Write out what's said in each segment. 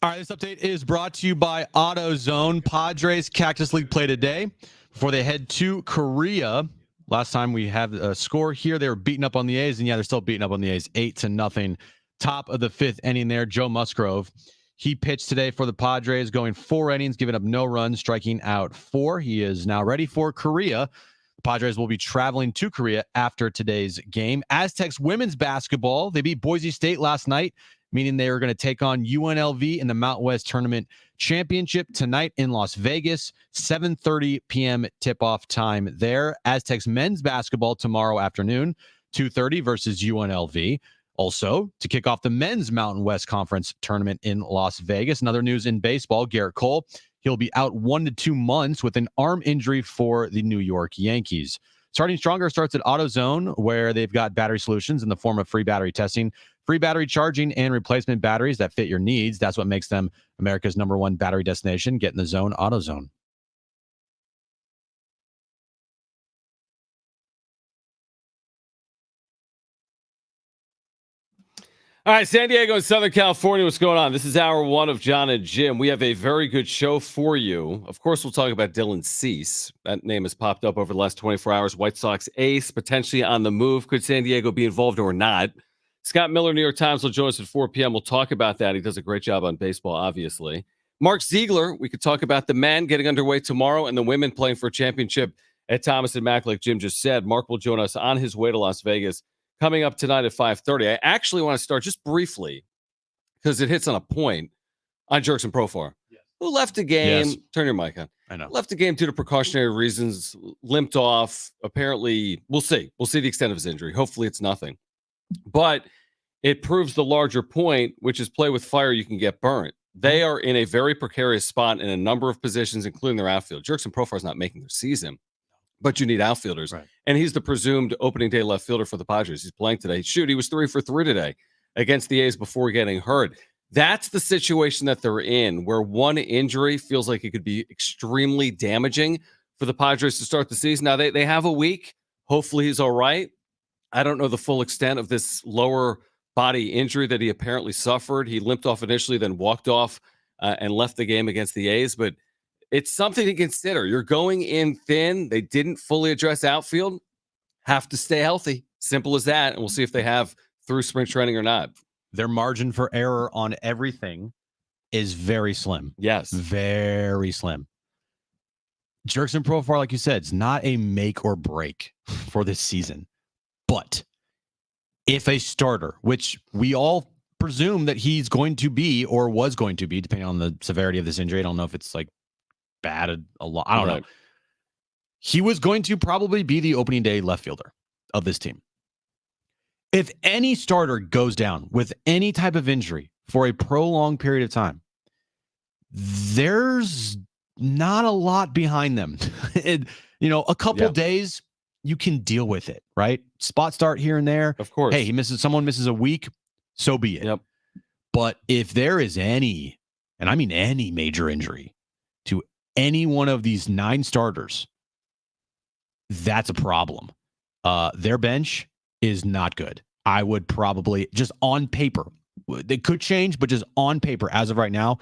All right, this update is brought to you by AutoZone. Padres Cactus League play today before they head to Korea. Last time we had a score here, they were beating up on the A's, and yeah, they're still beating up on the A's, 8-0. Top of the fifth inning there, Joe Musgrove. He pitched today for the Padres, going 4 innings, giving up no runs, striking out 4. He is now ready for Korea. The Padres will be traveling to Korea after today's game. Aztecs women's basketball, they beat Boise State last night, meaning they are going to take on UNLV in the Mountain West Tournament Championship tonight in Las Vegas, 7:30 p.m. tip-off time there. Aztecs men's basketball tomorrow afternoon, 2:30 versus UNLV. Also, to kick off the men's Mountain West Conference Tournament in Las Vegas. Another news in baseball, Garrett Cole, he'll be out 1 to 2 months with an arm injury for the New York Yankees. Starting Stronger starts at AutoZone, where they've got battery solutions in the form of free battery testing, free battery charging, and replacement batteries that fit your needs. That's what makes them America's #1 battery destination. Get in the zone, AutoZone. All right, San Diego and Southern California, what's going on? This is hour 1 of Jon and Jim. We have a very good show for you. Of course, we'll talk about Dylan Cease. That name has popped up over the last 24 hours. White Sox ace, potentially on the move. Could San Diego be involved or not? Scott Miller, New York Times, will join us at 4 p.m. We'll talk about that. He does a great job on baseball, obviously. Mark Ziegler, we could talk about the men getting underway tomorrow and the women playing for a championship at Thomas and Mack, like Jim just said. Mark will join us on his way to Las Vegas coming up tonight at 5:30. I actually want to start just briefly, because it hits on a point, on Jurickson Profar, who left the game. Yes. Turn your mic on. I know. Left the game due to precautionary reasons, limped off. Apparently, we'll see. We'll see the extent of his injury. Hopefully it's nothing. But it proves the larger point, which is play with fire, you can get burnt. They are in a very precarious spot in a number of positions, including their outfield. Jurickson Profar is not making their season, but you need outfielders. Right. And he's the presumed opening day left fielder for the Padres. He's playing today. Shoot, he was 3 for 3 today against the A's before getting hurt. That's the situation that they're in, where one injury feels like it could be extremely damaging for the Padres to start the season. Now, they have a week. Hopefully he's all right. I don't know the full extent of this lower body injury that he apparently suffered. He limped off initially, then walked off and left the game against the A's. But it's something to consider. You're going in thin. They didn't fully address outfield. Have to stay healthy. Simple as that. And we'll see if they have through spring training or not. Their margin for error on everything is very slim. Yes. Very slim. Jurickson Profar, like you said, it's not a make or break for this season. But if a starter, which we all presume that he's going to be or was going to be, depending on the severity of this injury, I don't know if it's like bad a lot. I don't know. He was going to probably be the opening day left fielder of this team. If any starter goes down with any type of injury for a prolonged period of time, there's not a lot behind them. A couple days, you can deal with it, right? Spot start here and there. Of course. Hey, someone misses a week, so be it. Yep. But if there is any, and I mean any major injury to any one of these 9 starters, that's a problem. Their bench is not good. I would probably, just on paper, they could change, but just on paper, as of right now,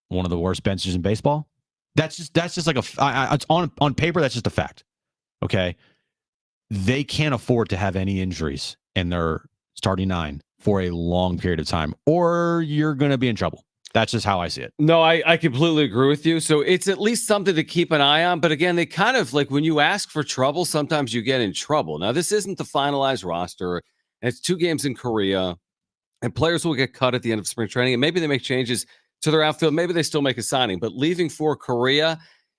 one of the worst benches in baseball. That's just like it's on paper. That's just a fact. Okay. They can't afford to have any injuries in their starting 9 for a long period of time, or you're going to be in trouble. That's just how I see it. No, I completely agree with you. So it's at least something to keep an eye on. But again, they kind of like when you ask for trouble, sometimes you get in trouble. Now, this isn't the finalized roster. And it's 2 games in Korea, and players will get cut at the end of spring training. And maybe they make changes to their outfield. Maybe they still make a signing. But leaving for Korea,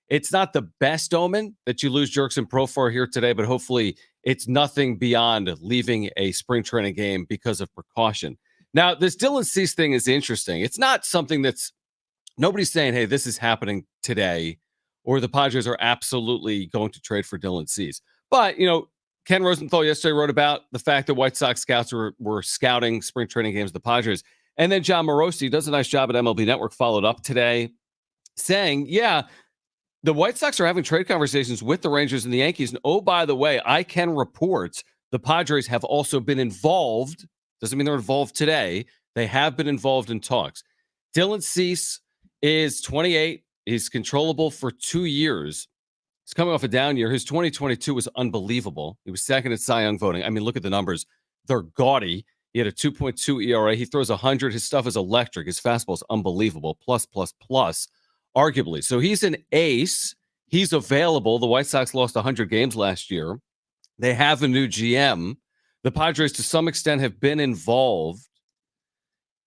it's not the best omen that you lose Jurickson Profar here today, but hopefully it's nothing beyond leaving a spring training game because of precaution. Now, this Dylan Cease thing is interesting. It's not something that's nobody's saying, hey, this is happening today, or the Padres are absolutely going to trade for Dylan Cease. But, Ken Rosenthal yesterday wrote about the fact that White Sox scouts were scouting spring training games of the Padres. And then John Morosi does a nice job at MLB Network, followed up today saying, yeah, the White Sox are having trade conversations with the Rangers and the Yankees. And oh, by the way, I can report the Padres have also been involved. Doesn't mean they're involved today. They have been involved in talks. Dylan Cease is 28. He's controllable for 2 years. He's coming off a down year. His 2022 was unbelievable. He was second at Cy Young voting. I mean, look at the numbers. They're gaudy. He had a 2.2 ERA. He throws 100. His stuff is electric. His fastball is unbelievable. Plus, arguably. So he's an ace. He's available. The White Sox lost 100 games last year. They have a new GM. The Padres, to some extent, have been involved.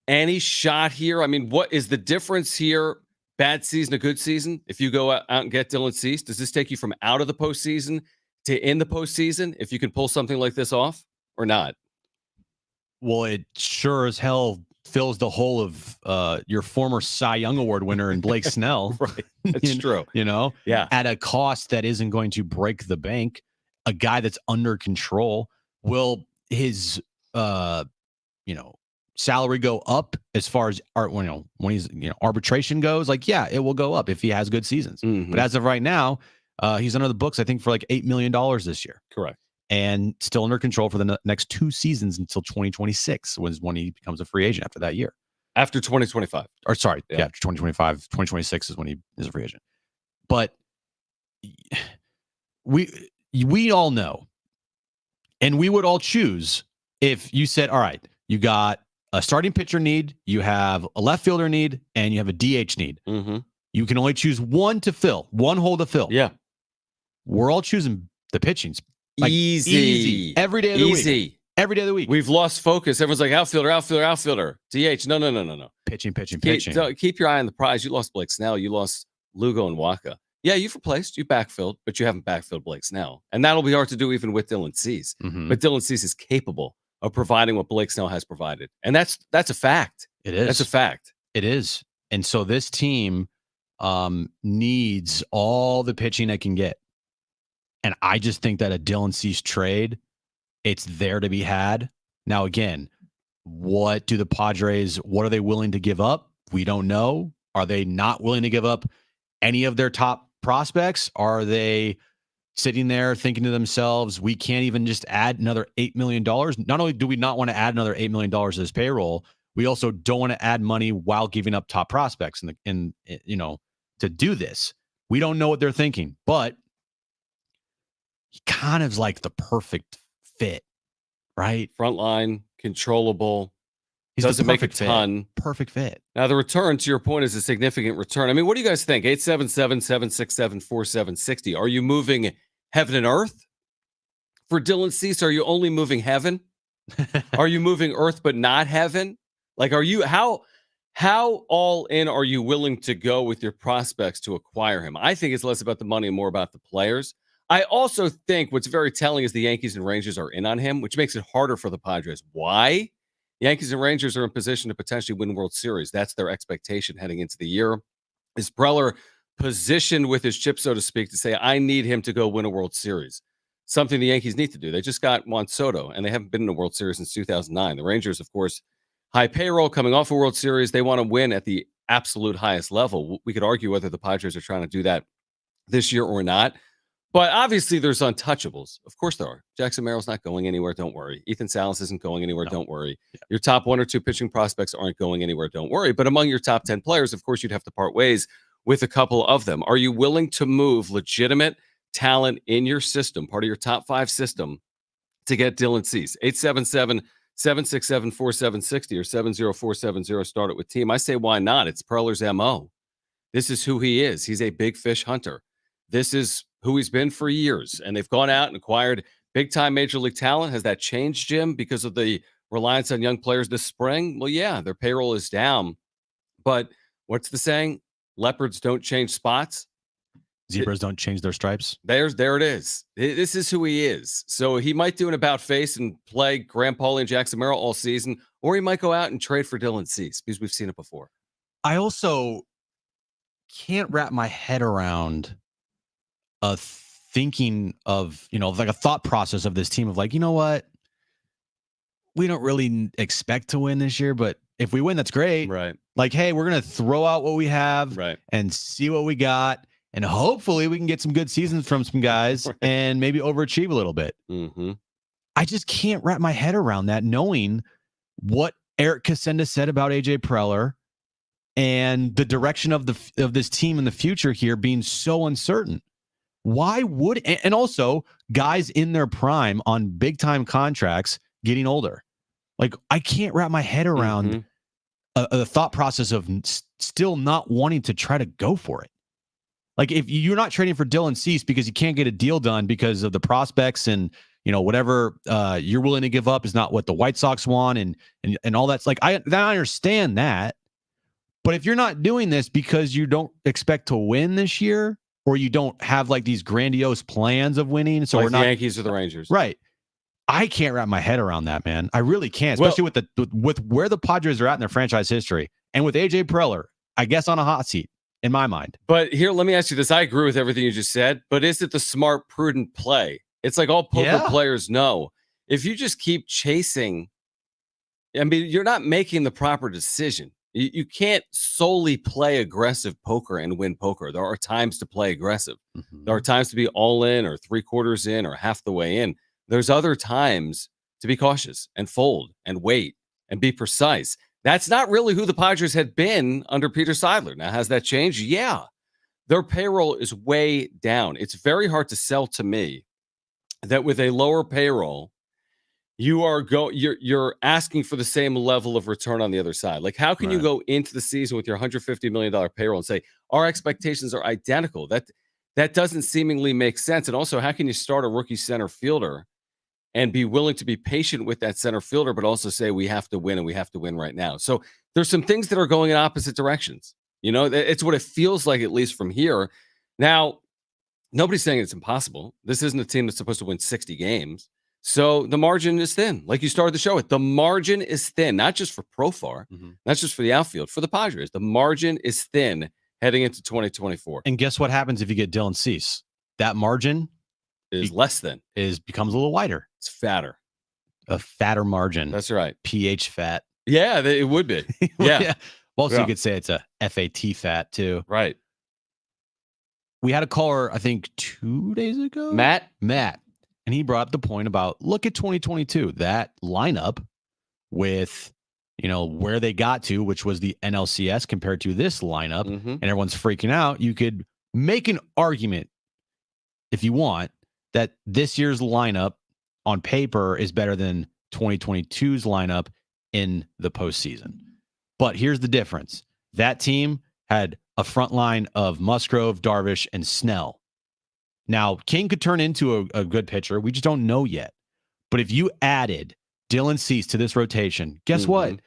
Any shot here? I mean, what is the difference here? Bad season, a good season? If you go out and get Dylan Cease, does this take you from out of the postseason to in the postseason if you can pull something like this off or not? Well, it sure as hell fills the hole of your former Cy Young Award winner in Blake Snell. Right. That's true. You know, yeah, at a cost that isn't going to break the bank, a guy that's under control. Will his, salary go up as far as when he's arbitration goes? Like, yeah, it will go up if he has good seasons. But as of right now, he's under the books, I think, for like $8 million this year. Correct. And still under control for the next 2 seasons until 2026 was when he becomes a free agent after that year. After 2025. Or sorry, yeah, 2025, 2026 is when he is a free agent. But we all know, and we would all choose if you said, all right, you got a starting pitcher need, you have a left fielder need, and you have a DH need. You can only choose one to fill, one hole to fill. Yeah. We're all choosing the pitchings. Like, easy. Every day of the week. Every day of the week. We've lost focus. Everyone's like, outfielder. DH. No. Pitching. Keep your eye on the prize. You lost Blake Snell. You lost Lugo and Waka. Yeah, you've replaced. You backfilled, but you haven't backfilled Blake Snell. And that'll be hard to do even with Dylan Cease. But Dylan Cease is capable of providing what Blake Snell has provided. And that's a fact. It is. That's a fact. It is. And so this team needs all the pitching it can get. And I just think that a Dylan Cease trade, it's there to be had. Now, again, what are they willing to give up? We don't know. Are they not willing to give up any of their top prospects? Are they sitting there thinking to themselves, we can't even just add another $8 million? Not only do we not want to add another $8 million to this payroll, we also don't want to add money while giving up top prospects to do this. We don't know what they're thinking, but he kind of is like the perfect fit, right? Front line, controllable. He doesn't make a ton. Perfect fit. Now, the return, to your point, is a significant return. I mean, what do you guys think? 877-767-4760. Are you moving heaven and earth for Dylan Cease? Are you only moving heaven? Are you moving earth but not heaven? Like, are you how all in are you willing to go with your prospects to acquire him? I think it's less about the money and more about the players. I also think what's very telling is the Yankees and Rangers are in on him, which makes it harder for the Padres. Why? Yankees and Rangers are in position to potentially win World Series. That's their expectation heading into the year. Is Preller positioned with his chip, so to speak, to say, I need him to go win a World Series? Something the Yankees need to do. They just got Juan Soto, and they haven't been in a World Series since 2009. The Rangers, of course, high payroll coming off a World Series. They want to win at the absolute highest level. We could argue whether the Padres are trying to do that this year or not. But obviously, there's untouchables. Of course there are. Jackson Merrill's not going anywhere. Don't worry. Ethan Salas isn't going anywhere. No. Don't worry. Yeah. Your top 1 or 2 pitching prospects aren't going anywhere. Don't worry. But among your top 10 players, of course, you'd have to part ways with a couple of them. Are you willing to move legitimate talent in your system, part of your top 5 system, to get Dylan Cease? 877-767-4760 or 70470. Start it with team. I say, why not? It's Perler's MO. This is who he is. He's a big fish hunter. This is who he's been for years. And they've gone out and acquired big-time Major League talent. Has that changed, Jim, because of the reliance on young players this spring? Well, yeah, their payroll is down. But what's the saying? Leopards don't change spots. Zebras don't change their stripes. There it is. This is who he is. So he might do an about-face and play Graham Pauley and Jackson Merrill all season, or he might go out and trade for Dylan Cease, because we've seen it before. I also can't wrap my head around thinking of, like a thought process of this team of like, you know what? We don't really expect to win this year, but if we win, that's great. Right. Like, hey, we're going to throw out what we have and see what we got. And hopefully we can get some good seasons from some guys and maybe overachieve a little bit. I just can't wrap my head around that, knowing what Eric Casenda said about AJ Preller and the direction of this team in the future here being so uncertain. Why would, and also guys in their prime on big time contracts getting older? Like, I can't wrap my head around the thought process of still not wanting to try to go for it. Like, if you're not trading for Dylan Cease because you can't get a deal done because of the prospects and, whatever you're willing to give up is not what the White Sox want and all that's like, I understand that. But if you're not doing this because you don't expect to win this year, or you don't have like these grandiose plans of winning, so like we're not the Yankees or the Rangers, right? I can't wrap my head around that, man. I really can't, especially with where the Padres are at in their franchise history, and with AJ Preller, I guess on a hot seat in my mind. But here, let me ask you this: I agree with everything you just said, but is it the smart, prudent play? It's like all poker players know. If you just keep chasing, I mean, you're not making the proper decision. You can't solely play aggressive poker and win poker. There are times to play aggressive. There are times to be all in or 3/4 in or half the way in. There's other times to be cautious and fold and wait and be precise. That's not really who the Padres had been under Peter Seidler. Now, has that changed? Yeah. Their payroll is way down. It's very hard to sell to me that with a lower payroll, you're asking for the same level of return on the other side. Like, how can you go into the season with your $150 million payroll and say our expectations are identical? That doesn't seemingly make sense. And also, how can you start a rookie center fielder and be willing to be patient with that center fielder, but also say we have to win and we have to win right now? So there's some things that are going in opposite directions. It's what it feels like, at least from here. Now, nobody's saying it's impossible. This isn't a team that's supposed to win 60 games. So the margin is thin. Like you started the show with, the margin is thin, not just for Profar, not just for the outfield, for the Padres. The margin is thin heading into 2024. And guess what happens if you get Dylan Cease? That margin is less than. Becomes a little wider. It's fatter. A fatter margin. That's right. pH fat. Yeah, it would be. Yeah. Also, you could say it's a FAT fat too. Right. We had a caller, I think 2 days ago. Matt. And he brought up the point about, look at 2022, that lineup with, where they got to, which was the NLCS compared to this lineup, and everyone's freaking out. You could make an argument, if you want, that this year's lineup on paper is better than 2022's lineup in the postseason. But here's the difference. That team had a front line of Musgrove, Darvish, and Snell. Now, King could turn into a good pitcher. We just don't know yet. But if you added Dylan Cease to this rotation, guess what?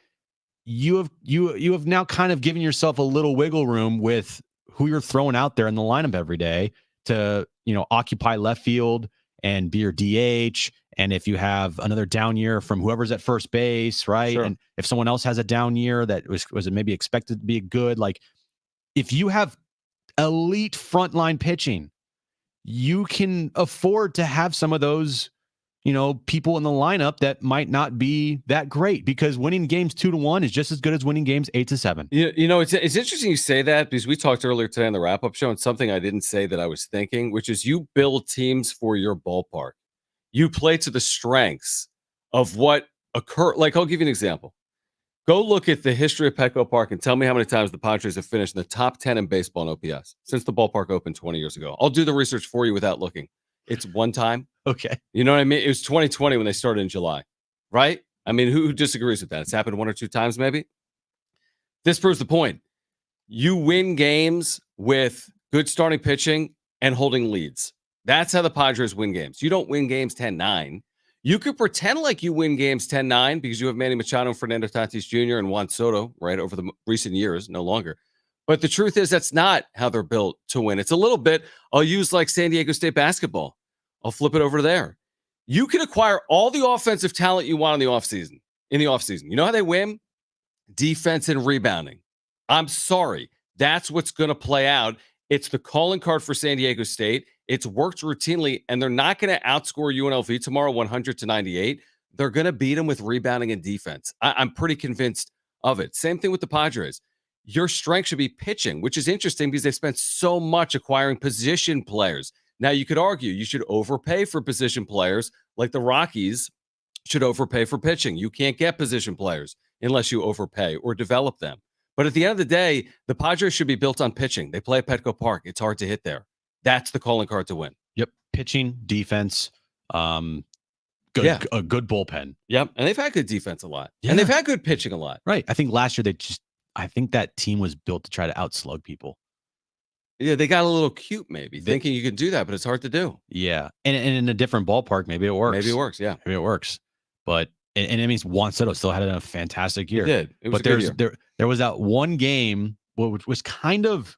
You have now kind of given yourself a little wiggle room with who you're throwing out there in the lineup every day to, occupy left field and be your DH. And if you have another down year from whoever's at first base, right? Sure. And if someone else has a down year that was maybe expected to be good, like if you have elite frontline pitching, you can afford to have some of those, people in the lineup that might not be that great, because winning games 2-1 is just as good as winning games 8-7. It's interesting you say that, because we talked earlier today on the wrap-up show, and something I didn't say that I was thinking, which is you build teams for your ballpark. You play to the strengths of what occur. Like, I'll give you an example. Go look at the history of Petco Park and tell me how many times the Padres have finished in the top 10 in baseball in OPS since the ballpark opened 20 years ago. I'll do the research for you without looking. It's one time. Okay. You know what I mean? It was 2020 when they started in July, right? I mean, who disagrees with that? It's happened 1 or 2 times, maybe. This proves the point. You win games with good starting pitching and holding leads. That's how the Padres win games. You don't win games 10-9. You could pretend like you win games 10-9 because you have Manny Machado, Fernando Tatis Jr., and Juan Soto, right, over the recent years, no longer. But the truth is that's not how they're built to win. It's a little bit, I'll use like San Diego State basketball. I'll flip it over there. You can acquire all the offensive talent you want in the offseason. You know how they win? Defense and rebounding. I'm sorry. That's what's going to play out. It's the calling card for San Diego State. It's worked routinely, and they're not going to outscore UNLV tomorrow 100-98. They're going to beat them with rebounding and defense. I'm pretty convinced of it. Same thing with the Padres. Your strength should be pitching, which is interesting because they spent so much acquiring position players. Now, you could argue you should overpay for position players like the Rockies should overpay for pitching. You can't get position players unless you overpay or develop them. But at the end of the day, the Padres should be built on pitching. They play at Petco Park. It's hard to hit there. That's the calling card to win. Yep. Pitching, defense, a good bullpen. Yep. And they've had good defense a lot. Yeah. And they've had good pitching a lot. Right. I think last year I think that team was built to try to outslug people. Yeah, they got a little cute, maybe, thinking you can do that, but it's hard to do. Yeah. And in a different ballpark, maybe it works. Maybe it works, yeah. Maybe it works. But and it means Juan Soto still had a fantastic year. He did. It was but there was that one game which was kind of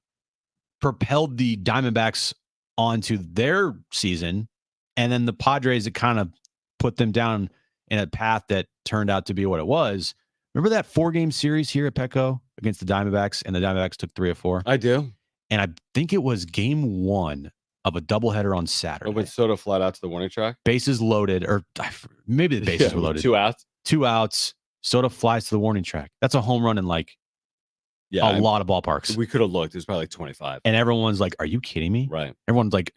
propelled the Diamondbacks onto their season, and then the Padres, it kind of put them down in a path that turned out to be what it was. Remember that 4-game series here at Petco against the Diamondbacks, and the Diamondbacks took 3 of 4? I do. And I think it was game 1 of a doubleheader on Saturday. When Soto flat out to the warning track? Bases loaded, or maybe the bases were loaded. 2 outs. 2 outs. Soto flies to the warning track. That's a home run in a lot of ballparks. We could have looked. It was probably like 25. And everyone's like, are you kidding me? Right. Everyone's like,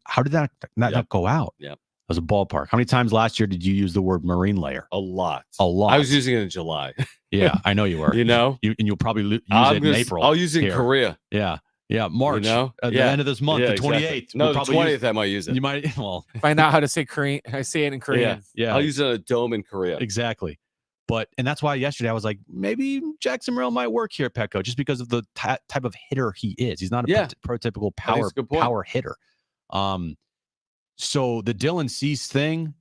how did that not go out? Yeah. It was a ballpark. How many times last year did you use the word marine layer? A lot. A lot. I was using it in July. Yeah, I know you were. And you'll probably use it in April. I'll use it in Korea. Yeah. Yeah, March. At the end of this month, the 28th. Exactly. No, the 20th I might use it. You might, find out how to say Korean. I say it in Korean. Yeah. I'll use it in a dome in Korea. Exactly. And that's why yesterday I was like, maybe Jackson Morrell might work here at Petco just because of the type of hitter he is. He's not a prototypical power hitter. So the Dylan Cease thing,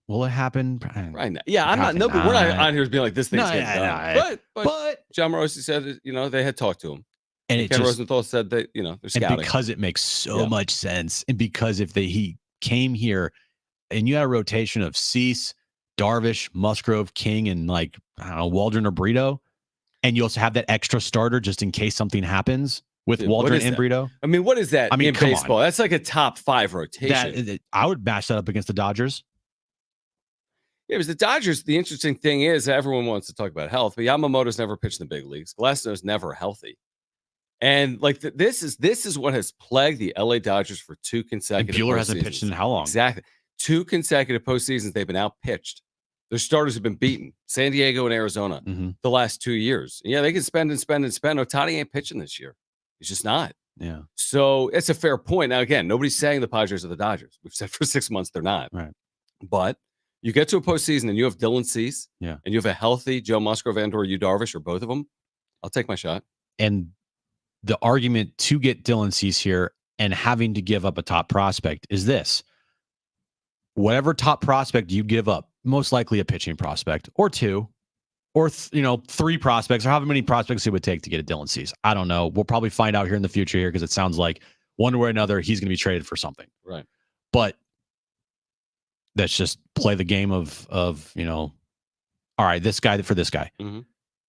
will it happen right now? Yeah, I'm not. We're not on here being like this thing's getting done. But John Morosi said, they had talked to him, and Ken Rosenthal said that they're scouting, and because it makes so much sense, and because if he came here, and you had a rotation of Cease, Darvish, Musgrove, King, and Waldron or Brito, and you also have that extra starter just in case something happens with Waldron and Brito. I mean, what is that? In baseball? That's like a top 5 rotation. I would match that up against the Dodgers. Yeah, because the Dodgers, the interesting thing is everyone wants to talk about health, but Yamamoto's never pitched in the big leagues. Glasnow's never healthy. And this is what has plagued the LA Dodgers for 2 consecutive Buehler hasn't pitched in how long? Exactly. 2 consecutive postseasons, they've been out-pitched. Their starters have been beaten. San Diego and Arizona the last 2 years. Yeah, they can spend and spend and spend. Ohtani ain't pitching this year. He's just not. Yeah. So it's a fair point. Now, again, nobody's saying the Padres are the Dodgers. We've said for 6 months they're not. Right. But you get to a postseason and you have Dylan Cease, and you have a healthy Joe Musgrove and/or Yu Darvish or both of them. I'll take my shot. And the argument to get Dylan Cease here and having to give up a top prospect is this: whatever top prospect you give up, most likely a pitching prospect or 2, or 3 prospects, or however many prospects it would take to get a Dylan Cease. I don't know. We'll probably find out here in the future here because it sounds like one way or another he's going to be traded for something. Right. But let's just play the game of all right, this guy for this guy. Mm-hmm.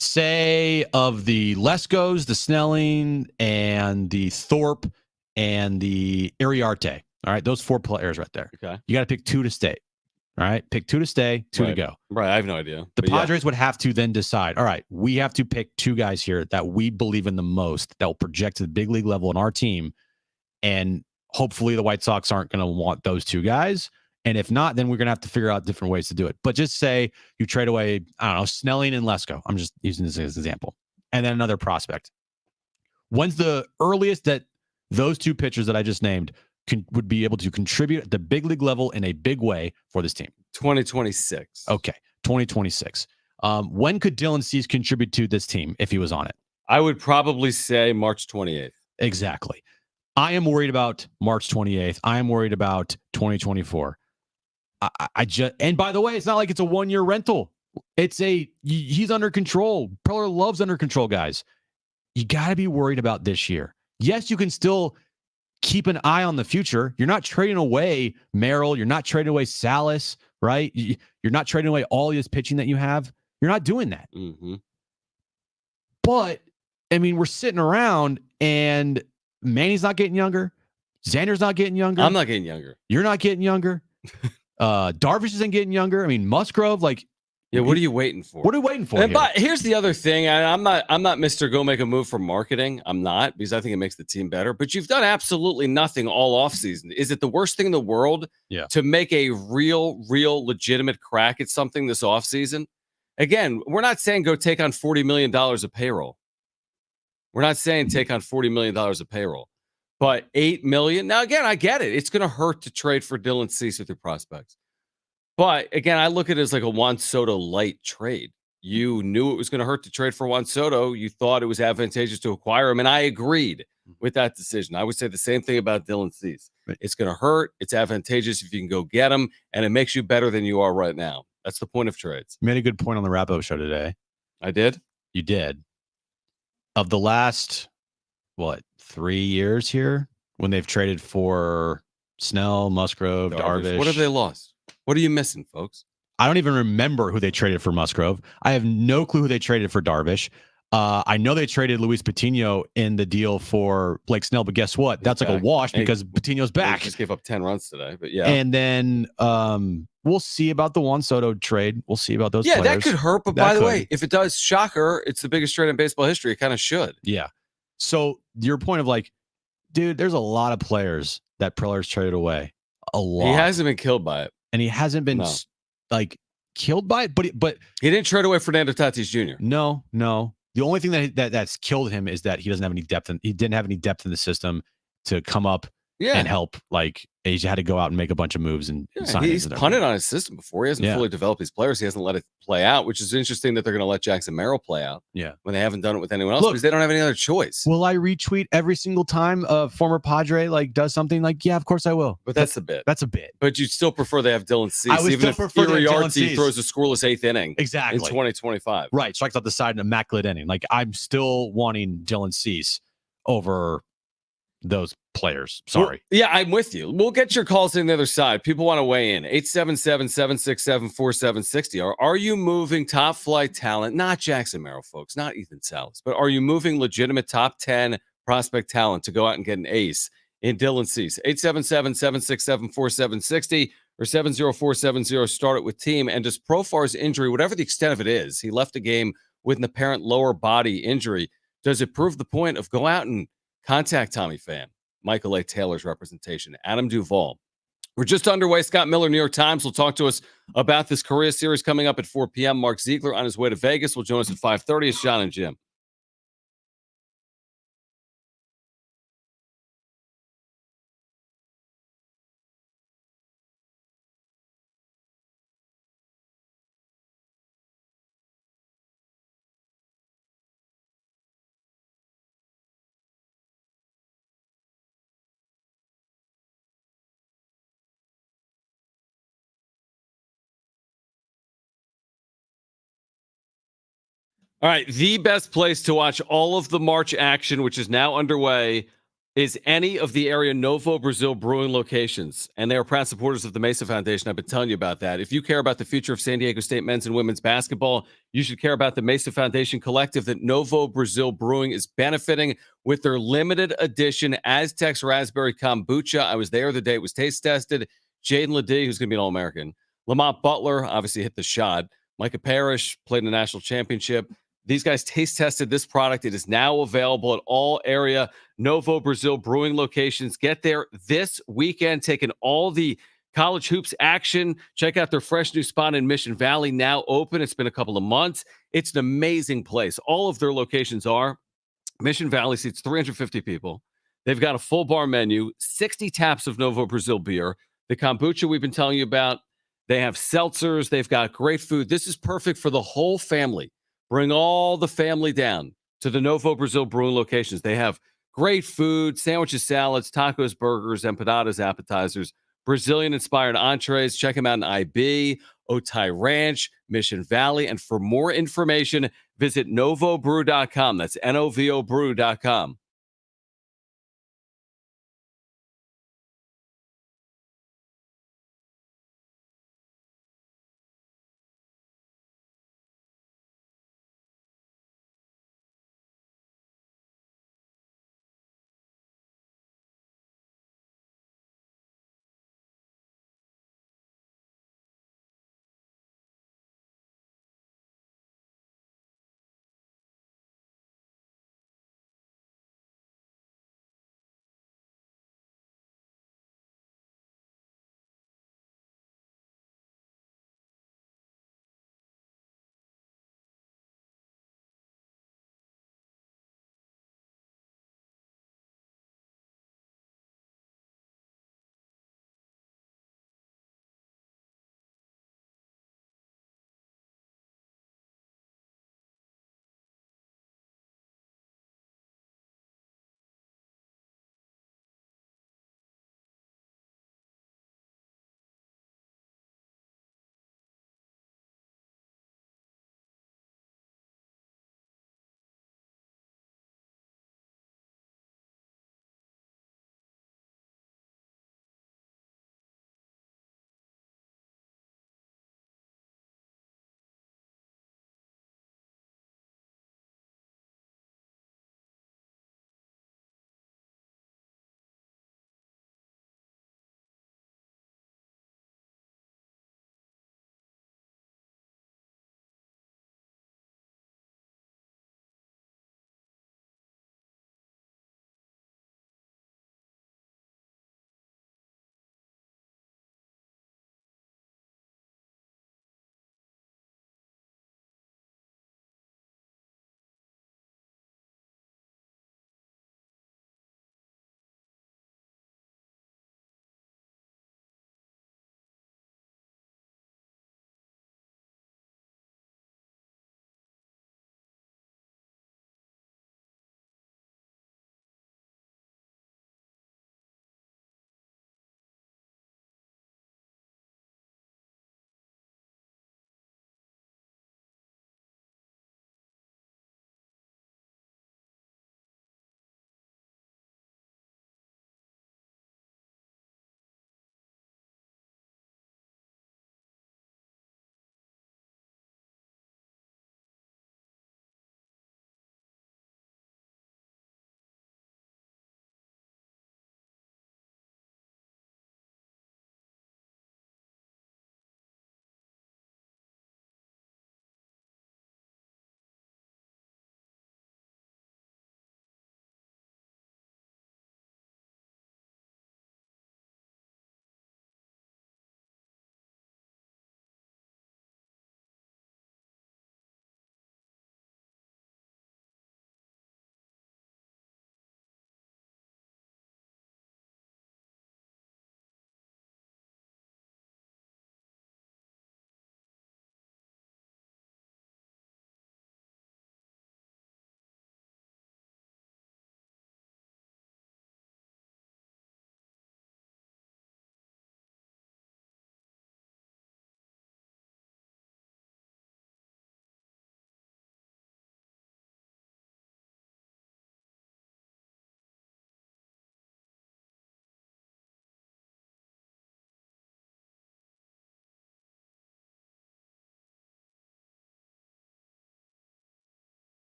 Say of the Leskos, the Snelling, and the Thorpe, and the Iriarte. All right, those 4 players right there. Okay. You got to pick 2 to stay. All right, pick 2 to stay, 2 to go. Right, I have no idea. The Padres would have to then decide, all right, we have to pick 2 guys here that we believe in the most that will project to the big league level in our team, and hopefully the White Sox aren't going to want those 2 guys. And if not, then we're going to have to figure out different ways to do it. But just say you trade away, I don't know, Snelling and Lesko. I'm just using this as an example. And then another prospect. When's the earliest that those 2 pitchers that I just named would be able to contribute at the big league level in a big way for this team? 2026. Okay, 2026. When could Dylan Cease contribute to this team if he was on it? I would probably say March 28th. Exactly. I am worried about March 28th. I am worried about 2024. I just, and by the way, it's not like it's a 1-year rental. He's under control. Preller loves under control guys. You got to be worried about this year. Yes, you can still keep an eye on the future. You're not trading away Merrill. You're not trading away Salas, right? You're not trading away all this pitching that you have. You're not doing that. Mm-hmm. But, I mean, we're sitting around and Manny's not getting younger. Xander's not getting younger. I'm not getting younger. You're not getting younger. Darvish isn't getting younger. I mean, Musgrove, what are you waiting for? What are you waiting for? And but here's the other thing. I'm not Mr. Go make a move for marketing. I'm not, because I think it makes the team better. But you've done absolutely nothing all offseason. Is it the worst thing in the world to make a real legitimate crack at something this offseason? again, we're not saying go take on $40 million of payroll. We're not saying take on $40 million of payroll. But $8 million. Now, again, I get it. It's going to hurt to trade for Dylan Cease with your prospects. But again, I look at it as like a Juan Soto light trade. You knew it was going to hurt to trade for Juan Soto. You thought it was advantageous to acquire him, and I agreed with that decision. I would say the same thing about Dylan Cease. It's going to hurt. It's advantageous if you can go get him, and it makes you better than you are right now. That's the point of trades. You made a good point on the wrap-up show today. I did? You did. Of the last, 3 years here, when they've traded for Snell, Musgrove, Darvish. What have they lost? What are you missing, folks? I don't even remember who they traded for Musgrove. I have no clue who they traded for Darvish. I know they traded Luis Patino in the deal for Blake Snell, but guess what? That's like a wash because Patino's back. He just gave up 10 runs today, but yeah. And then we'll see about the Juan Soto trade. We'll see about those players. That could hurt, but by the way, if it does, shocker, it's the biggest trade in baseball history. It kind of should. Yeah. So your point of like, dude, there's a lot of players that Preller's traded away. A lot. He hasn't been killed by it. And he hasn't been killed by it, but he didn't trade away Fernando Tatis Jr. No. The only thing that's killed him is that he doesn't have any depth, and he didn't have any depth in the system to come up and help. Like he had to go out and make a bunch of moves and sign. He's punted on his system before. He hasn't fully developed these players. He hasn't let it play out, which is interesting that they're going to let Jackson Merrill play out. Yeah, when they haven't done it with anyone else because they don't have any other choice. Will I retweet every single time a former Padre does something? Yeah, of course I will. But that's a bit. That's a bit. But you still prefer they have Dylan Cease, I would even still if prefer Uriarte throws a scoreless 8th inning. Exactly. In 2025. Right. Strikes out the side, an immaculate inning. I'm still wanting Dylan Cease over those players. Sorry. Well, I'm with you. We'll get your calls in the other side. People want to weigh in. 877-767-4760. Are you moving top flight talent? Not Jackson Merrill, folks. Not Ethan Salas. But are you moving legitimate top 10 prospect talent to go out and get an ace in Dylan Cease? 877-767-4760 or 70470. Start it with team. And does Profar's injury, whatever the extent of it is, he left the game with an apparent lower body injury. Does it prove the point of go out and contact Tommy Pham, Michael A. Taylor's representation, Adam Duvall? We're just underway. Scott Miller, New York Times, will talk to us about this Korea series coming up at 4 p.m. Mark Ziegler on his way to Vegas will join us at 5:30. It's Jon and Jim. All right, the best place to watch all of the March action, which is now underway, is any of the area Novo Brazil brewing locations. And they are proud supporters of the Mesa Foundation. I've been telling you about that. If you care about the future of San Diego State men's and women's basketball, you should care about the Mesa Foundation collective that Novo Brazil Brewing is benefiting with their limited edition Aztecs Raspberry Kombucha. I was there the day it was taste tested. Jaden Ledee, who's going to be an All-American. Lamont Butler, obviously hit the shot. Micah Parrish played in the national championship. These guys taste tested this product. It is now available at all area Novo Brazil brewing locations. Get there this weekend, taking all the college hoops action. Check out their fresh new spot in Mission Valley, now open. It's been a couple of months. It's an amazing place. All of their locations are. Mission Valley seats 350 people. They've got a full bar menu, 60 taps of Novo Brazil beer. The kombucha we've been telling you about. They have seltzers. They've got great food. This is perfect for the whole family. Bring all the family down to the Novo Brazil brewing locations. They have great food, sandwiches, salads, tacos, burgers, empanadas, appetizers, Brazilian-inspired entrees. Check them out in IB, Otay Ranch, Mission Valley. And for more information, visit novobrew.com. That's novobrew.com.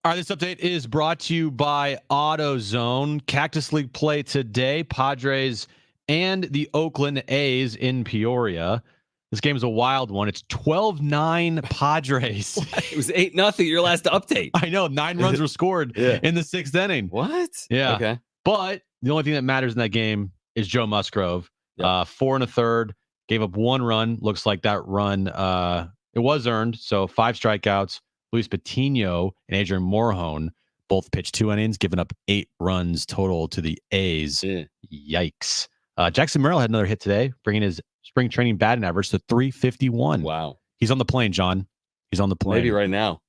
All right, this update is brought to you by AutoZone. Cactus League play today. Padres and the Oakland A's in Peoria. This game is a wild one. It's 12-9 Padres. It was 8-0, your last update. I know. 9 runs were scored in the 6th inning. What? Yeah. Okay. But the only thing that matters in that game is Joe Musgrove. 4 1/3, gave up 1 run. Looks like that run, it was earned. So 5 strikeouts. Luis Patino and Adrian Morhone both pitched 2 innings, giving up 8 runs total to the A's. Yikes. Jackson Merrill had another hit today, bringing his spring training batting average to 351. Wow. He's on the plane, John. He's on the plane. Maybe right now.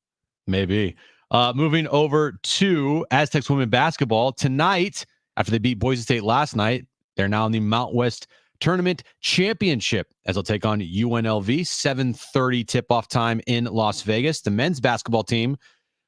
Maybe. Moving over to Aztecs women basketball tonight, after they beat Boise State last night, they're now in the Mount West Tournament Championship as they'll take on UNLV. 7:30 tip-off time in Las Vegas. The men's basketball team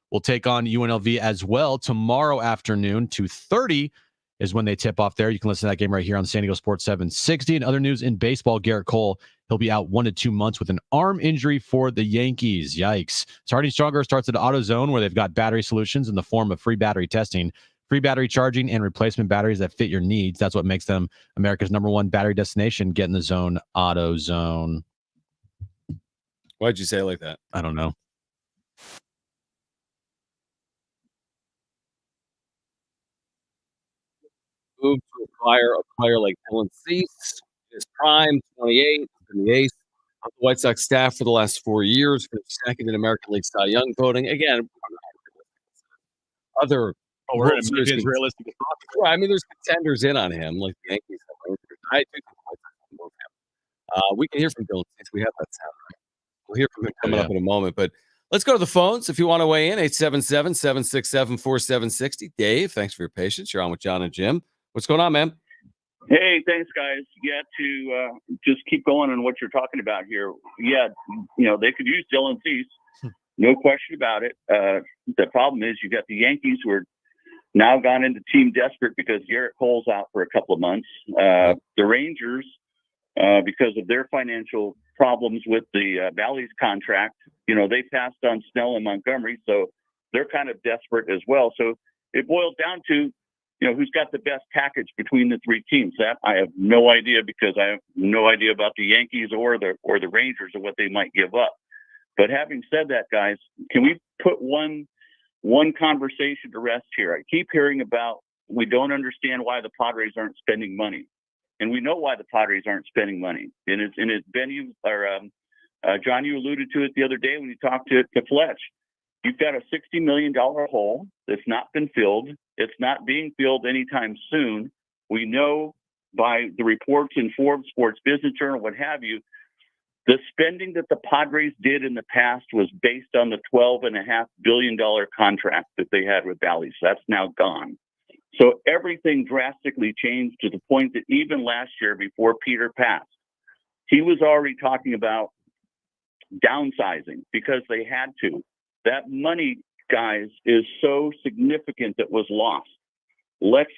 will take on UNLV as well tomorrow afternoon. 2:30 is when they tip off there. You can listen to that game right here on San Diego Sports 760. And other news in baseball, Garrett Cole, he'll be out 1 to 2 months with an arm injury for the Yankees. Yikes. Starting Stronger starts at AutoZone, where they've got battery solutions in the form of free battery testing, free battery charging, and replacement batteries that fit your needs. That's what makes them America's #1 battery destination. Get in the zone, AutoZone. Why'd you say it like that? I don't know. Move to acquire a player like Dylan Cease, his prime, 28, been the ace of the White Sox staff for the last 4 years, finished second in American League Cy Young voting. Again, other We're going to make it as realistic as possible. Well, I mean, there's contenders in on him, like the Yankees. I do think the White Sox can move him. We can hear from Dylan Cease. We have that sound. We'll hear from him coming up in a moment. But let's go to the phones if you want to weigh in. 877-767-4760. Dave, thanks for your patience. You're on with Jon and Jim. What's going on, man? Hey, thanks, guys. Yeah, to just keep going on what you're talking about here. Yeah, they could use Dylan Cease. No question about it. The problem is you got the Yankees who are now gone into team desperate because Garrett Cole's out for a couple of months. The Rangers, because of their financial problems with the Bally's contract, they passed on Snell and Montgomery, so they're kind of desperate as well. So it boils down to, who's got the best package between the 3 teams. That I have no idea, because I have no idea about the Yankees or the Rangers or what they might give up. But having said that, guys, can we put one conversation to rest here? I keep hearing about we don't understand why the Padres aren't spending money, and we know why the Padres aren't spending money. And it's Ben, John, you alluded to it the other day when you talked to Fletch. You've got a $60 million hole that's not been filled. It's not being filled anytime soon. We know by the reports in Forbes, Sports Business Journal, what have you, the spending that the Padres did in the past was based on the $12.5 billion contract that they had with Bally's. That's now gone. So everything drastically changed to the point that even last year, before Peter passed, he was already talking about downsizing because they had to. That money, guys, is so significant that was lost. Let's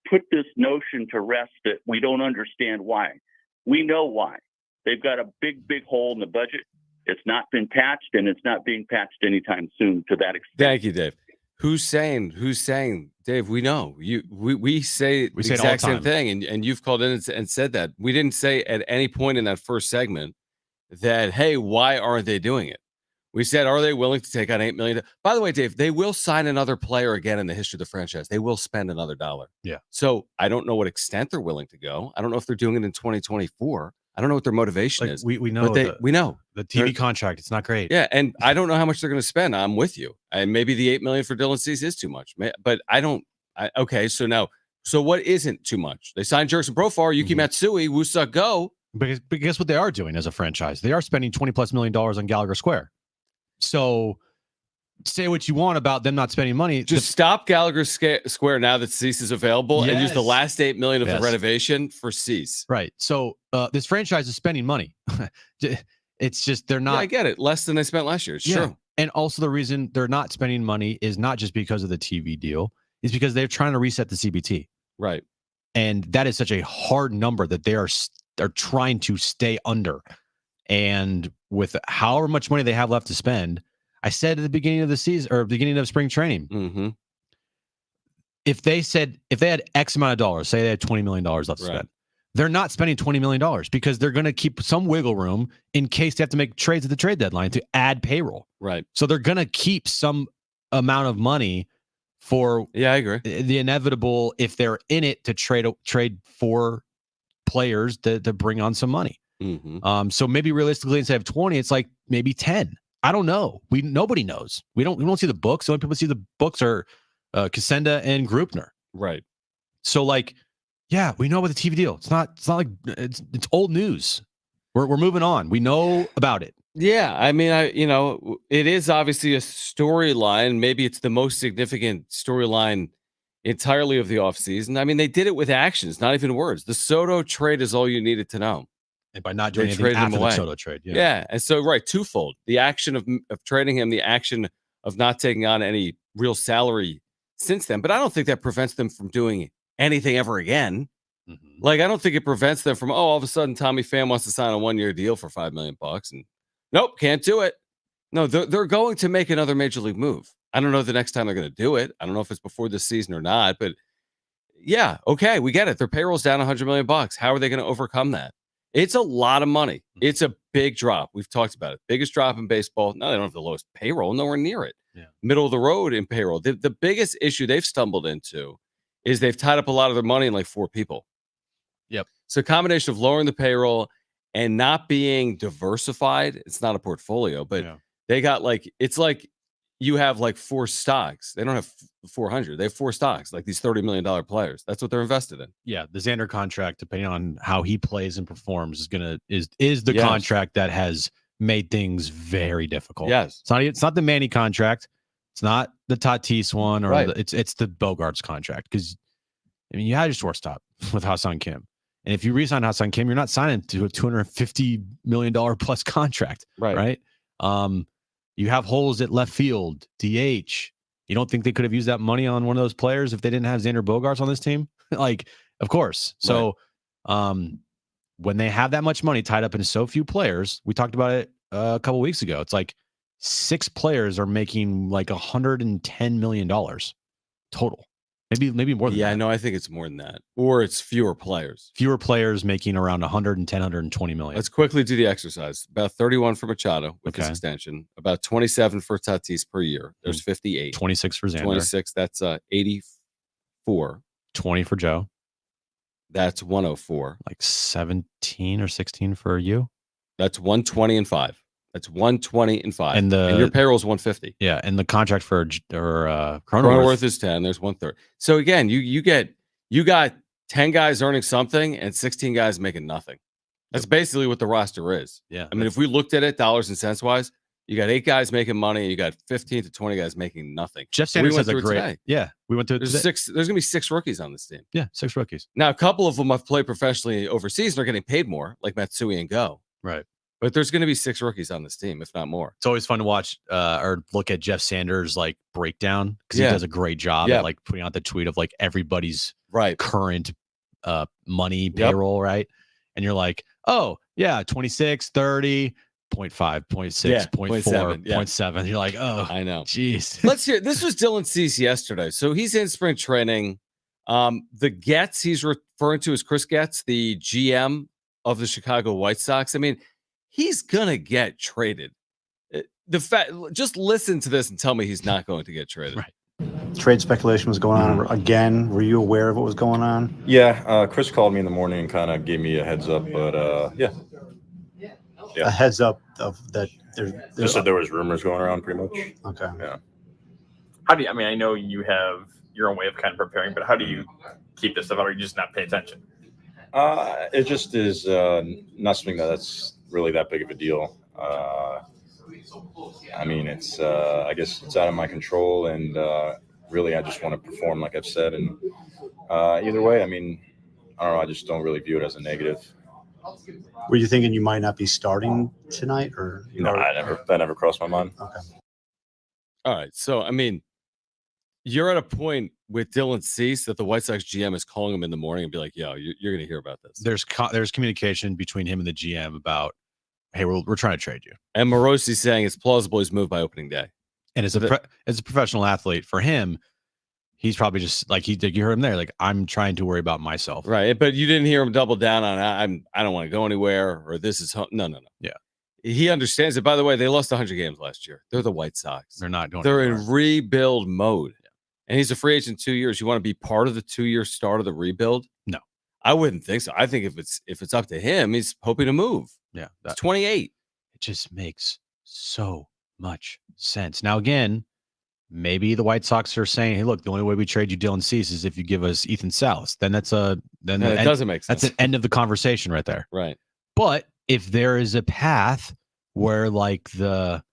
put this notion to rest that we don't understand why. We know why. They've got a big, big hole in the budget. It's not been patched, and it's not being patched anytime soon to that extent. Thank you, Dave. Who's saying, Dave, we know. We say the exact same thing, and you've called in and said that. We didn't say at any point in that first segment that, hey, why aren't they doing it? We said, are they willing to take on $8 million? By the way, Dave, they will sign another player again in the history of the franchise. They will spend another dollar. Yeah. So I don't know what extent they're willing to go. I don't know if they're doing it in 2024. I don't know what their motivation is. We know, but we know the TV contract. It's not great. Yeah, and I don't know how much they're going to spend. I'm with you. And maybe the $8 million for Dylan Cease is too much. But I don't. Okay, so what isn't too much? They signed Jurickson Profar, Yuki Matsui, Wusa Go. But guess what they are doing as a franchise? They are spending $20+ million on Gallagher Square. So say what you want about them not spending money. Just stop Gallagher Square now that Cease is available and use the last $8 million of the renovation for Cease. Right. So this franchise is spending money. It's just they're not. Yeah, I get it. Less than they spent last year. It's true. And also the reason they're not spending money is not just because of the TV deal. It's because they're trying to reset the CBT. Right. And that is such a hard number that they're trying to stay under. And with however much money they have left to spend, I said at the beginning of the season or beginning of spring training, Mm-hmm. if they had X amount of dollars, say they had $20 million left to spend, they're not spending $20 million because they're going to keep some wiggle room in case they have to make trades at the trade deadline to add payroll. Right. So they're going to keep some amount of money for I agree. The inevitable if they're in it to trade for players to bring on some money. Mm-hmm. So maybe realistically instead of 20, it's like maybe 10. I don't know. Nobody knows. We don't see the books. The only people see the books are Casenda and Grupner. Right. So like, yeah, we know about the TV deal. It's not like it's old news. We're moving on. We know about it. Yeah, I mean, it is obviously a storyline. Maybe it's the most significant storyline entirely of the offseason. I mean, they did it with actions, not even words. The Soto trade is all you needed to know. And by not doing They anything traded him after the away. Soto trade. Yeah. And so, right, twofold. The action of trading him, the action of not taking on any real salary since then. But I don't think that prevents them from doing anything ever again. Mm-hmm. Like, I don't think it prevents them from, all of a sudden, Tommy Pham wants to sign a 1-year deal for $5 million and nope, can't do it. No, they're going to make another major league move. I don't know the next time they're going to do it. I don't know if it's before this season or not, but yeah, okay, we get it. Their payroll's down $100 million. How are they going to overcome that? It's a lot of money. It's a big drop. We've talked about it. Biggest drop in baseball. No, they don't have the lowest payroll. Nowhere near it. Yeah. Middle of the road in payroll. The biggest issue they've stumbled into is they've tied up a lot of their money in like 4 people. Yep. So a combination of lowering the payroll and not being diversified. It's not a portfolio, but they got it's like you have like 4 stocks. They don't have 400. They have 4 stocks, like these $30 million players. That's what they're invested in. Yeah. The Xander contract, depending on how he plays and performs, is the contract that has made things very difficult. Yes. It's not the Manny contract. It's not the Tatis one, or it's the Bogarts contract. Because I mean, you had your shortstop with Ha-Seong Kim. And if you re-sign Ha-Seong Kim, you're not signing to a $250 million plus contract. Right. You have holes at left field, DH. You don't think they could have used that money on one of those players if they didn't have Xander Bogaerts on this team? Like, of course. So when they have that much money tied up into so few players, we talked about it a couple weeks ago. It's like 6 players are making like $110 million total. Maybe more than that. Yeah, no, I think it's more than that. Or it's fewer players. Fewer players making around 110, 120 million. Let's quickly do the exercise. About 31 for Machado with his extension. About 27 for Tatis per year. There's 58. 26 for Xander. 26, that's 84. 20 for Joe. That's 104. Like 17 or 16 for you. That's 120 and 5. That's 120 and 5. And your payroll's 150. Yeah, and the contract for Cronenworth is 10. There's 1/3. So again, you got 10 guys earning something and 16 guys making nothing. That's basically what the roster is. Yeah. I mean, if we looked at it dollars and cents wise, you got 8 guys making money, and you got 15 to 20 guys making nothing. Jeff Sanders has a great today. Yeah, we went through it. There's going to be 6 rookies on this team. Yeah, 6 rookies. Now, a couple of them have played professionally overseas and are getting paid more, like Matsui and Go. Right. But there's going to be 6 rookies on this team, if not more. It's always fun to watch or look at Jeff Sanders' like breakdown because he does a great job at like putting out the tweet of like everybody's current money payroll, right? And you're like, oh yeah, 26, 30, 0.5, 0.6, 0.4, 0.7. You're like, oh, I know. Jeez. Let's hear. This was Dylan Cease yesterday. So he's in spring training. The Getz he's referring to is Chris Getz, the GM of the Chicago White Sox. I mean, he's gonna get traded. Just listen to this and tell me he's not going to get traded. Right. Trade speculation was going on again. Were you aware of what was going on? Yeah, Chris called me in the morning and kind of gave me a heads up, but yeah. A heads up of that. Just said there was rumors going around, pretty much. Okay. Yeah. How do you? I mean, I know you have your own way of kind of preparing, but how do you keep this stuff out, or you just not pay attention? It just is not something that's really that big of a deal. I mean, it's I guess it's out of my control, and really, I just want to perform, like I've said. And either way, I mean, I don't know. I just don't really view it as a negative. Were you thinking you might not be starting tonight, or no? That never crossed my mind. Okay. All right. So, I mean, you're at a point with Dylan Cease that the White Sox GM is calling him in the morning and be like, yo, you're going to hear about this. There's communication between him and the GM about, hey, we're trying to trade you. And Morosi's saying it's plausible he's moved by opening day. And as a professional athlete, for him, he's probably just like you heard him there. Like, I'm trying to worry about myself. Right. But you didn't hear him double down on I don't want to go anywhere, or this is home. No. Yeah. He understands it. By the way, they lost 100 games last year. They're the White Sox. They're not going. They're anywhere. in rebuild mode. Yeah. And he's a free agent 2 years. You want to be part of the 2-year start of the rebuild? No. I wouldn't think so. I think if it's up to him, he's hoping to move. Yeah. He's 28. It just makes so much sense. Now, again, maybe the White Sox are saying, hey, look, the only way we trade you Dylan Cease is if you give us Ethan Salas. Then it doesn't make sense. That's an end of the conversation right there. Right. But if there is a path where like the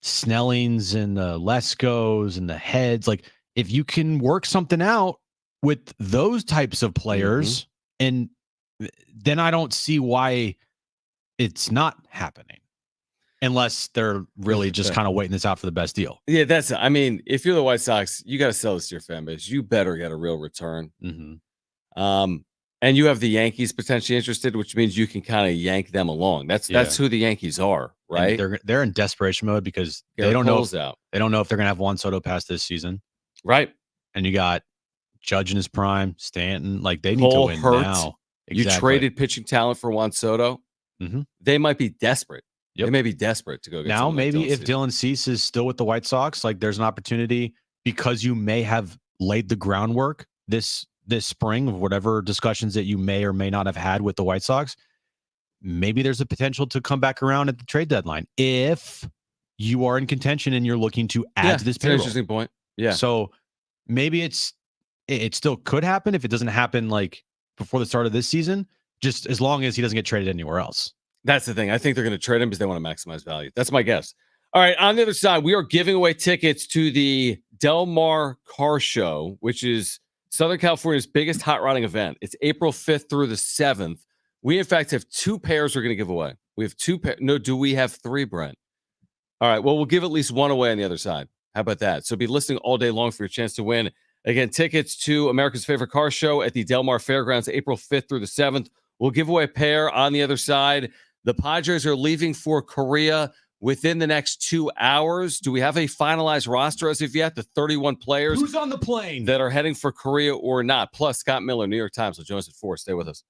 Snellings and the Leskos and the Heads, like if you can work something out with those types of players, and then I don't see why it's not happening. Unless they're really just kind of waiting this out for the best deal. Yeah, I mean, if you're the White Sox, you got to sell this to your fan base. You better get a real return. And you have the Yankees potentially interested, which means you can kind of yank them along. That's who the Yankees are, right? And they're in desperation mode because they don't know if they're gonna have Juan Soto past this season, right? And you got Judge in his prime, Stanton, like they need to win now. Exactly. You traded pitching talent for Juan Soto. They might be desperate. Yep. They may be desperate to go get now. Maybe like if Dylan Cease is still with the White Sox, like there's an opportunity because you may have laid the groundwork this spring of whatever discussions that you may or may not have had with the White Sox. Maybe there's a potential to come back around at the trade deadline if you are in contention and you're looking to add to this payroll. Interesting point. Yeah. So maybe it still could happen if it doesn't happen like before the start of this season, just as long as he doesn't get traded anywhere else. That's the thing. I think they're going to trade him because they want to maximize value. That's my guess. All right. On the other side, we are giving away tickets to the Del Mar Car Show, which is Southern California's biggest hot rodding event. It's April 5th through the 7th. We, in fact, have 2 pairs we're going to give away. We have 2 pairs. No, do we have 3, Brent? All right. Well, we'll give at least 1 away on the other side. How about that? So be listening all day long for your chance to win. Again, tickets to America's favorite car show at the Del Mar Fairgrounds, April 5th through the 7th. We'll give away a pair on the other side. The Padres are leaving for Korea within the next 2 hours. Do we have a finalized roster as of yet? The 31 players. Who's on the plane that are heading for Korea or not? Plus, Scott Miller, New York Times, will join us at 4. Stay with us.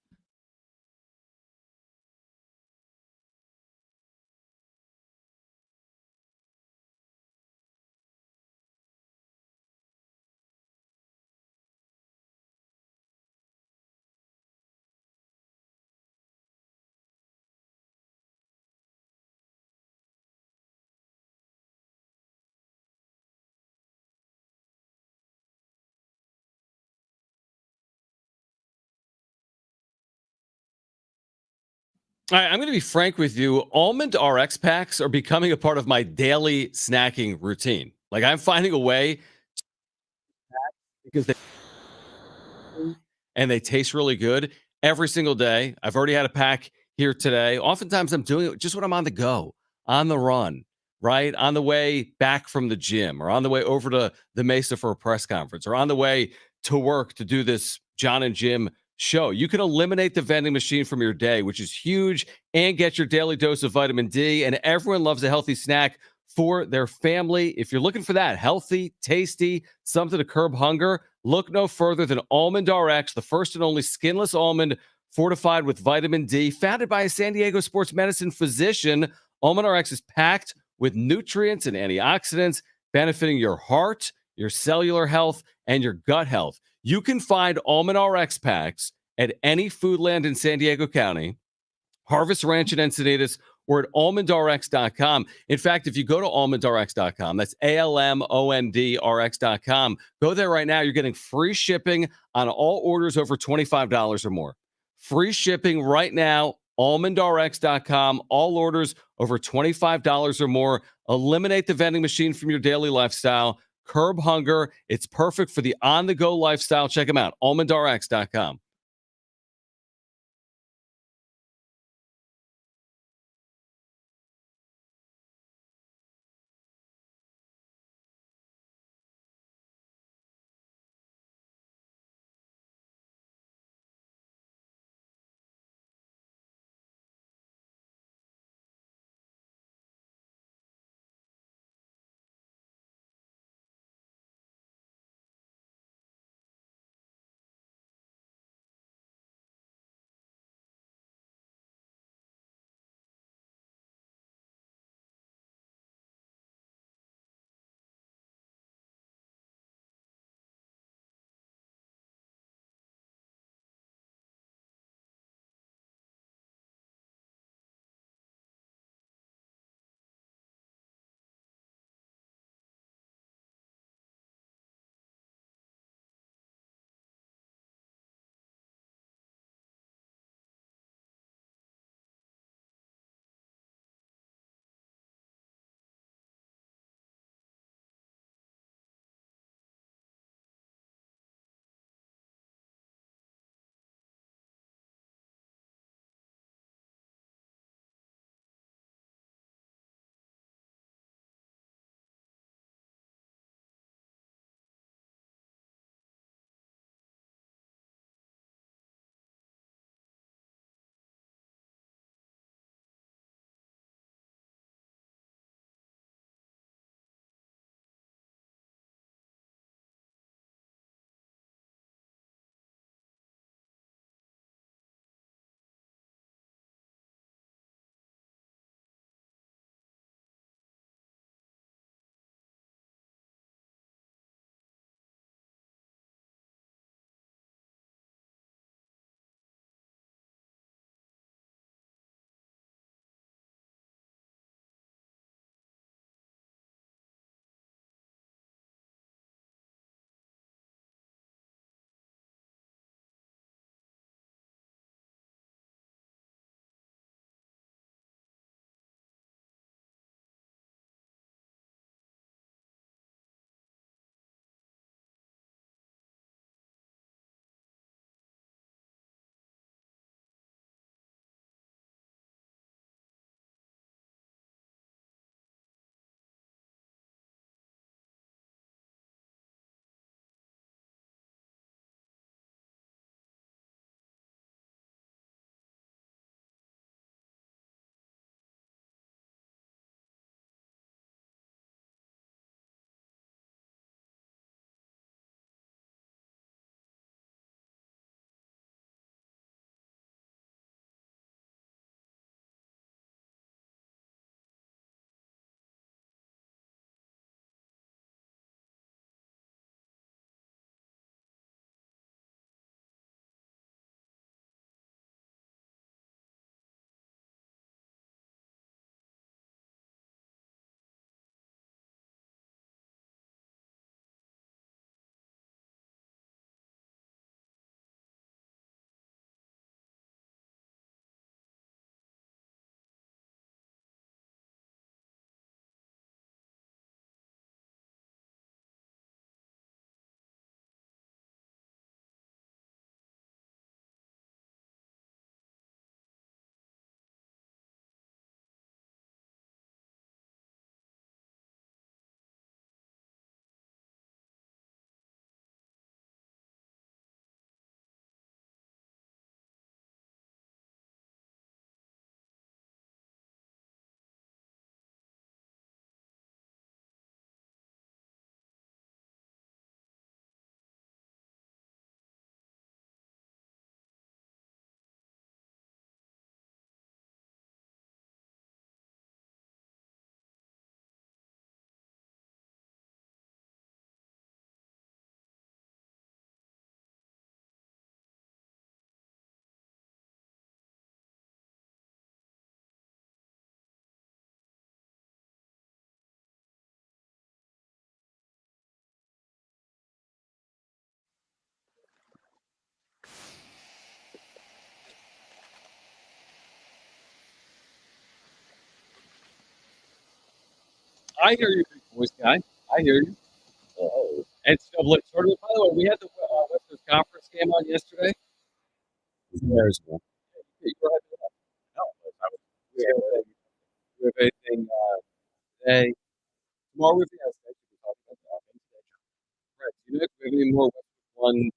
All right, I'm going to be frank with you. Almond RX packs are becoming a part of my daily snacking routine. Like I'm finding a way because they taste really good every single day. I've already had a pack here today. Oftentimes I'm doing it just when I'm on the go, on the run, right? On the way back from the gym or on the way over to the Mesa for a press conference or on the way to work to do this Jon and Jim show. You can eliminate the vending machine from your day, which is huge, and get your daily dose of vitamin D. And everyone loves a healthy snack for their family. If you're looking for that healthy, tasty, something to curb hunger, look no further than Almond RX, the first and only skinless almond fortified with vitamin D. Founded by a San Diego sports medicine physician, Almond RX is packed with nutrients and antioxidants benefiting your heart, your cellular health, and your gut health. You can find Almond RX packs at any Foodland in San Diego County, Harvest Ranch in Encinitas, or at almondrx.com. In fact, if you go to almondrx.com, that's ALMONDRX.com, go there right now. You're getting free shipping on all orders over $25 or more. Free shipping right now, almondrx.com, all orders over $25 or more. Eliminate the vending machine from your daily lifestyle. Curb hunger. It's perfect for the on-the-go lifestyle. Check them out, almondrx.com. I hear you, big voice guy. I hear you. Oh, and so, look, sort of. By the way, we had the West Coast Conference game on yesterday. There's one. You were at the- No, we have anything today. Tomorrow we have the Aztecs. We can talk about that. Right. Do you know if we have any more one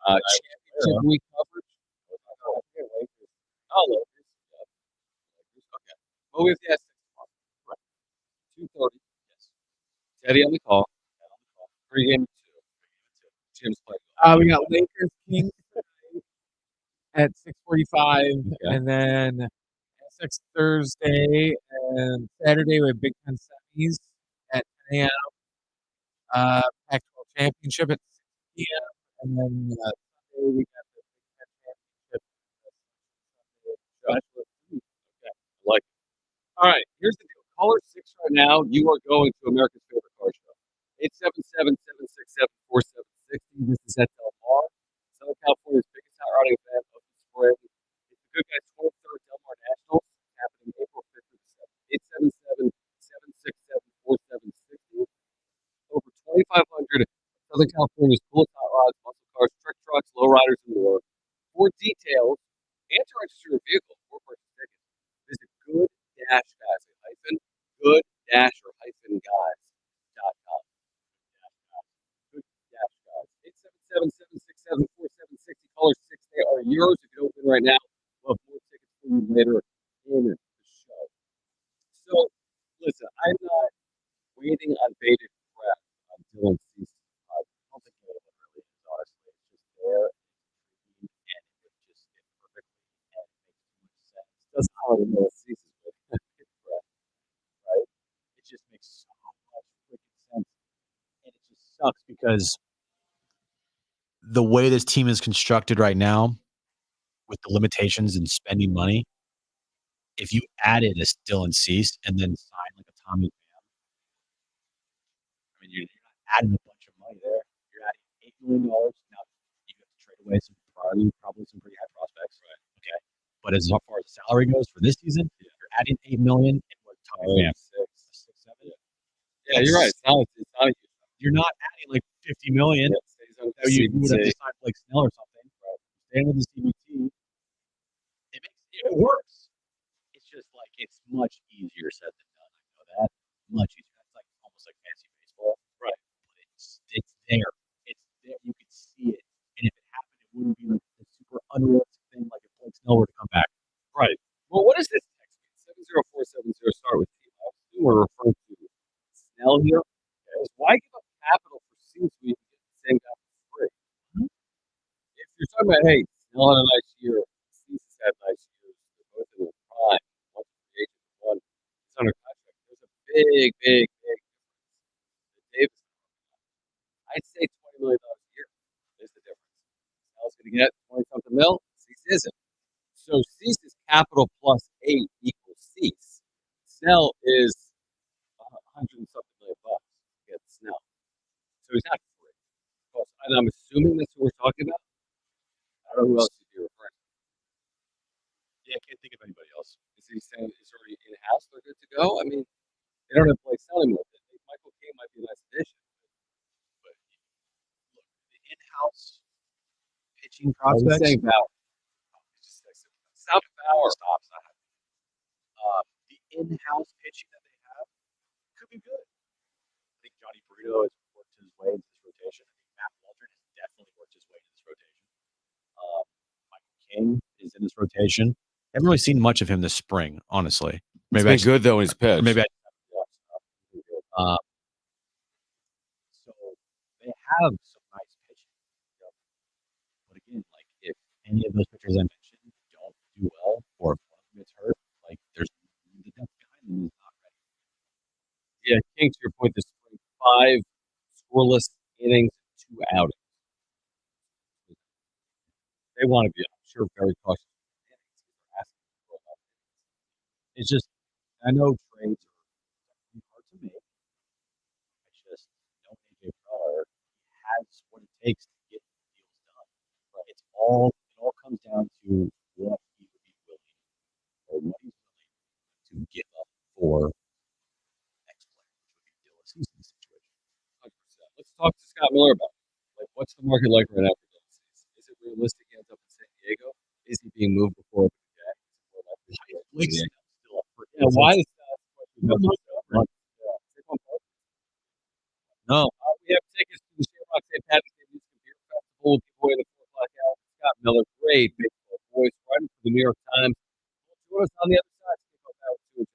championship week coverage? Oh, Lakers. Oh, Lakers. Yeah. Lakers. Okay. Well, we have the Aztecs tomorrow. Right. 2:30. Yes. Teddy on the call. Pre-game 2. Jim's playing. We got Lakers Kings at 6:45, and then Essex Thursday and Saturday we have Big Ten semis at 10 a.m. Pac-12 championship at 6 p.m. And then Sunday we got the Big Ten championship. Okay. Like. All right. Here's the deal. Caller 6 right now. You are going to America's favorite car show. 877-767-4760. This is at Del Mar, Southern California's biggest hot rodding event of the spring. It's the Good Guys 23rd Del Mar Nationals, happening April 5th through the 7th. 877-767-4760. Over 2,500 Southern California's coolest hot rods, muscle cars, trick trucks, lowriders, and more. For details and to register your vehicle or purchase tickets, visit good-guys.com. Good-guys. 877-767-4760. Caller 6, they are yours. If you don't win right now, we'll have more tickets for you later in the show. So, listen, I'm not waiting on bated breath on Dylan Cease. I don't think anyone really is, honestly. It's just there, and it just fits perfectly, and it makes too much sense. Doesn't sound like Dylan Cease is waiting on bated breath, right? It just makes so much freaking sense, And it just sucks because the way this team is constructed right now, with the limitations and spending money, if you added a Dylan Cease and then sign like a Tommy Pham, I mean, you're not adding a bunch of money there. You're adding $8 million. Now you have to trade away probably some pretty high prospects. Right. Okay. But as far as salary goes for this season, you're adding $8 million and what Tommy Pham? 6, 7. Yeah, you're right. It's not. You're not adding like $50 million. Yeah, That you would have to sign Blake Snell or something. Right. Staying with the CBT. It works. It's just like it's much easier said than done. I know that. Much easier. It's like almost like fancy baseball. Right. But it's there. It's there. You can see it. And if it happened, it wouldn't be like a super unrealistic thing like if Blake Snell were to come back. Right. Well, what is this text? 70470 start with T. I assume we're referring to Snell here. Because why give up capital for Cease when you can get the same guy for free? If you're talking about, hey, Snell had a nice year, Cease has had nice years, they're both in their prime, one's free agent, one is under contract. There's a big difference. Davis, I'd say $20 million a year is the difference. Snell's going to get 20 something mil, Cease isn't. So Cease is capital plus 8 equals Cease. Snell is 100 and something million bucks to get Snell. So he's not free. And I'm assuming that's what we're talking about. I don't know who else you'd be referring to. Yeah, I can't think of anybody else. Is he saying it's already in house? They're good to go? I mean, they don't have Blake Snell anymore. Michael King might be a nice addition. But look, the in-house pitching I was prospects. saying Bauer. Stop Bauer. Stop. The in-house pitching that they have could be good. I think Johnny Brito has worked his way into this rotation. I think Matt Waldron has definitely worked his way into this rotation. Michael King is in this rotation. I haven't really seen much of him this spring, honestly. Maybe it's been good though in his pitch. Maybe so they have some nice pitching. But again, like if any of those pitchers I mentioned don't do well, or if one of them gets hurt, like there's the depth behind them is not ready. Yeah, King, to your point, this spring, 5 scoreless innings, 2 outings. They want to be, I'm sure, very cautious. It's just, I know trades are hard to make. I just know AJ Preller has what it takes to get deals done. Right? It all comes down to what he would be willing, or what he's willing to give up for a talk to Scott Miller about it. Like, what's the market like right now for Dylan Cease? Is it realistic he ends up in San Diego? Is he being moved before the Jack? Yeah, why is that? No, we have tickets to the Shamrock St. Patrick's Day Music and Beer Festival. We'll give away the 4 o'clock hour. Scott Miller, great baseball voice, writing for the New York Times. Join us on the other side. To kick off hour 2.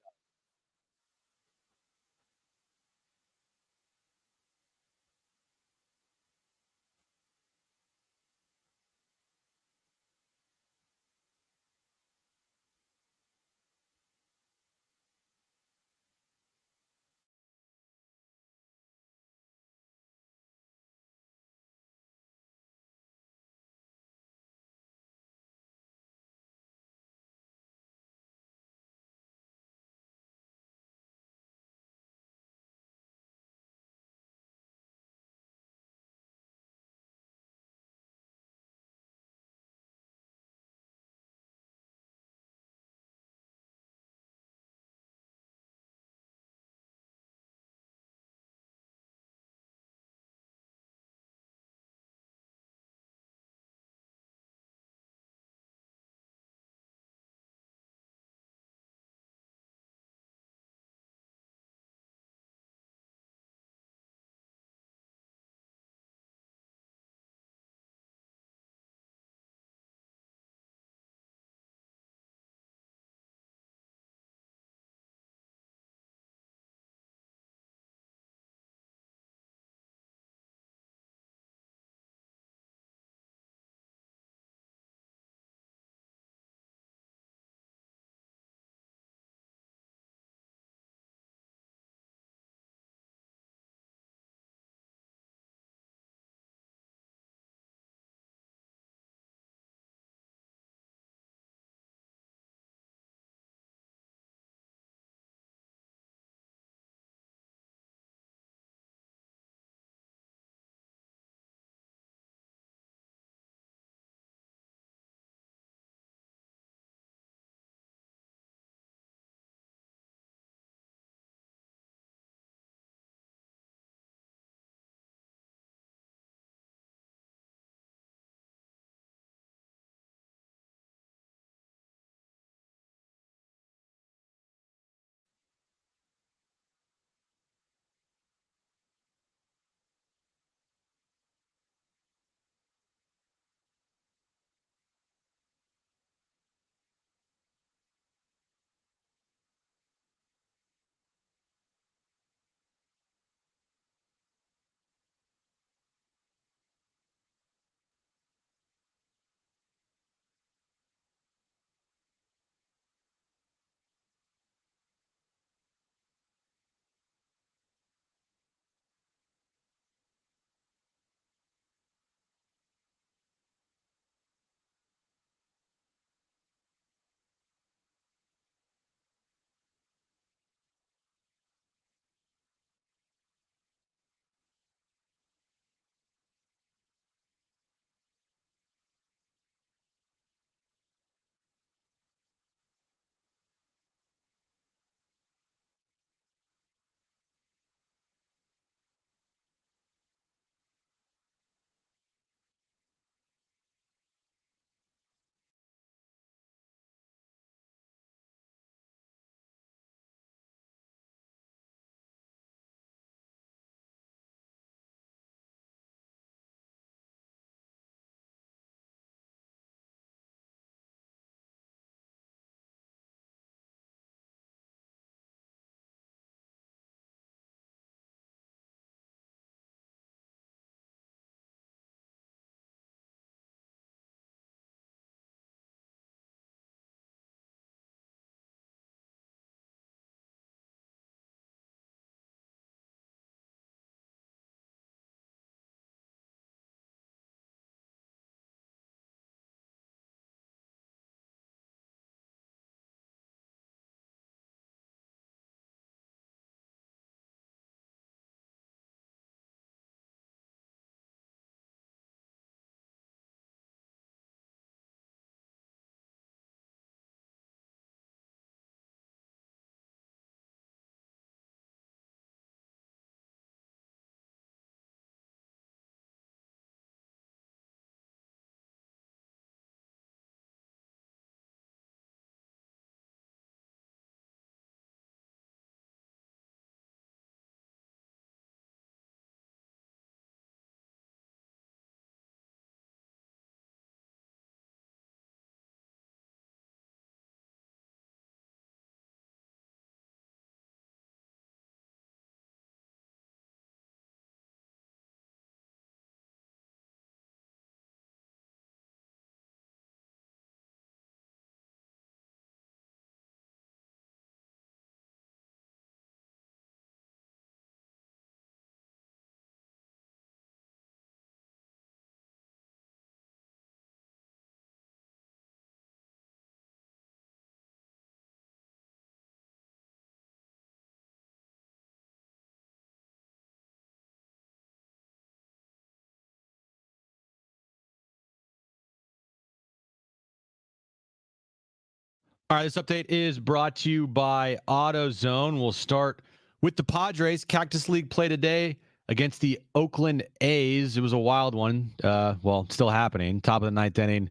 All right, this update is brought to you by AutoZone. We'll start with the Padres. Cactus League play today against the Oakland A's. It was a wild one. Well, still happening. Top of the ninth inning.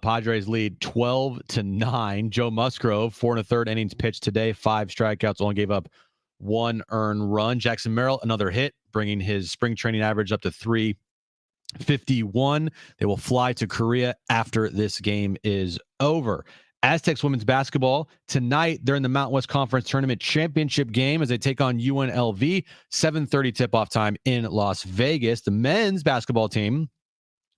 Padres lead 12-9. Joe Musgrove, 4 1/3 innings pitched today, 5 strikeouts, only gave up 1 earned run. Jackson Merrill, another hit, bringing his spring training average up to 351. They will fly to Korea after this game is over. Aztecs women's basketball tonight. They're in the Mountain West Conference Tournament Championship game as they take on UNLV. 7:30 tip-off time in Las Vegas. The men's basketball team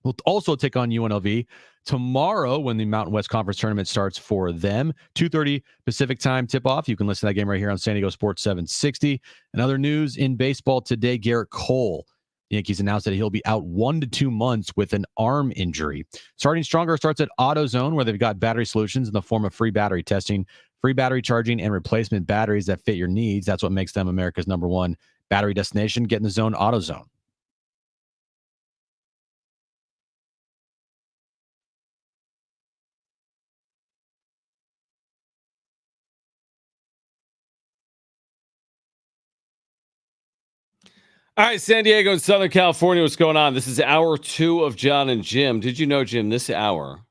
will also take on UNLV tomorrow when the Mountain West Conference Tournament starts for them. 2:30 Pacific time tip-off. You can listen to that game right here on San Diego Sports 760. And other news in baseball today, Garrett Cole. The Yankees announced that he'll be out 1 to 2 months with an arm injury. Starting Stronger starts at AutoZone, where they've got battery solutions in the form of free battery testing, free battery charging, and replacement batteries that fit your needs. That's what makes them America's #1 battery destination. Get in the zone, AutoZone. All right, San Diego and Southern California, what's going on? This is hour 2 of Jon and Jim. Did you know, Jim, this hour,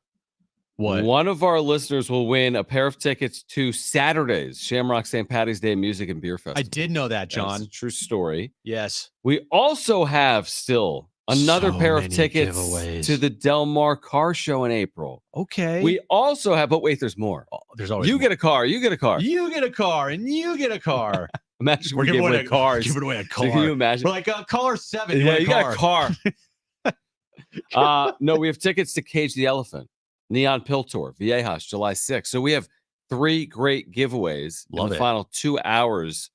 one of our listeners will win a pair of tickets to Saturday's Shamrock St. Patty's Day Music and Beer Festival. I did know that, John. That's a true story. Yes. We also have still another pair of tickets giveaways to the Del Mar Car Show in April. Okay. We also have, but wait, there's more. There's always you more. get a car, you get a car. You get a car, and you get a car. Imagine We're we giving away cars. Giving away a car. So can you imagine? We're like, caller 7. Yeah, want you got a car. No, we have tickets to Cage the Elephant, Neon Pill Tour, Viejas, July 6th. So we have 3 great giveaways in the final 2 hours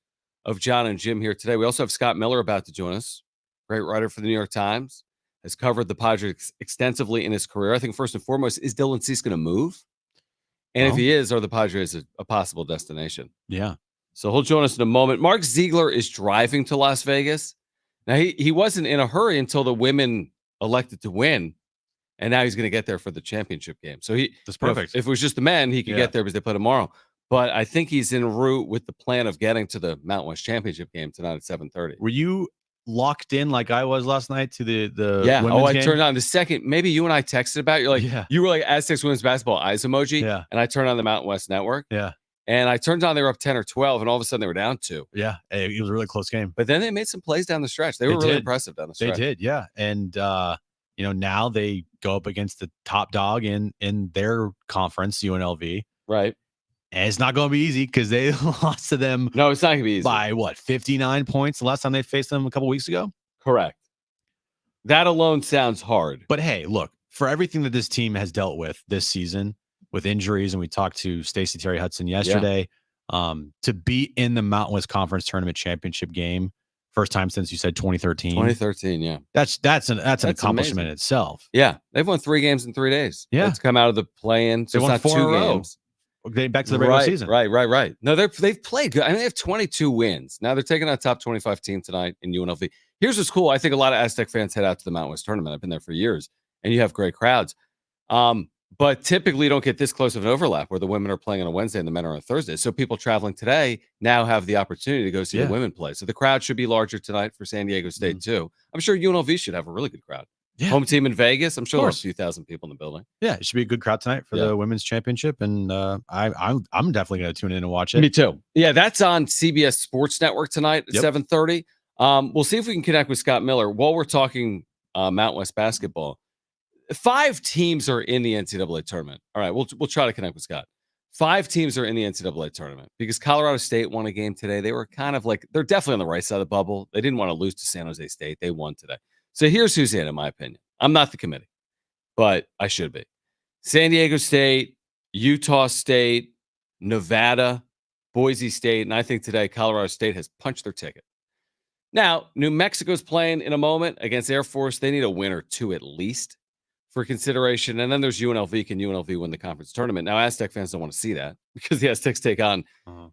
of Jon and Jim here today. We also have Scott Miller about to join us. Great writer for the New York Times. Has covered the Padres extensively in his career. I think first and foremost, is Dylan Cease going to move? And if he is, are the Padres a possible destination? Yeah. So he'll join us in a moment. Mark Ziegler is driving to Las Vegas. Now, he wasn't in a hurry until the women elected to win, and now he's going to get there for the championship game. So that's perfect. If it was just the men, he could get there because they play tomorrow. But I think he's en route with the plan of getting to the Mountain West Championship game tonight at 7:30. Were you locked in like I was last night to the women's game? Turned on the second. Maybe you and I texted about it. You're like, you were like Aztecs women's basketball eyes emoji. Yeah. And I turned on the Mountain West Network. Yeah. And I turned on, they were up 10 or 12, and all of a sudden they were down 2. Yeah. It was a really close game. But then they made some plays down the stretch. They were really impressive down the stretch. They did, yeah. And now they go up against the top dog in their conference, UNLV. Right. And it's not going to be easy because they lost to them. No, it's not going to be easy. By 59 points the last time they faced them a couple weeks ago? Correct. That alone sounds hard. But hey, look, for everything that this team has dealt with this season, with injuries, and we talked to Stacey Terry Hudson yesterday, to be in the Mountain West Conference Tournament Championship game, first time since you said 2013. 2013, yeah. That's an accomplishment in itself. Yeah, they've won 3 games in 3 days. Yeah, it's come out of the play-in. So they won 4 in a row. Games. Getting back to the regular season. Right. No, they've played good. I mean, they have 22 wins. Now they're taking on a top 25 team tonight in UNLV. Here's what's cool. I think a lot of Aztec fans head out to the Mountain West tournament. I've been there for years, and you have great crowds. But typically you don't get this close of an overlap where the women are playing on a Wednesday and the men are on a Thursday. So people traveling today now have the opportunity to go see the women play. So the crowd should be larger tonight for San Diego State too. I'm sure UNLV should have a really good crowd. Yeah. Home team in Vegas. I'm sure there's a few thousand people in the building. Yeah, it should be a good crowd tonight for the women's championship. And I'm definitely going to tune in and watch it. Me too. Yeah, that's on CBS Sports Network tonight at 7:30. We'll see if we can connect with Scott Miller while we're talking Mountain West basketball. 5 teams are in the NCAA tournament. All right, we'll try to connect with Scott. 5 teams are in the NCAA tournament because Colorado State won a game today. They were kind of like, they're definitely on the right side of the bubble. They didn't want to lose to San Jose State. They won today. So here's who's in my opinion. I'm not the committee, but I should be. San Diego State, Utah State, Nevada, Boise State, and I think today Colorado State has punched their ticket. Now, New Mexico's playing in a moment against Air Force. They need a win or 2 at least for consideration. And then there's UNLV. Can UNLV win the conference tournament? Now, Aztec fans don't want to see that because the Aztecs take on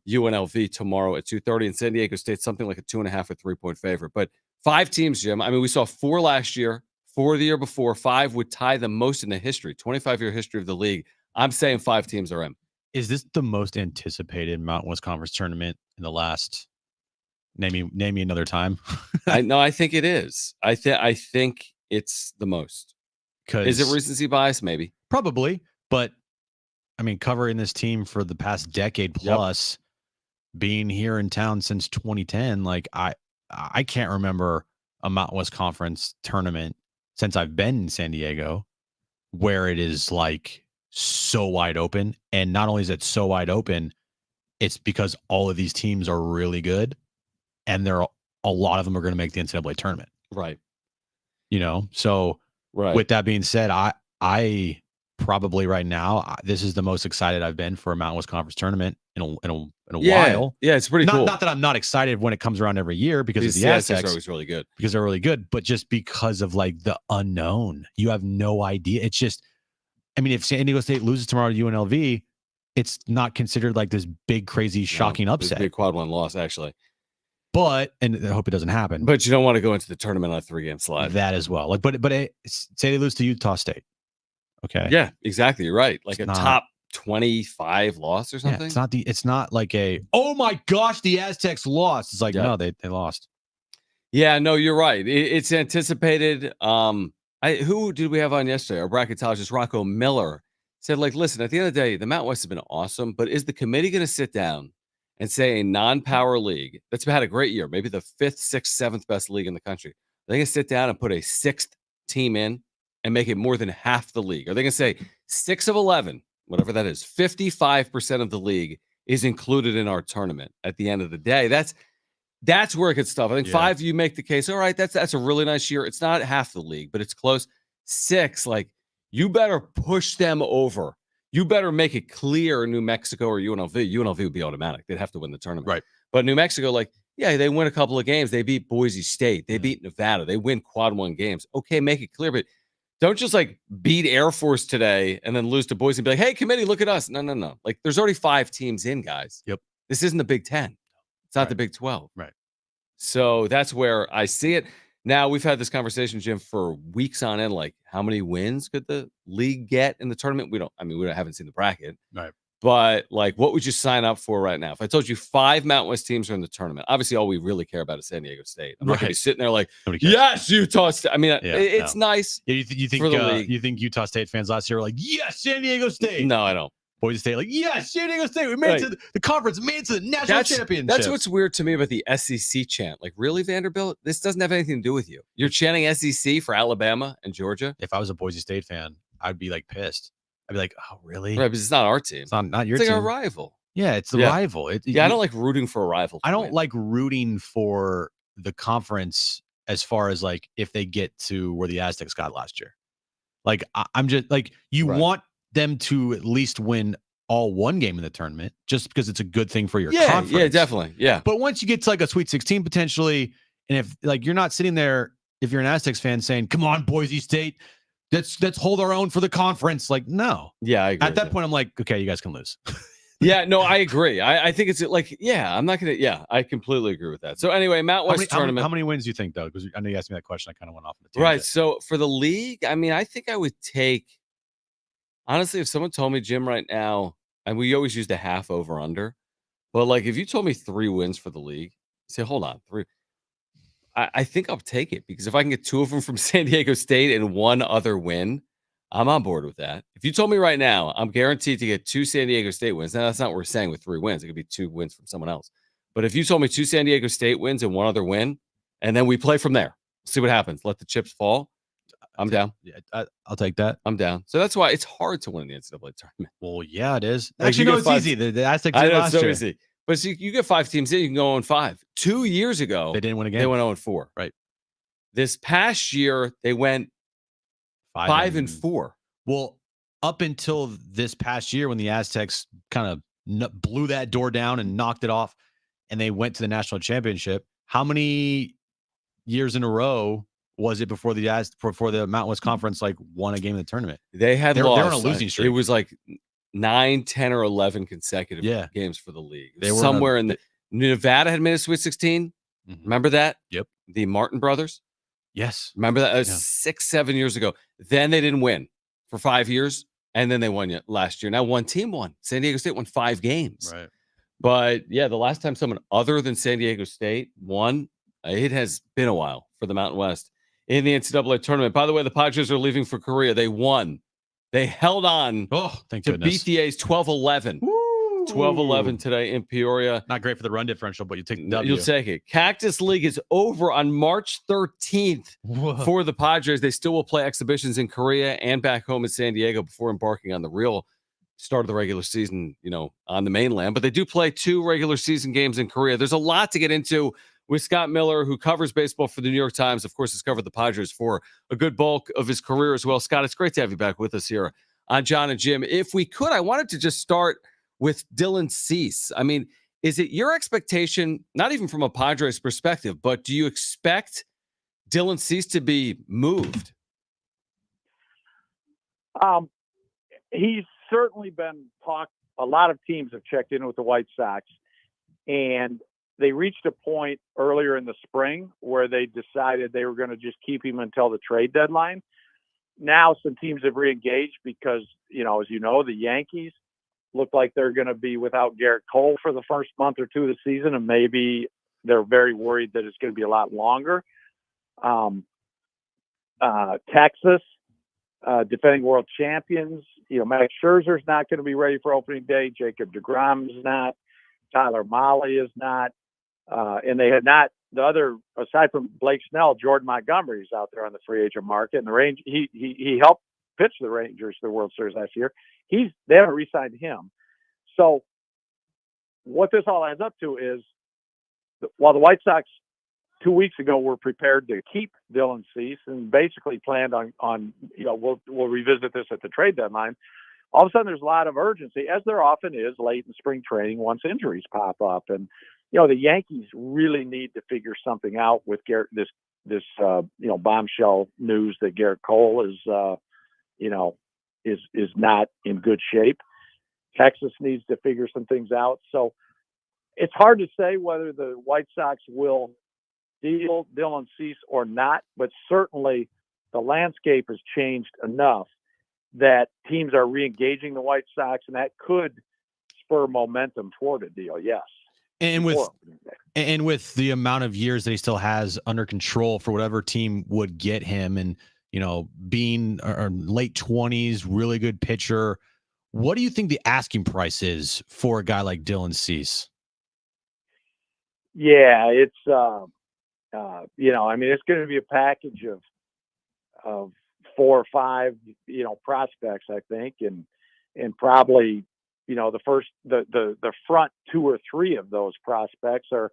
UNLV tomorrow at 2:30, and San Diego State something like a 2.5 or 3-point favorite. But 5 teams, Jim. I mean, we saw 4 last year, 4 the year before. 5 would tie the most in the history, 25-year history of the league. I'm saying 5 teams are in. Is this the most anticipated Mountain West Conference tournament in the last? Name me another time. I think it is. I think it's the most. Is it recency bias? Maybe. Probably, but I mean, covering this team for the past decade plus, being here in town since 2010, like I can't remember a Mountain West Conference tournament since I've been in San Diego where it is like so wide open. And not only is it so wide open, it's because all of these teams are really good, and a lot of them are going to make the NCAA tournament. Right. You know, so with that being said, I probably right now, this is the most excited I've been for a Mountain West Conference tournament in a while. Yeah, it's pretty cool. Not that I'm not excited when it comes around every year because of the Aztecs Aztecs are always really good. Because they're really good, but just because of like the unknown. You have no idea. It's just, I mean, if San Diego State loses tomorrow to UNLV, it's not considered like this big, crazy, shocking upset. Big quad one loss, actually. But, and I hope it doesn't happen. But you don't want to go into the tournament on a 3-game slide. That as well. Like, but say they lose to Utah State. Okay. Yeah, exactly. You're right. Like it's top 25 loss or something. Yeah, it's not like oh my gosh, the Aztecs lost. It's like, no, they lost. Yeah, no, you're right. It's anticipated. Who did we have on yesterday? Our bracketologist, Rocco Miller, said, like, listen, at the end of the day, the Mountain West has been awesome, but is the committee going to sit down and say a non-power league that's had a great year, maybe the 5th, 6th, 7th best league in the country, are they going to sit down and put a 6th team in and make it more than half the league? Are they going to say 6 of 11, whatever that is, 55% of the league is included in our tournament at the end of the day? That's where it gets tough. I think 5, you make the case, all right, that's a really nice year. It's not half the league, but it's close. 6, like, you better push them over. You better make it clear New Mexico or UNLV. UNLV would be automatic. They'd have to win the tournament. Right. But New Mexico, like, yeah, they win a couple of games. They beat Boise State. They beat Nevada. They win quad one games. Okay, make it clear, but don't just like beat Air Force today and then lose to Boise and be like, hey, committee, look at us. No. Like, there's already 5 teams in, guys. Yep. This isn't the Big 10. It's not the Big 12. Right. So that's where I see it. Now, we've had this conversation, Jim, for weeks on end. Like, how many wins could the league get in the tournament? We haven't seen the bracket. Right. But, like, what would you sign up for right now? If I told you 5 Mountain West teams are in the tournament, obviously all we really care about is San Diego State. I'm not going to be sitting there like, yes, Utah State. I mean, it's nice. Yeah, you think Utah State fans last year were like, yes, San Diego State? No, I don't. Boise State, like, yes, San Diego State. We made it to the conference, made it to the national championship. That's what's weird to me about the SEC chant. Like, really, Vanderbilt? This doesn't have anything to do with you. You're chanting SEC for Alabama and Georgia? If I was a Boise State fan, I'd be like pissed. I'd be like, oh, really? Right, because it's not our team. It's not your team. It's like our rival. Yeah, it's the rival. I don't like rooting for a rival. I don't like rooting for the conference as far as, like, if they get to where the Aztecs got last year. Like, I'm just, like, you want them to at least win all one game in the tournament just because it's a good thing for your conference. Yeah, definitely. Yeah. But once you get to like a Sweet 16 potentially, and if like you're not sitting there, if you're an Aztecs fan saying, come on, Boise State, let's hold our own for the conference. Like, no. Yeah, I agree. At that point, I'm like, okay, you guys can lose. Yeah, no, I agree. I think it's like, I'm not going to, I completely agree with that. So anyway, Mountain West tournament. How many wins do you think, though? Because I know you asked me that question. I kind of went off on the tangent. Right. So for the league, I mean, I think I would take, honestly, if someone told me, Jim, right now, and we always use the half over under, but like if you told me 3 wins for the league, say, hold on, 3. I think I'll take it because if I can get 2 of them from San Diego State and 1 other win, I'm on board with that. If you told me right now, I'm guaranteed to get 2 San Diego State wins. Now, that's not what we're saying with 3 wins. It could be 2 wins from someone else. But if you told me 2 San Diego State wins and 1 other win, and then we play from there, see what happens. Let the chips fall. I'm down. Yeah, I'll take that. I'm down. So that's why it's hard to win the NCAA tournament. Well, yeah, it is. Like, actually, no, it's easy. The Aztecs did last year. Easy. But so you get 5 teams in, you can go 0-5. 2 years ago, they didn't win a game. They went 0-4. Right. This past year, they went 5-4. Well, up until this past year when the Aztecs kind of blew that door down and knocked it off, and they went to the national championship, how many years in a row was it before the Mountain West Conference like won a game in the tournament? They lost. They were on a losing streak. It was like 9, 10, or 11 consecutive games for the league. They were somewhere in the Nevada had made a Sweet 16. Mm-hmm. Remember that? Yep. The Martin brothers. Yes. Remember that? 6, 7 years ago. Then they didn't win for 5 years, and then they won last year. Now one team won. San Diego State won 5 games. Right. But yeah, the last time someone other than San Diego State won, it has been a while for the Mountain West in the NCAA tournament. By the way, the Padres are leaving for Korea. They won. They held on Thank to goodness. beat the A's 12-11. 12-11 today in Peoria. Not great for the run differential, but you take the W. You'll take it. Cactus League is over on March 13th for the Padres. They still will play exhibitions in Korea and back home in San Diego before embarking on the real start of the regular season, on the mainland. But they do play 2 regular season games in Korea. There's a lot to get into with Scott Miller, who covers baseball for the New York Times. Of course, has covered the Padres for a good bulk of his career as well. Scott, it's great to have you back with us here on Jon and Jim. If we could, I wanted to just start with Dylan Cease. I mean, is it your expectation, not even from a Padres perspective, but do you expect Dylan Cease to be moved? He's certainly been talked. A lot of teams have checked in with the White Sox, and they reached a point earlier in the spring where they decided they were going to just keep him until the trade deadline. Now some teams have reengaged because, as you know, the Yankees look like they're going to be without Garrett Cole for the first month or 2 of the season, and maybe they're very worried that it's going to be a lot longer. Texas, defending world champions, Max Scherzer's not going to be ready for opening day. Jacob deGrom is not. Tyler Mahle is not. And they had not, aside from Blake Snell, Jordan Montgomery's out there on the free agent market. And the he helped pitch the Rangers to the World Series last year. They haven't re-signed him. So what this all adds up to is, while the White Sox 2 weeks ago were prepared to keep Dylan Cease and basically planned on we'll revisit this at the trade deadline, all of a sudden there's a lot of urgency, as there often is late in spring training once injuries pop up. And the Yankees really need to figure something out with Garrett. This bombshell news that Garrett Cole is not in good shape. Texas needs to figure some things out. So it's hard to say whether the White Sox will deal Dylan Cease or not, but certainly the landscape has changed enough that teams are reengaging the White Sox, and that could spur momentum toward a deal. Yes. And with the amount of years that he still has under control for whatever team would get him, and being late 20s, really good pitcher, what do you think the asking price is for a guy like Dylan Cease? Yeah, it's it's going to be a package of 4 or 5 prospects, I think, and probably the front 2 or 3 of those prospects are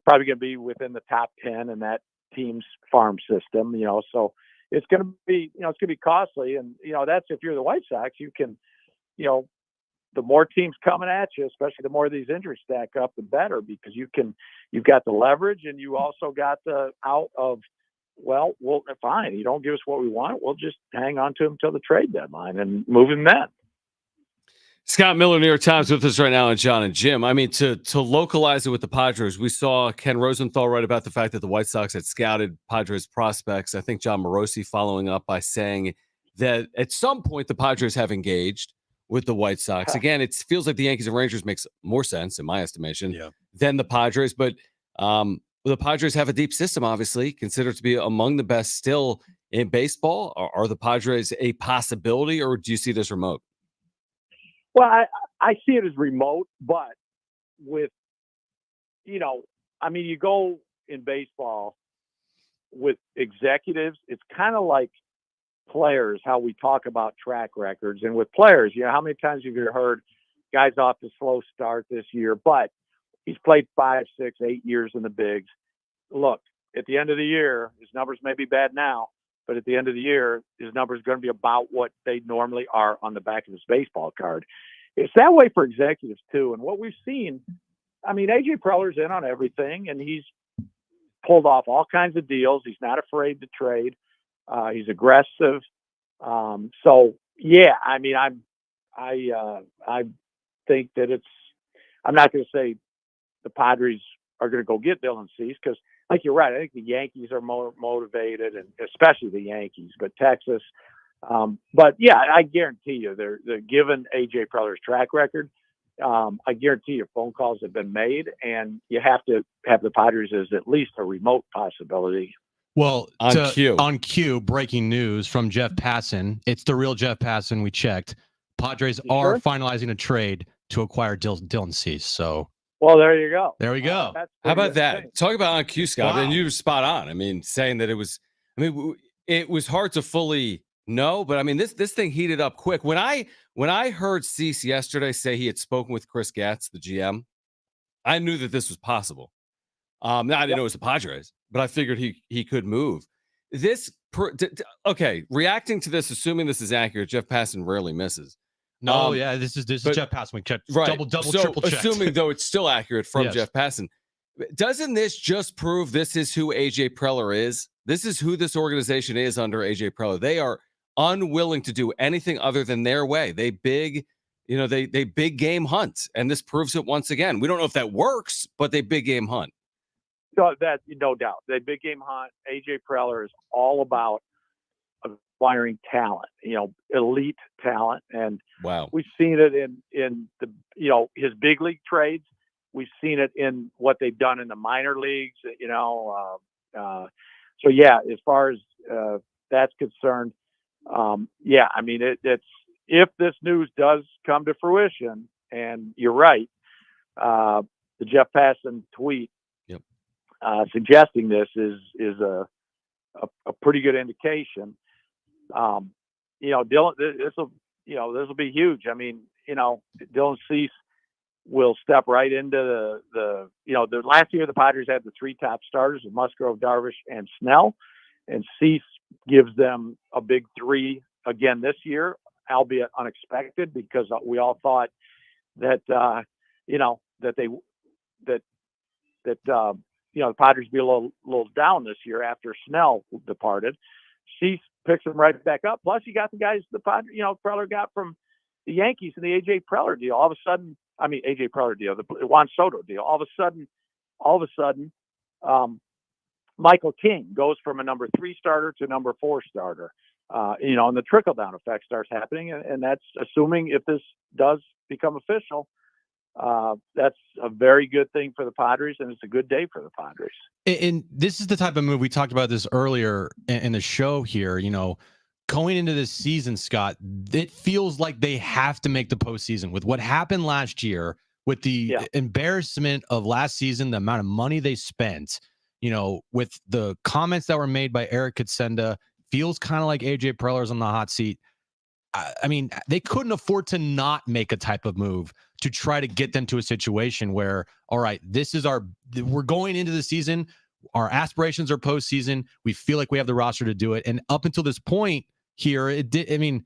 probably going to be within the top 10 in that team's farm system. So it's going to be it's going to be costly, and that's, if you're the White Sox, you can the more teams coming at you, especially the more these injuries stack up, the better, because you've got the leverage, and you also got the out of, well, fine, you don't give us what we want, we'll just hang on to him until the trade deadline and move him then. Scott Miller, New York Times, with us right now on Jon and Jim. I mean, to localize it with the Padres, we saw Ken Rosenthal write about the fact that the White Sox had scouted Padres prospects. I think John Morosi following up by saying that at some point the Padres have engaged with the White Sox. Again, it feels like the Yankees and Rangers makes more sense, in my estimation, than the Padres. But the Padres have a deep system, obviously, considered to be among the best still in baseball. Are the Padres a possibility, or do you see this remote? Well, I see it as remote, but with, you go in baseball with executives, it's kind of like players, how we talk about track records. And with players, how many times have you heard guys off to slow start this year, but he's played 5, 6, 8 years in the bigs. Look, at the end of the year, his numbers may be bad now, but at the end of the year, his numbers are going to be about what they normally are on the back of his baseball card. It's that way for executives too. And what we've seen, AJ Preller's in on everything, and he's pulled off all kinds of deals. He's not afraid to trade. He's aggressive. So yeah, I think that I'm not going to say the Padres are going to go get Dylan Cease, because, like, you're right, I think the Yankees are more motivated, and especially the Yankees, but Texas, But yeah, I guarantee you, they're given AJ Preller's track record. I guarantee you, phone calls have been made, and you have to have the Padres as at least a remote possibility. Well, on cue, breaking news from Jeff Passan. It's the real Jeff Passan. We checked. Padres are finalizing a trade to acquire Dylan Cease. So, well, there you go. There we go. How about that? Talk about on cue, Scott. Wow. And you were spot on. I mean, saying that it was. I mean, it was hard to fully know, but I mean, this thing heated up quick. When I heard Cease yesterday say he had spoken with Chris Gatz, the GM, I knew that this was possible. Now I didn't know it was the Padres, but I figured he could move. Okay, reacting to this, assuming this is accurate, Jeff Passan rarely misses. No, yeah, this is Jeff Passan. We checked right. double, so triple checked. Assuming though it's still accurate from Yes. Jeff Passan, doesn't this just prove this is who AJ Preller is? This is who this organization is under AJ Preller. They are unwilling to do anything other than their way. They big game hunt, and this proves it once again. We don't know if that works, but they big game hunt. So that, no doubt, the big game hunt. AJ Preller is all about acquiring talent, elite talent, and wow, we've seen it in the his big league trades. We've seen it in what they've done in the minor leagues. So yeah, as far as that's concerned, yeah, I mean it's if this news does come to fruition, and you're right, the Jeff Passan tweet. Suggesting this is a pretty good indication. Dylan, this will be huge. I mean, Dylan Cease will step right into the last year the Padres had the three top starters of Musgrove, Darvish, and Snell, and Cease gives them a big three again this year, albeit unexpected, because we all thought that the Padres be a little down this year after Snell departed. Cease picks them right back up. Plus, you got the guys Preller got from the Yankees in the AJ Preller deal. All of a sudden, AJ Preller deal, the Juan Soto deal. All of a sudden, Michael King goes from a number 3 starter to number 4 starter. And the trickle down effect starts happening, and that's assuming if this does become official. That's a very good thing for the Padres, and it's a good day for the Padres. And this is the type of move we talked about this earlier in the show here. Going into this season, Scott, it feels like they have to make the postseason with what happened last year, with the embarrassment of last season, the amount of money they spent. With the comments that were made by Eric Katsenda, feels kind of like AJ Preller's on the hot seat. I mean, they couldn't afford to not make a type of move to try to get them to a situation where, all right, we're going into the season. Our aspirations are postseason. We feel like we have the roster to do it. And up until this point here, they didn't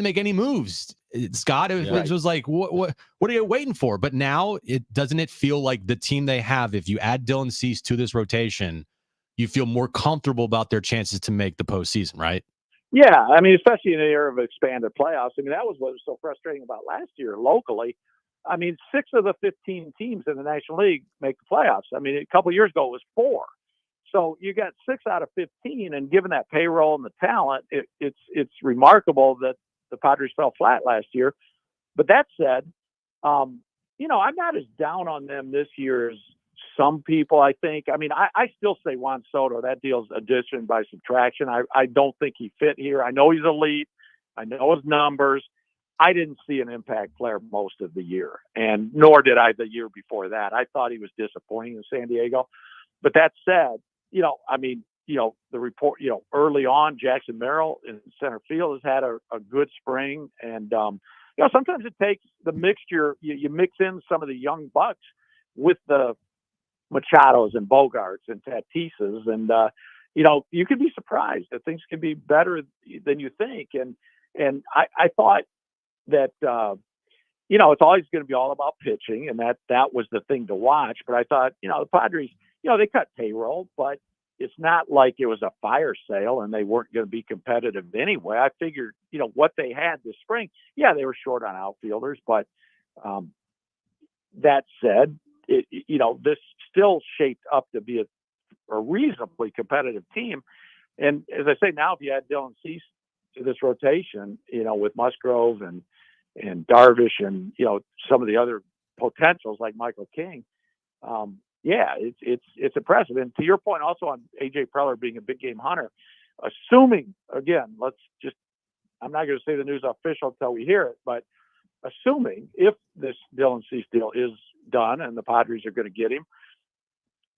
make any moves. Scott, it was like, what are you waiting for? But now doesn't it feel like the team they have, if you add Dylan Cease to this rotation, you feel more comfortable about their chances to make the postseason, right? Yeah, I mean, especially in the era of expanded playoffs. I mean, that was what was so frustrating about last year locally. I mean, 6 of the 15 teams in the National League make the playoffs. I mean, a couple of years ago it was 4. So you got 6 out of 15, and given that payroll and the talent, it's remarkable that the Padres fell flat last year. But that said, I'm not as down on them this year as some people, I think. I mean, I still say Juan Soto, that deal's addition by subtraction. I don't think he fit here. I know he's elite. I know his numbers. I didn't see an impact player most of the year, and nor did I the year before that. I thought he was disappointing in San Diego. But that said, the report, early on, Jackson Merrill in center field has had a good spring. And, sometimes it takes the mixture. You mix in some of the young bucks with the Machados and Bogarts and Tatisas. And, you could be surprised that things can be better than you think. And I thought that, it's always going to be all about pitching, and that was the thing to watch. But I thought, the Padres, they cut payroll, but it's not like it was a fire sale and they weren't going to be competitive anyway. I figured, what they had this spring, they were short on outfielders, but that said, this still shaped up to be a reasonably competitive team. And as I say, now if you add Dylan Cease to this rotation, with Musgrove and Darvish and, some of the other potentials like Michael King. Yeah, it's impressive. And to your point also on AJ Preller being a big game hunter, assuming, again, I'm not going to say the news official until we hear it, but assuming if this Dylan Cease deal is done and the Padres are going to get him,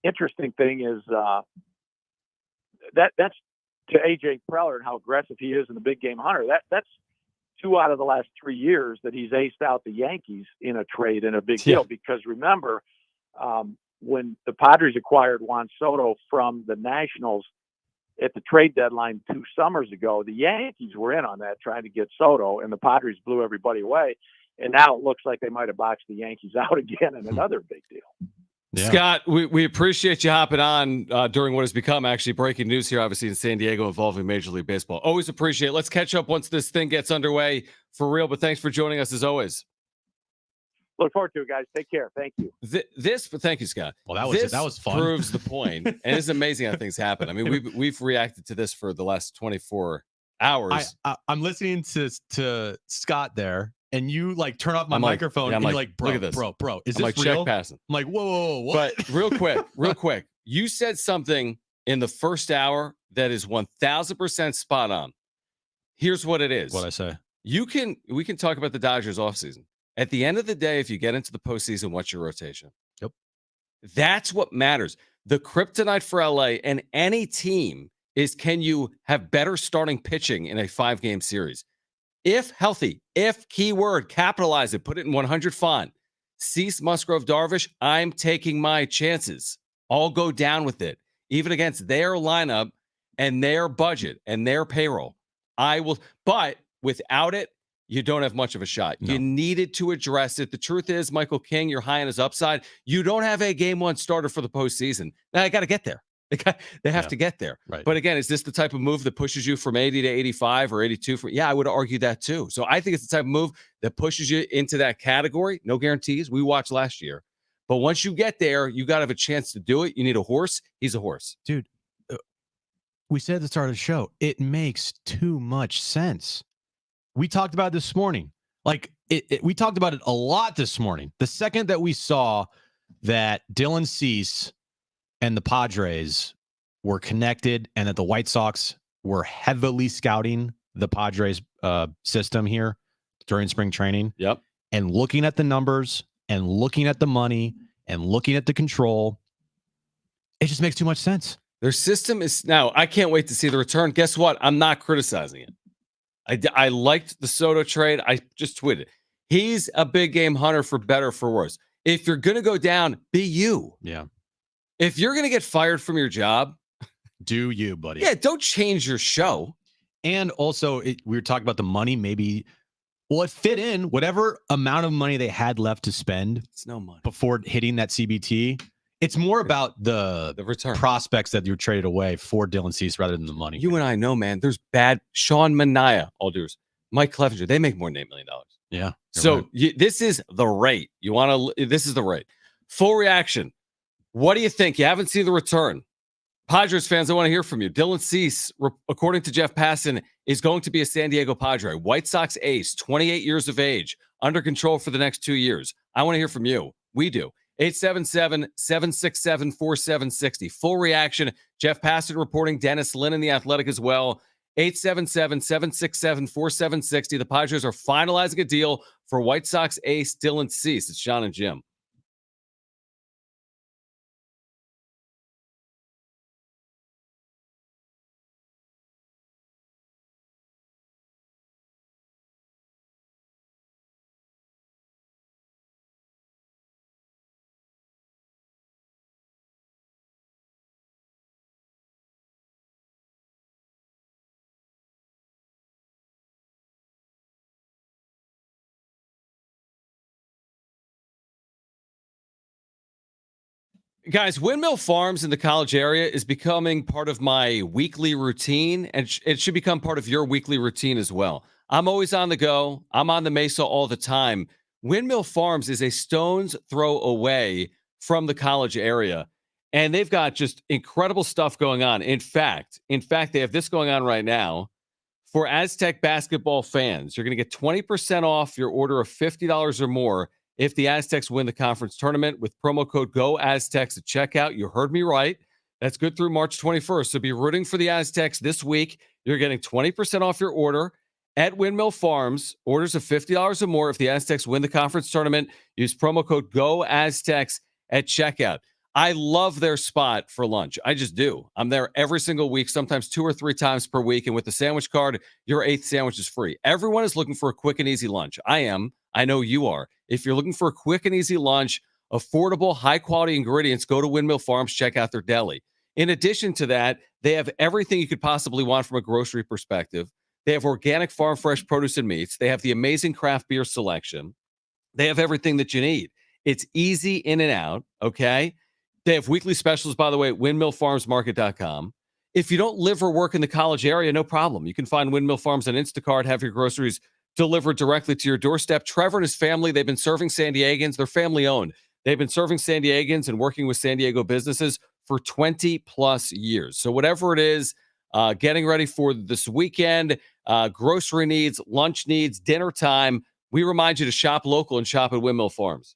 interesting thing is that's to AJ Preller and how aggressive he is in the big game hunter. That's 2 out of the last 3 years that he's aced out the Yankees in a trade in a big deal. Because remember, when the Padres acquired Juan Soto from the Nationals at the trade deadline 2 summers ago, the Yankees were in on that, trying to get Soto, and the Padres blew everybody away. And now it looks like they might have boxed the Yankees out again in another big deal. Yeah. Scott, we appreciate you hopping on during what has become actually breaking news here, obviously in San Diego involving Major League Baseball. Always appreciate it. Let's catch up once this thing gets underway for real, but thanks for joining us as always. Look forward to it, guys. Take care. Thank you. Thank you, Scott. Well, that was fun. Proves the point, and it's amazing how things happen. I mean, we've reacted to this for the last 24 hours. I'm listening to Scott there, and you like turn off my microphone, and you're like, bro, look at this, bro, is I'm this like, real? Check passing. I'm like, whoa, what? But real quick, you said something in the first hour that is 1,000% spot on. Here's what it is. What I say? We can talk about the Dodgers offseason. At the end of the day, if you get into the postseason, what's your rotation? Yep. That's what matters. The kryptonite for LA and any team is, can you have better starting pitching in a 5-game series? If healthy, keyword, capitalize it, put it in 100 font. Cease, Musgrove, Darvish, I'm taking my chances. I'll go down with it. Even against their lineup and their budget and their payroll. I will, but without it, you don't have much of a shot. No. You needed to address it. The truth is, Michael King, you're high on his upside. You don't have a game 1 starter for the postseason. Now, I got to get there. They have to get there. Right. But again, is this the type of move that pushes you from 80 to 85 or 82? Yeah, I would argue that too. So I think it's the type of move that pushes you into that category. No guarantees. We watched last year. But once you get there, you got to have a chance to do it. You need a horse. He's a horse. Dude, we said at the start of the show, it makes too much sense. We talked about it this morning. We talked about it a lot this morning. The second that we saw that Dylan Cease and the Padres were connected and that the White Sox were heavily scouting the Padres system here during spring training. Yep. And looking at the numbers and looking at the money and looking at the control, it just makes too much sense. Their system is now, I can't wait to see the return. Guess what? I'm not criticizing it. I liked the Soto trade. I just tweeted. He's a big game hunter for better or for worse. If you're going to go down, be you. Yeah. If you're going to get fired from your job, do you, buddy. Yeah, don't change your show. And also, we were talking about the money. Maybe, it fit in whatever amount of money they had left to spend. It's no money. Before hitting that CBT. It's more about the return prospects that you traded away for Dylan Cease rather than the money. You and I know, man, there's bad Sean Manaea, all dues. Mike Clevenger, they make more than $8 million. Yeah. So this is the rate. This is the rate. Full reaction. What do you think? You haven't seen the return. Padres fans, I want to hear from you. Dylan Cease, according to Jeff Passan, is going to be a San Diego Padre. White Sox ace, 28 years of age, under control for the next 2 years. I want to hear from you. We do. 877-767-4760. Full reaction. Jeff Passan reporting. Dennis Lynn in The Athletic as well. 877-767-4760. The Padres are finalizing a deal for White Sox ace Dylan Cease. It's Jon and Jim. Guys, Windmill Farms in the college area is becoming part of my weekly routine, and it should become part of your weekly routine as well. I'm always on the go. I'm on the Mesa all the time. Windmill Farms is a stone's throw away from the college area, and they've got just incredible stuff going on. In fact, they have this going on right now. For Aztec basketball fans, you're going to get 20% off your order of $50 or more if the Aztecs win the conference tournament with promo code GOAZTECs at checkout. You heard me right. That's good through March 21st. So be rooting for the Aztecs this week. You're getting 20% off your order at Windmill Farms. Orders of $50 or more if the Aztecs win the conference tournament. Use promo code GOAZTECs at checkout. I love their spot for lunch. I just do. I'm there every single week, sometimes 2 or 3 times per week. And with the sandwich card, your 8th sandwich is free. Everyone is looking for a quick and easy lunch. I am. I know you are. If you're looking for a quick and easy lunch, affordable, high-quality ingredients, go to Windmill Farms, check out their deli. In addition to that, they have everything you could possibly want from a grocery perspective. They have organic farm fresh produce and meats. They have the amazing craft beer selection. They have everything that you need. It's easy in and out, okay? They have weekly specials, by the way, at windmillfarmsmarket.com. If you don't live or work in the college area, no problem. You can find Windmill Farms on Instacart, have your groceries delivered directly to your doorstep. Trevor and his family, they've been serving San Diegans. They're family-owned. They've been serving San Diegans and working with San Diego businesses for 20-plus years. So whatever it is, getting ready for this weekend, grocery needs, lunch needs, dinner time, we remind you to shop local and shop at Windmill Farms.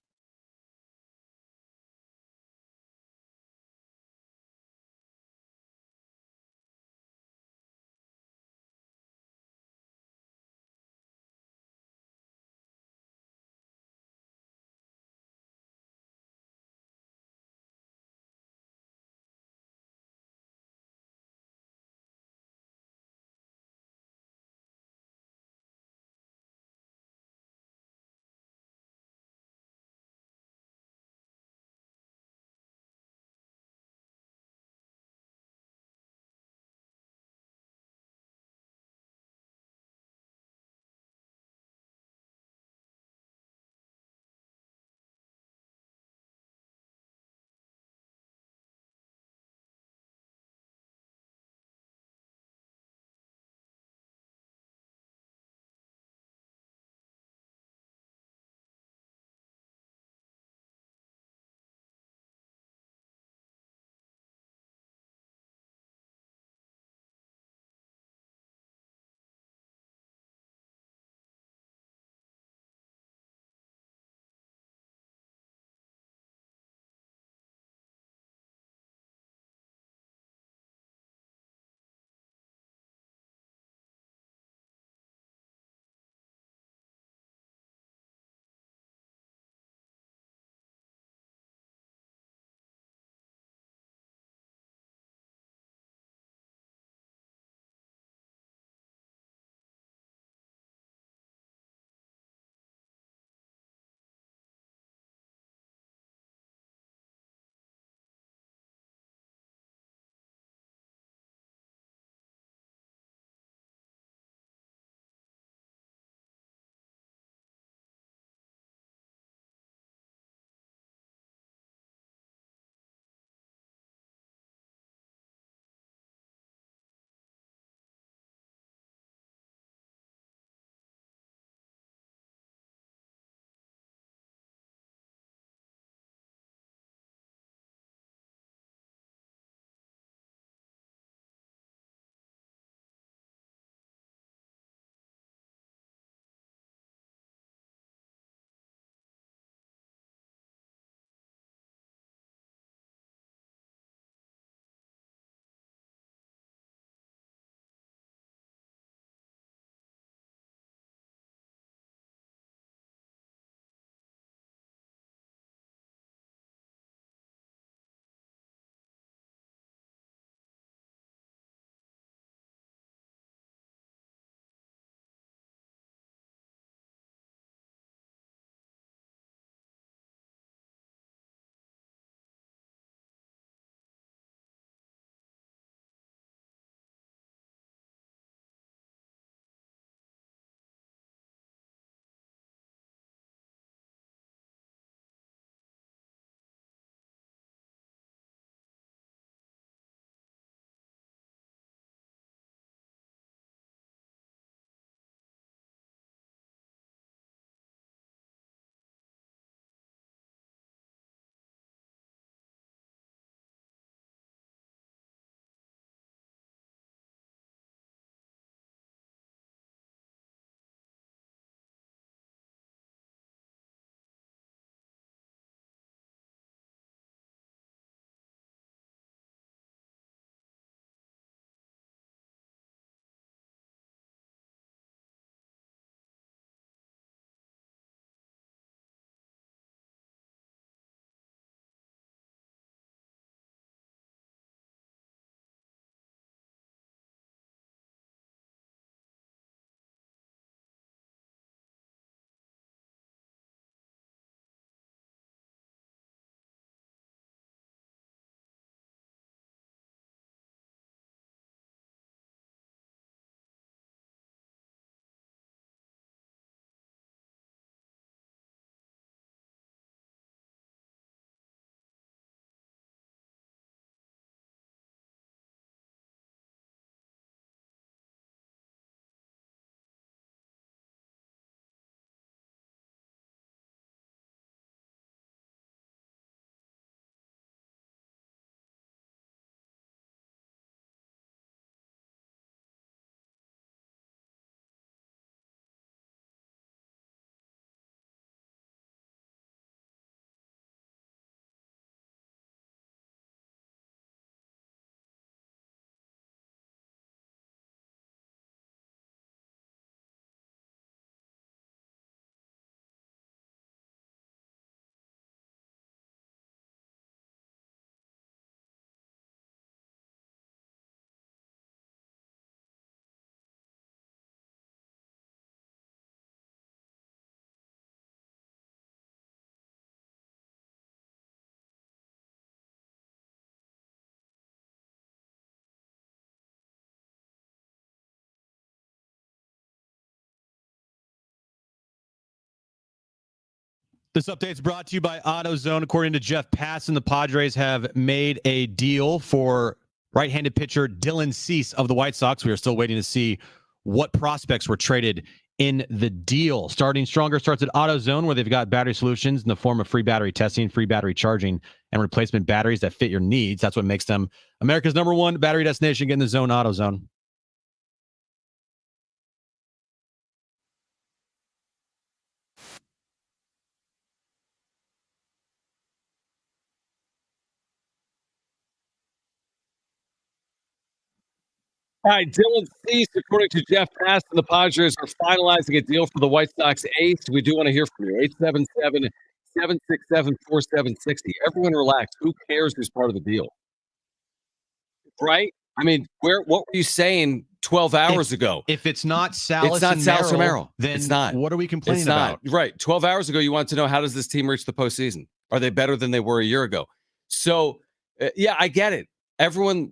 This update is brought to you by AutoZone. According to Jeff Passan, the Padres have made a deal for right-handed pitcher Dylan Cease of the White Sox. We are still waiting to see what prospects were traded in the deal. Starting Stronger starts at AutoZone, where they've got battery solutions in the form of free battery testing, free battery charging, and replacement batteries that fit your needs. That's what makes them America's #1 battery destination. Get in the zone, AutoZone. All right, Dylan Cease, according to Jeff Passan, the Padres are finalizing a deal for the White Sox ace. We do want to hear from you. 877-767-4760. Everyone relax. Who cares who's part of the deal? Right? I mean, what were you saying 12 hours ago? If it's not Salas, it's not Salas or Merrill, Merrill. then It's not. what are we complaining It's not. about? Right. 12 hours ago, you wanted to know, how does this team reach the postseason? Are they better than they were a year ago? So, yeah, I get it. Everyone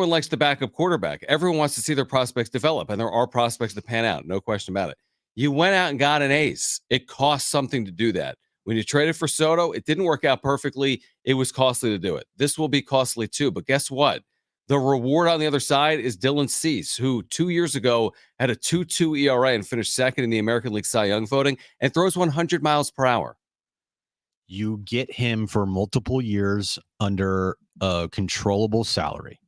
likes the backup quarterback. Everyone wants to see their prospects develop, and there are prospects to pan out. No question about it. You went out and got an ace. It costs something to do that. When you traded for Soto, it didn't work out perfectly. It was costly to do it. This will be costly too. But guess what? The reward on the other side is Dylan Cease, who 2 years ago had a 2.2 ERA and finished second in the American League Cy Young voting and throws 100 miles per hour. You get him for multiple years under a controllable salary.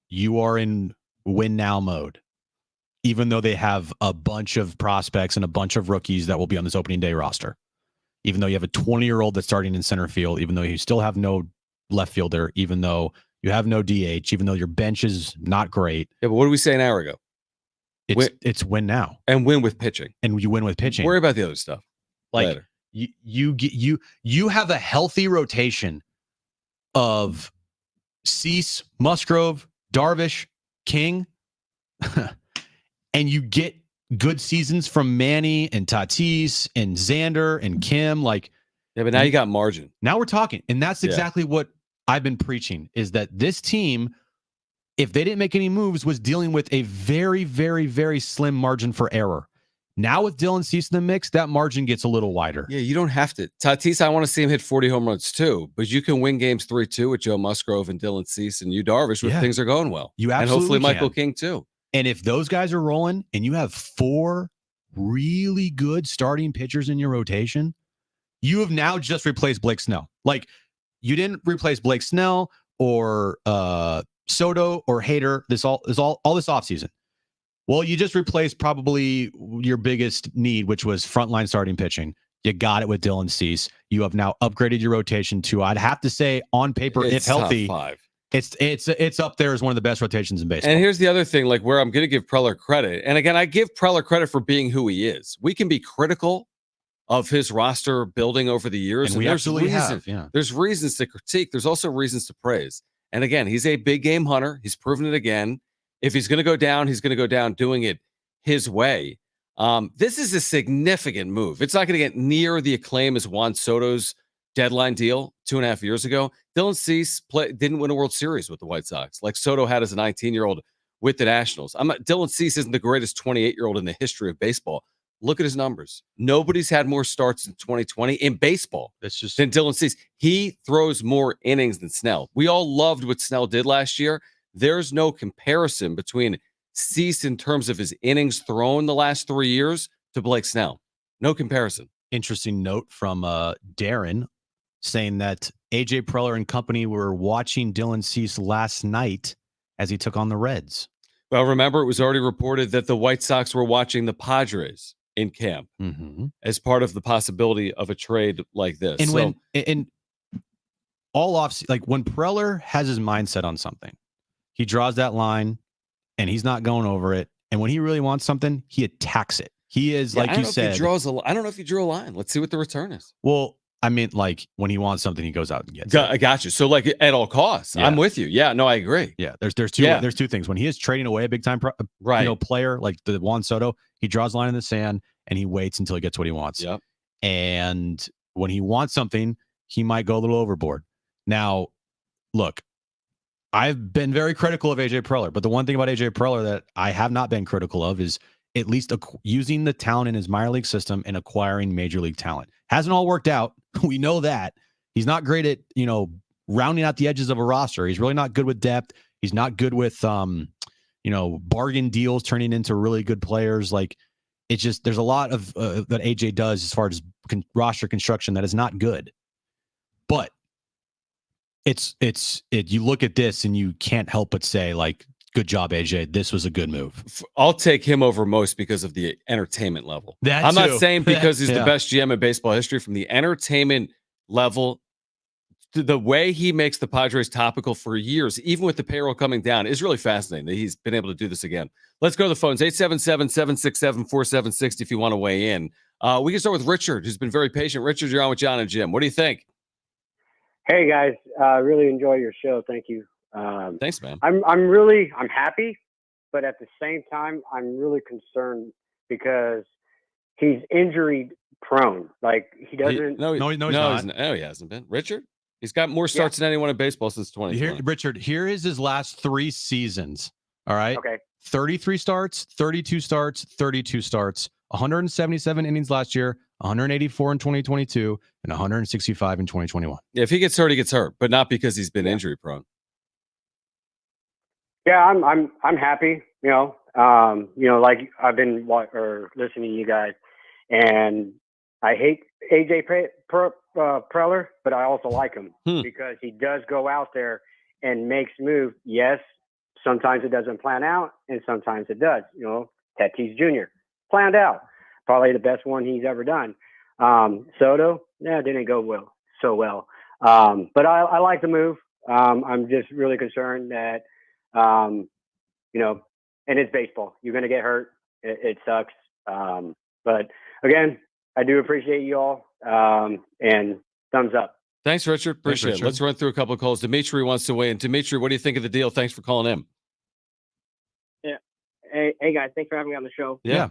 You are in win now mode, even though they have a bunch of prospects and a bunch of rookies that will be on this opening day roster. Even though you have a 20-year-old that's starting in center field, even though you still have no left fielder, even though you have no DH, even though your bench is not great. Yeah, but what did we say an hour ago? It's win now. And win with pitching. And you win with pitching. Worry about the other stuff like later. You have a healthy rotation of Cease, Musgrove, Darvish, King, and you get good seasons from Manny and Tatis and Xander and Kim. Like, yeah, but now you got margin. Now we're talking, and that's exactly what I've been preaching, is that this team, if they didn't make any moves, was dealing with a very, very, very slim margin for error. Now with Dylan Cease in the mix, that margin gets a little wider. Yeah, you don't have to. Tatis, I want to see him hit 40 home runs too, but you can win games 3-2 with Joe Musgrove and Dylan Cease and Yu Darvish when things are going well. You absolutely and hopefully Michael can. King too. And if those guys are rolling and you have 4 really good starting pitchers in your rotation, you have now just replaced Blake Snell. Like, you didn't replace Blake Snell or Soto or Hader this offseason. Well, you just replaced probably your biggest need, which was frontline starting pitching. You got it with Dylan Cease. You have now upgraded your rotation to, I'd have to say, on paper, It's if healthy, top 5. It's up there as one of the best rotations in baseball. And here's the other thing, like, where I'm going to give Preller credit. And again, I give Preller credit for being who he is. We can be critical of his roster building over the years. And we absolutely have. Yeah. There's reasons to critique. There's also reasons to praise. And again, he's a big game hunter. He's proven it again. If he's going to go down, he's going to go down doing it his way. This is a significant move. It's not going to get near the acclaim as Juan Soto's deadline deal 2.5 years ago. Dylan Cease didn't win a World Series with the White Sox like Soto had as a 19-year-old with the Nationals. Dylan Cease isn't the greatest 28-year-old in the history of baseball. Look at his numbers. Nobody's had more starts in 2020 in baseball than Dylan Cease. He throws more innings than Snell. We all loved what Snell did last year. There's no comparison between Cease in terms of his innings thrown the last 3 years to Blake Snell. No comparison. Interesting note from Darren saying that AJ Preller and company were watching Dylan Cease last night as he took on the Reds. Well, remember, it was already reported that the White Sox were watching the Padres in camp as part of the possibility of a trade like this. And when all off, like when Preller has his mindset on something, he draws that line and he's not going over it. And when he really wants something, he attacks it. He is, like you said. I don't know if he drew a line. Let's see what the return is. Well, I mean, like when he wants something, he goes out and gets it. I got you. So like at all costs, yeah. I'm with you. Yeah, no, I agree. Yeah, there's two things. When he is trading away a big time player like the Juan Soto, he draws a line in the sand and he waits until he gets what he wants. Yep. And when he wants something, he might go a little overboard. Now, look, I've been very critical of AJ Preller, but the one thing about AJ Preller that I have not been critical of is at least using the talent in his minor league system and acquiring major league talent. Hasn't all worked out. We know that. He's not great at, rounding out the edges of a roster. He's really not good with depth. He's not good with, bargain deals turning into really good players. Like, it's just, there's a lot of that AJ does as far as roster construction that is not good. But you look at this and you can't help but say, like, good job, AJ. This was a good move. I'll take him over most because of the entertainment level. That I'm too. not saying because he's Yeah. the best GM in baseball history. From the entertainment level, the way he makes the Padres topical for years, even with the payroll coming down, is really fascinating that he's been able to do this again. Let's go to the phones, 877-767-4760 if you want to weigh in. We can start with Richard, who's been very patient. Richard, you're on with Jon and Jim. What do you think? Hey guys, really enjoy your show. Thank you. Thanks, man. I'm happy, but at the same time, I'm really concerned because he's injury prone. Like he doesn't. No, he's not. He hasn't been. Richard, he's got more starts than anyone in baseball since 2020. Richard, here is his last 3 seasons. All right. Okay. 33 starts, 32 starts, 32 starts, 177 innings last year, 184 in 2022, and 165 in 2021. Yeah, if he gets hurt, he gets hurt, but not because he's been injury prone. Yeah, I'm happy. Like I've been listening to you guys, and I hate AJ Preller, but I also like him because he does go out there and makes moves. Yes, sometimes it doesn't plan out, and sometimes it does. Tatis Jr. planned out, probably the best one he's ever done. Soto, didn't go so well. But I like the move. I'm just really concerned that. And it's baseball. You're going to get hurt. It sucks. But again, I do appreciate you all. And thumbs up. Thanks, Richard. Appreciate it. Let's run through a couple of calls. Dimitri wants to weigh in. Dimitri, what do you think of the deal? Thanks for calling in. Yeah. Hey guys, thanks for having me on the show. Yeah.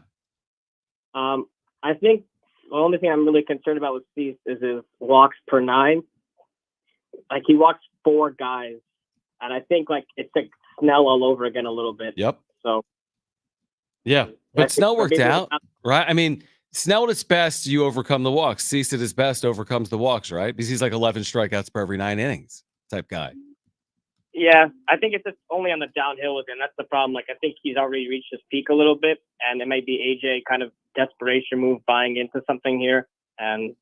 I think the only thing I'm really concerned about with Cease is his walks per 9. Like he walks 4 guys. And I think it's like Snell all over again a little bit. Yep. So. Yeah. But Snell worked out, right? I mean, Snell at its best, you overcome the walks. Cease at his best overcomes the walks, right? Because he's like 11 strikeouts per every 9 innings type guy. Yeah. I think it's just only on the downhill with him. That's the problem. Like, I think he's already reached his peak a little bit. And it might be AJ kind of desperation move buying into something here. And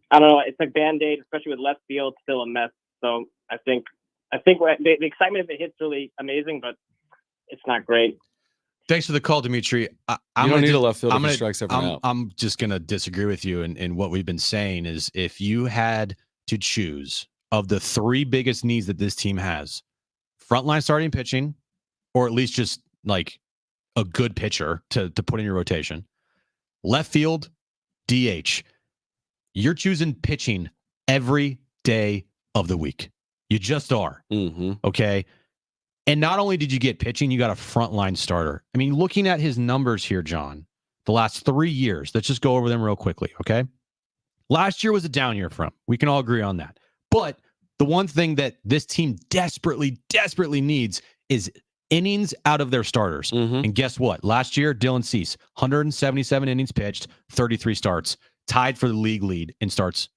I don't know. It's like Band-Aid, especially with left field, still a mess. So I think the excitement of it hits really amazing, but it's not great. Thanks for the call, Dimitri. You don't need a left fielder who strikes every out. I'm just going to disagree with you. And what we've been saying is if you had to choose of the 3 biggest needs that this team has, frontline starting pitching, or at least just like a good pitcher to put in your rotation, left field, DH, you're choosing pitching every day of the week. You just are. Mm-hmm. Okay. And not only did you get pitching, you got a frontline starter. I mean, looking at his numbers here, Jon, the last 3 years, let's just go over them real quickly. Okay. Last year was a down year for him. We can all agree on that. But the one thing that this team desperately needs is innings out of their starters. Mm-hmm. And guess what? Last year, Dylan Cease, 177 innings pitched, 33 starts, tied for the league lead in starts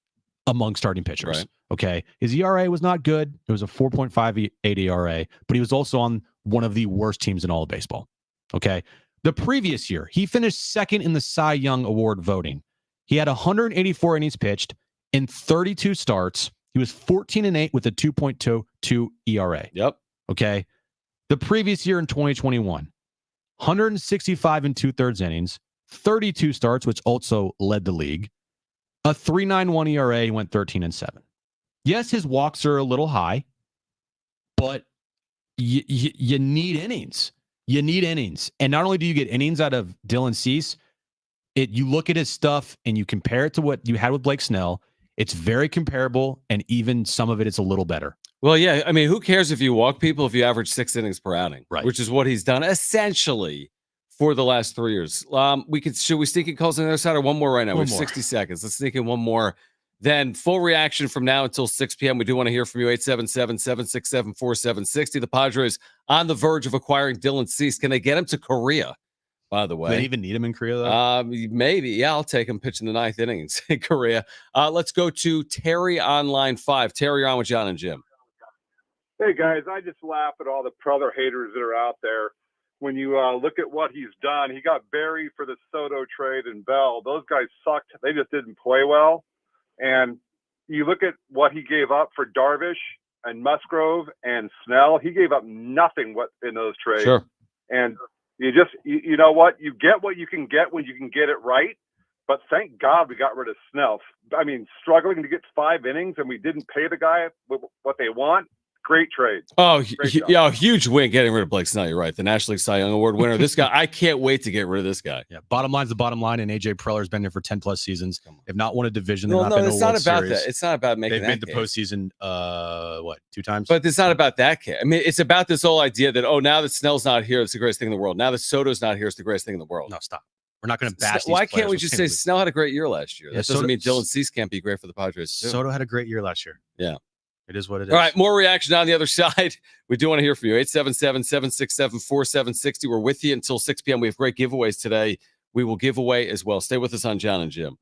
among starting pitchers. Right. Okay. His ERA was not good. It was a 4.58 ERA, but he was also on one of the worst teams in all of baseball. Okay. The previous year, he finished second in the Cy Young Award voting. He had 184 innings pitched in 32 starts. He was 14-8 with a 2.22 ERA. Yep. Okay. The previous year in 2021, 165 2/3 innings, 32 starts, which also led the league. A 3.91 ERA, he went 13-7. Yes, his walks are a little high, but you need innings. You need innings. And not only do you get innings out of Dylan Cease, you look at his stuff and you compare it to what you had with Blake Snell. It's very comparable, and even some of it is a little better. Well, yeah. I mean, who cares if you walk people if you average 6 innings per outing, right? Which is what he's done essentially for the last 3 years. Should we sneak in calls on the other side or one more right now? We have 60 seconds. Let's sneak in one more. Then full reaction from now until 6 p.m. We do want to hear from you, 877-767-4760. The Padres on the verge of acquiring Dylan Cease. Can they get him to Korea by the Do they way. even need him in Korea, though? Maybe. Yeah, I'll take him pitching the 9th inning in Korea. Let's go to Terry on line 5. Terry, you're on with Jon and Jim. Hey, guys, I just laugh at all the Preller haters that are out there. When you look at what he's done, he got buried for the Soto trade and Bell. Those guys sucked. They just didn't play well. And you look at what he gave up for Darvish and Musgrove and Snell. He gave up nothing in those trades. Sure. And you know what? You get what you can get when you can get it right. But thank God we got rid of Snell. I mean, struggling to get 5 innings and we didn't pay the guy what they want. Great trade. Oh, yeah, huge win getting rid of Blake Snell. You're right. The National League Cy Young Award winner. This guy, I can't wait to get rid of this guy. Yeah, bottom line's the bottom line, and AJ Preller's been there for 10+ seasons. They've not won a division. They've Well, not no, been it's to a not World about Series. that. It's not about making They've made the case. postseason, 2 times? But it's not about that case. I mean, it's about this whole idea that, now that Snell's not here, it's the greatest thing in the world. Now that Soto's not here, it's the greatest thing in the world. No, stop. We're not going to bash Why these can't we players. just say Snell had a great year last year? Yeah, That doesn't Soto- mean Dylan Cease can't be great for the Padres, too. Soto had a great year last year. Yeah. It is what it is. All right, more reaction on the other side. We do want to hear from you. 877-767-4760. We're with you until 6 p.m. We have great giveaways today. We will give away as well. Stay with us on Jon and Jim.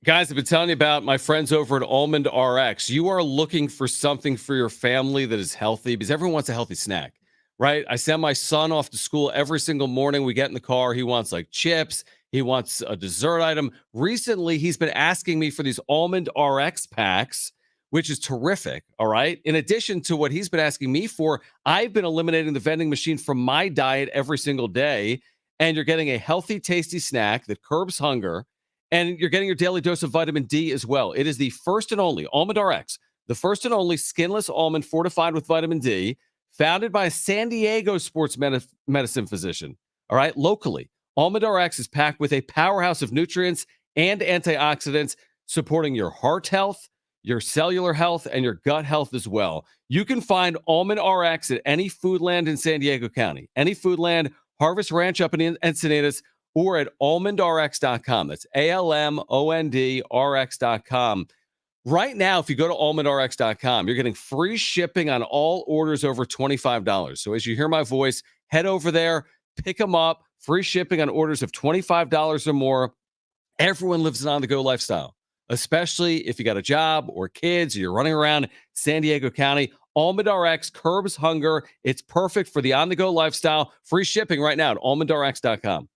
Guys, I've been telling you about my friends over at Almond RX. You are looking for something for your family that is healthy because everyone wants a healthy snack, right? I send my son off to school every single morning. We get in the car. He wants like chips. He wants a dessert item. Recently, he's been asking me for these Almond RX packs, which is terrific, all right? In addition to what he's been asking me for, I've been eliminating the vending machine from my diet every single day, and you're getting a healthy, tasty snack that curbs hunger. And you're getting your daily dose of vitamin D as well. It is the first and only Almond RX, the first and only skinless almond fortified with vitamin D, founded by a San Diego sports medicine physician. All right, locally, Almond RX is packed with a powerhouse of nutrients and antioxidants, supporting your heart health, your cellular health, and your gut health as well. You can find Almond RX at any Foodland in San Diego County, any Foodland, Harvest Ranch up in Encinitas, or at almondrx.com. That's ALMONDRX.com. Right now, if you go to almondrx.com, you're getting free shipping on all orders over $25. So as you hear my voice, head over there, pick them up. Free shipping on orders of $25 or more. Everyone lives an on-the-go lifestyle, especially if you got a job or kids, or you're running around San Diego County. Almond RX curbs hunger. It's perfect for the on-the-go lifestyle. Free shipping right now at almondrx.com.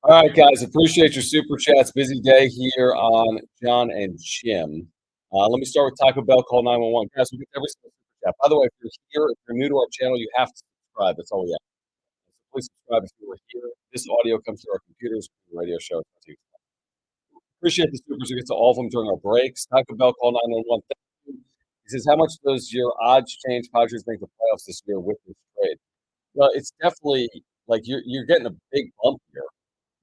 All right, guys, appreciate your super chats. Busy day here on Jon and Jim. Let me start with Taco Bell, call 911. Guys, we get every single super chat. By the way, if you're here, if you're new to our channel, you have to subscribe. That's all we ask. So please subscribe if you were here. This audio comes through our computers, radio show. Appreciate the supers. We get to all of them during our breaks. Taco Bell call 911. Thank you. He says, how much does your odds change Padres make the playoffs this year with this trade? Well, it's definitely like you're getting a big bump here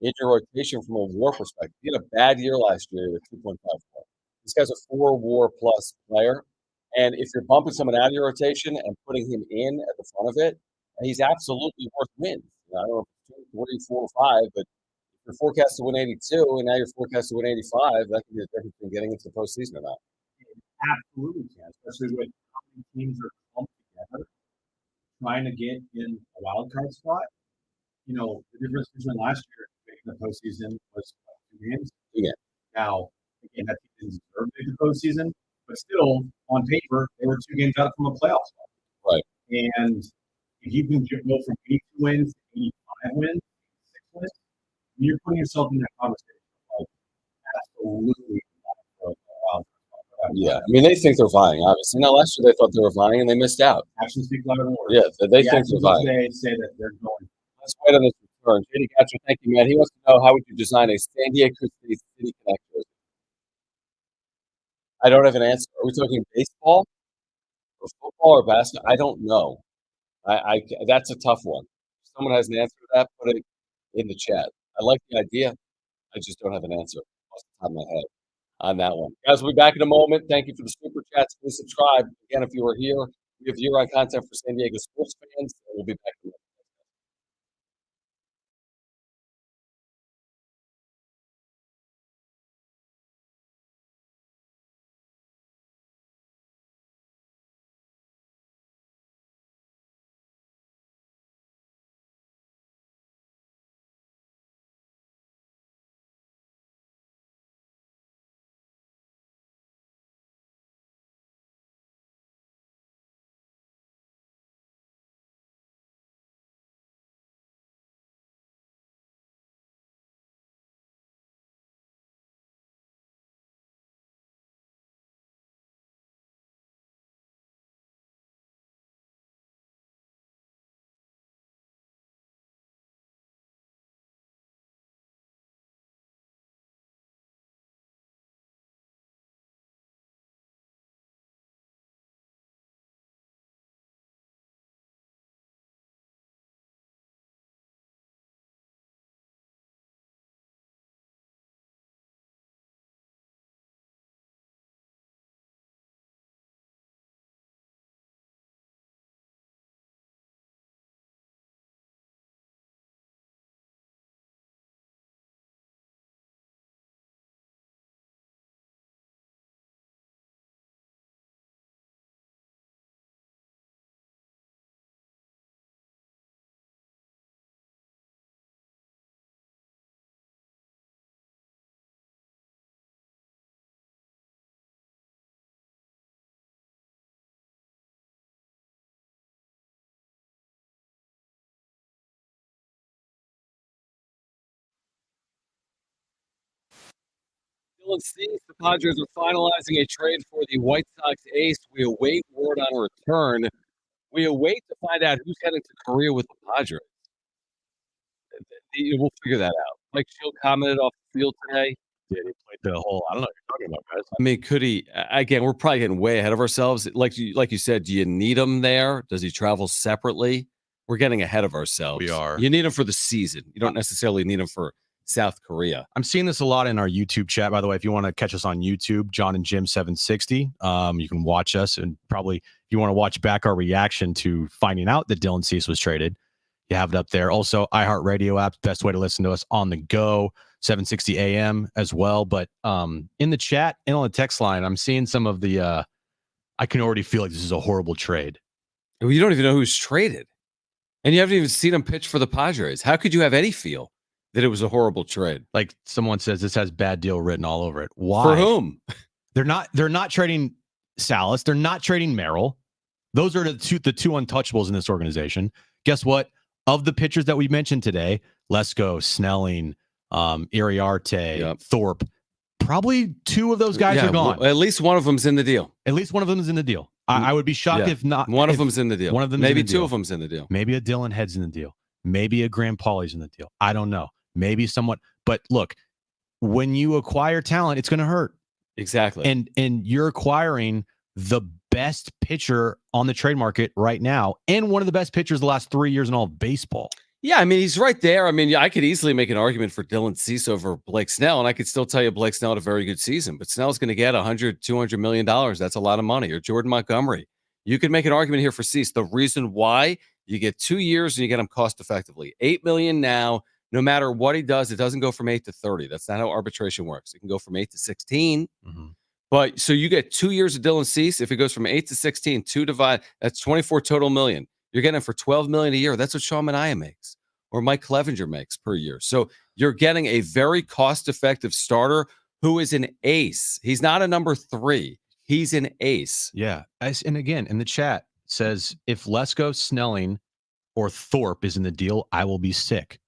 in your rotation from a WAR perspective. You had a bad year last year with 2.54. This guy's a 4 WAR plus player, and if you're bumping someone out of your rotation and putting him in at the front of it, he's absolutely worth wins. I don't know if it's 2, 3, 4, or 5, but you're forecast to win 82, and now you're forecast to win 85. That could be the difference between getting into the postseason or not. Absolutely can, especially with how many teams are clumped together trying to get in a wild card spot. The difference between last year making the postseason was 2 games. Yeah. Now, again, that team didn't deserve to make the postseason, but still, on paper, they were 2 games out from a playoff spot. Right. And if you can go from 82 wins to 85 wins, 6 wins, you're putting yourself in that conversation. Absolutely. Yeah, I mean, they think they're vying, obviously. Now, last year they thought they were vying, and they missed out. Actions speak louder than words. Yeah, they think they're vying. They say that they're going. Let's wait on this return. JD Gatcher, thank you, man. He wants to know, how would you design a San Diego State City Connect? I don't have an answer. Are we talking baseball or football or basketball? I don't know. I that's a tough one. If someone has an answer to that, put it in the chat. I like the idea. I just don't have an answer off the top of my head on that one. Guys, we'll be back in a moment. Thank you for the super chats. Please subscribe. Again, if you are here, we have year-round content for San Diego sports fans. And we'll be back in a moment. Dylan Cease, the Padres are finalizing a trade for the White Sox ace. We await word on a return. We await to find out who's heading to Korea with the Padres. We'll figure that out. Mike Shield commented off the field today. Yeah, he played the whole. I don't know what you're talking about, guys. I mean, could he? Again, we're probably getting way ahead of ourselves. Like you said, do you need him there? Does he travel separately? We're getting ahead of ourselves. We are. You need him for the season. You don't necessarily need him for South Korea. I'm seeing this a lot in our YouTube chat, by the way. If you want to catch us on YouTube, Jon Jim 760, you can watch us, and probably if you want to watch back our reaction to finding out that Dylan Cease was traded, you have it up there. Also, iHeartRadio app, best way to listen to us on the go, 760 AM as well. But in the chat and on the text line, I'm seeing some of the I can already feel like this is a horrible trade. You don't even know who's traded. And you haven't even seen him pitch for the Padres. How could you have any feel that it was a horrible trade? Like someone says this has bad deal written all over it. Why? For whom? They're not trading Salas. They're not trading Merrill. Those are the two untouchables in this organization. Guess what? Of the pitchers that we mentioned today, Lesko, Snelling, Iriarte, Thorpe, probably 2 of those guys are gone. At least one of them's in the deal. At least one of them is in the deal. I would be shocked if not. One of them's in the deal. One of them, maybe 2 of them's in the deal. Maybe a Dylan Head's in the deal. Maybe a Graham Pauley's in the deal. I don't know. Maybe someone. But look, when you acquire talent, it's going to hurt. Exactly. And you're acquiring the best pitcher on the trade market right now, and one of the best pitchers the last 3 years in all of baseball. Yeah, I mean, he's right there. I mean, I could easily make an argument for Dylan Cease over Blake Snell, and I could still tell you Blake Snell had a very good season, but Snell's going to get $100-200 million. That's a lot of money. Or Jordan Montgomery. You could make an argument here for Cease. The reason why, you get 2 years and you get him cost effectively. $8 million now. No matter what he does, it doesn't go from 8 to 30. That's not how arbitration works. It can go from 8 to 16. Mm-hmm. But so you get 2 years of Dylan Cease. If it goes from 8 to 16, 2 divide, that's 24 total million. You're getting it for $12 million a year. That's what Sean Manaea makes, or Mike Clevenger makes per year. So you're getting a very cost-effective starter who is an ace. He's not a number 3. He's an ace. Yeah. And again, in the chat says, if Lesko, Snelling, or Thorpe is in the deal, I will be sick.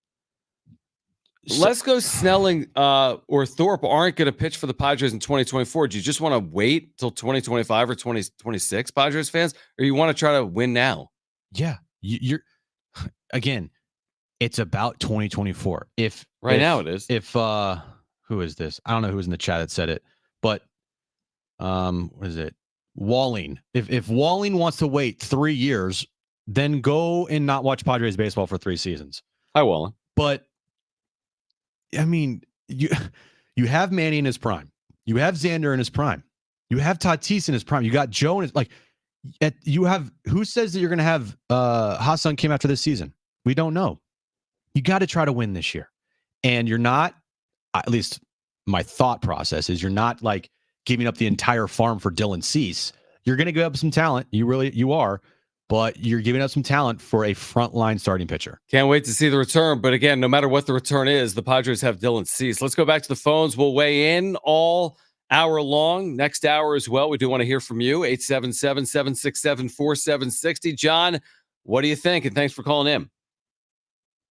Lesko, Snelling, or Thorpe aren't going to pitch for the Padres in 2024. Do you just want to wait till 2025 or 2026, Padres fans, or you want to try to win now? Yeah. You're again, it's about 2024. Now it is. If who is this? I don't know who was in the chat that said it, but what is it? Walling. If Walling wants to wait 3 years, then go and not watch Padres baseball for 3 seasons. Hi, Walling. But I mean, you have Manny in his prime. You have Xander in his prime. You have Tatis in his prime. You got Joe in his, you have, who says that you're going to have Ha-Seong Kim after this season? We don't know. You got to try to win this year. And you're not, at least my thought process is, you're not like giving up the entire farm for Dylan Cease. You're going to give up some talent. You are. But you're giving up some talent for a frontline starting pitcher. Can't wait to see the return. But again, no matter what the return is, the Padres have Dylan Cease. Let's go back to the phones. We'll weigh in all hour long. Next hour as well. We do want to hear from you. 877-767-4760. John, what do you think? And thanks for calling in.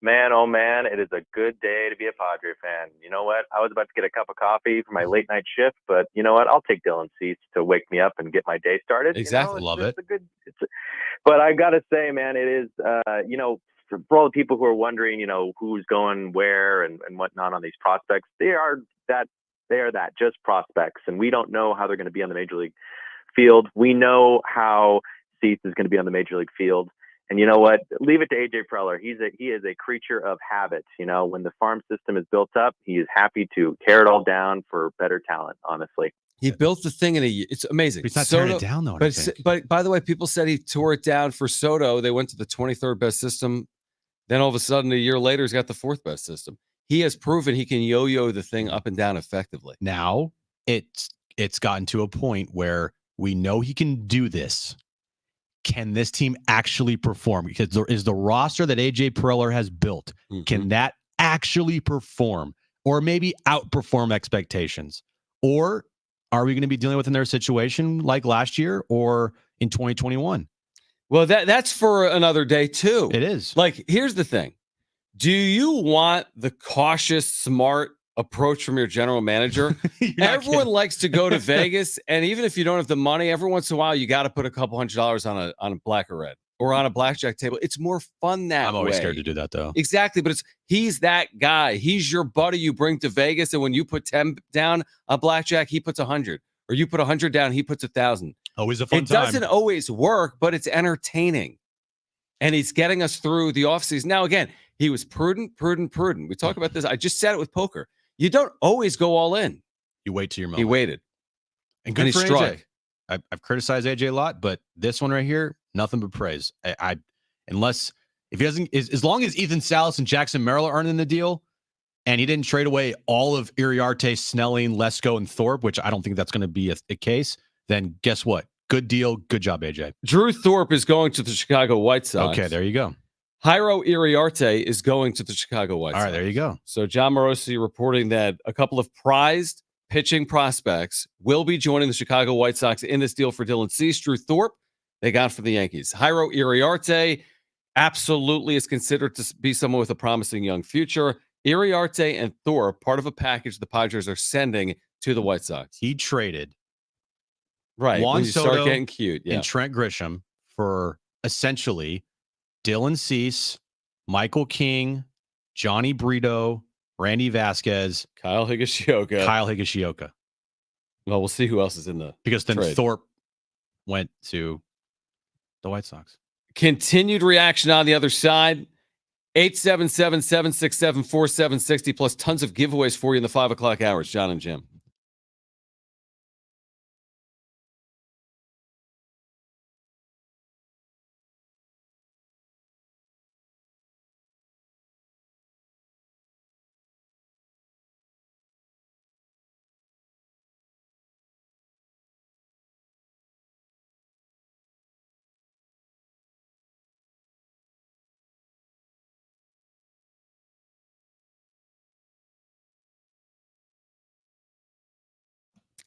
Man, oh man, it is a good day to be a Padre fan. You know what? I was about to get a cup of coffee for my late night shift, but you know what? I'll take Dylan Cease to wake me up and get my day started. Exactly. Love it. But I got to say, man, it is, for all the people who are wondering, who's going where and whatnot on these prospects, they are that, just prospects. And we don't know how they're going to be on the major league field. We know how Cease is going to be on the major league field. And you know what? Leave it to AJ Preller. He is a creature of habit. When the farm system is built up, he is happy to tear it all down for better talent, honestly. He built the thing in a year. It's amazing. He's not tearing it down, though. But by the way, people said he tore it down for Soto. They went to the 23rd best system. Then all of a sudden, a year later, he's got the 4th best system. He has proven he can yo-yo the thing up and down effectively. Now, it's gotten to a point where we know he can do this. Can this team actually perform? Because there is the roster that AJ Preller has built. Mm-hmm. Can that actually perform, or maybe outperform expectations? Or are we going to be dealing with in their situation like last year or in 2021? Well, that's for another day too. It is. Like, here's the thing. Do you want the cautious, smart approach from your general manager? Everyone likes to go to Vegas, and even if you don't have the money, every once in a while you got to put a couple $100 on a black or red or on a blackjack table. It's more fun that way. I'm always scared to do that, though. Exactly, but he's that guy. He's your buddy you bring to Vegas, and when you put 10 down on blackjack, he puts 100, or you put 100 down, he puts 1,000. Always a fun time. It doesn't always work, but it's entertaining, and he's getting us through the offseason. Now, again, he was prudent. We talk about this. I just said it with poker. You don't always go all in. You wait till your moment. He waited. And good for AJ. I've criticized AJ a lot, but this one right here, nothing but praise. Unless if he doesn't, as long as Ethan Salas and Jackson Merrill aren't in the deal, and he didn't trade away all of Iriarte, Snelling, Lesko, and Thorpe, which I don't think that's going to be a case, then guess what? Good deal. Good job, AJ. Drew Thorpe is going to the Chicago White Sox. Okay, there you go. Jairo Iriarte is going to the Chicago White Sox. All right, there you go. So John Morosi reporting that a couple of prized pitching prospects will be joining the Chicago White Sox in this deal for Dylan Cease. Drew Thorpe, they got for the Yankees. Jairo Iriarte absolutely is considered to be someone with a promising young future. Iriarte and Thorpe, part of a package the Padres are sending to the White Sox. He traded Juan Soto start getting cute, and Trent Grisham for essentially Dylan Cease, Michael King, Johnny Brito, Randy Vasquez, Kyle Higashioka. Well, we'll see who else is in the because then trade. Thorpe went to the White Sox. Continued reaction on the other side. 877-767-4760 plus tons of giveaways for you in the 5 o'clock hours. Jon and Jim.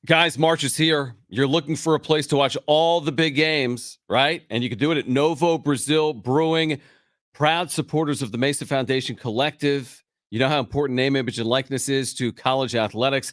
Guys, March is here. You're looking for a place to watch all the big games, right? And you can do it at Novo Brazil Brewing, proud supporters of the Mesa Foundation Collective. You know how important name, image, and likeness is to college athletics.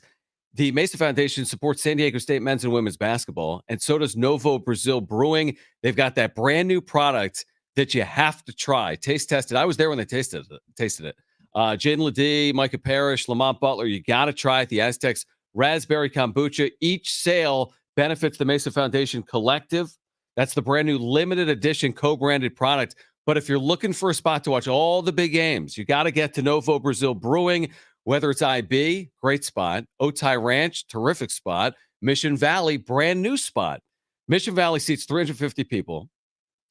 The Mesa Foundation supports San Diego State men's and women's basketball, and so does Novo Brazil Brewing. They've got that brand new product that you have to try. Taste tested. I was there when they tasted it. Jaden Ledee, Micah Parrish, Lamont Butler. You got to try it. The Aztecs Raspberry Kombucha. Each sale benefits the Mesa Foundation Collective. That's the brand new limited edition co-branded product. But if you're looking for a spot to watch all the big games, you got to get to Novo Brazil Brewing, whether it's IB, great spot, Otay Ranch, terrific spot, Mission Valley, brand new spot. Mission Valley seats 350 people.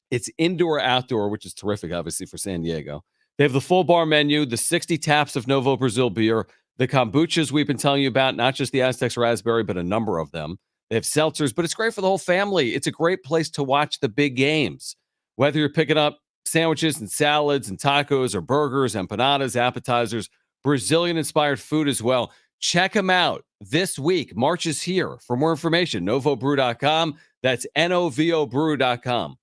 It's indoor, outdoor, which is terrific, obviously, for San Diego. They have the full bar menu, the 60 taps of Novo Brazil beer, the kombuchas we've been telling you about, not just the Aztecs Raspberry, but a number of them. They have seltzers, but it's great for the whole family. It's a great place to watch the big games. Whether you're picking up sandwiches and salads and tacos or burgers, empanadas, appetizers, Brazilian-inspired food as well. Check them out this week. March is here. For more information, novobrew.com. That's novobrew.com.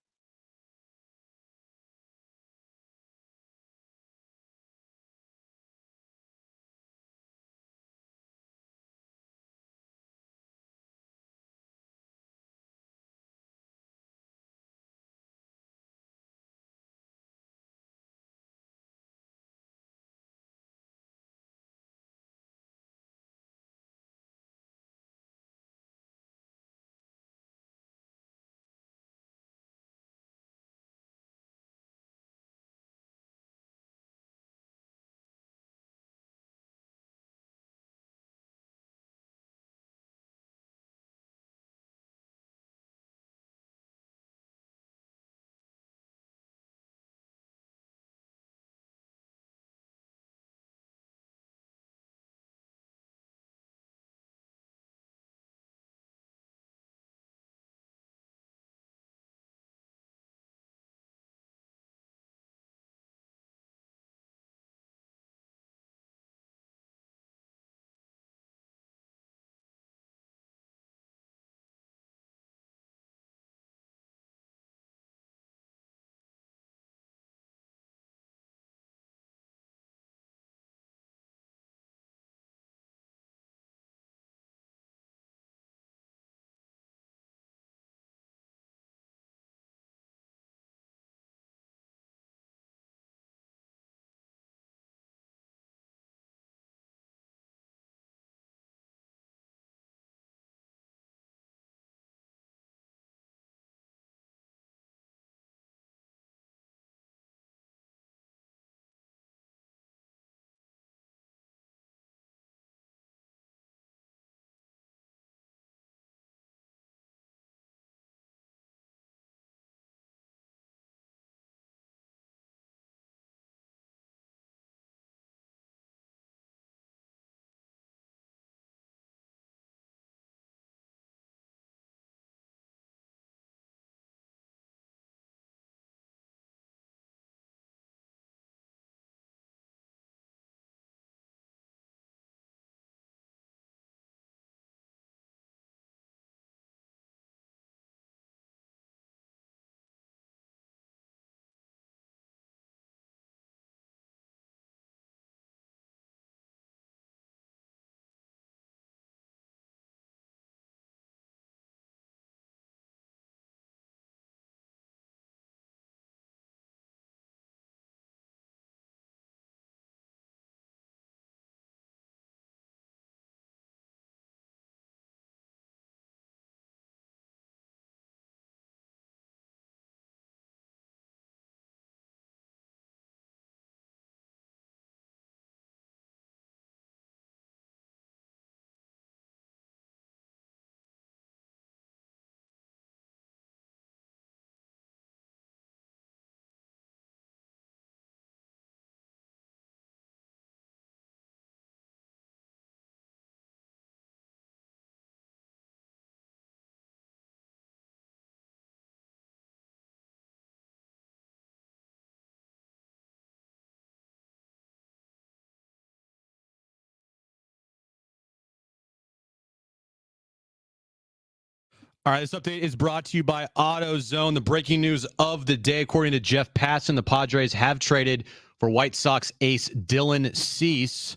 All right, this update is brought to you by AutoZone. The breaking news of the day, according to Jeff Passan, the Padres have traded for White Sox ace Dylan Cease.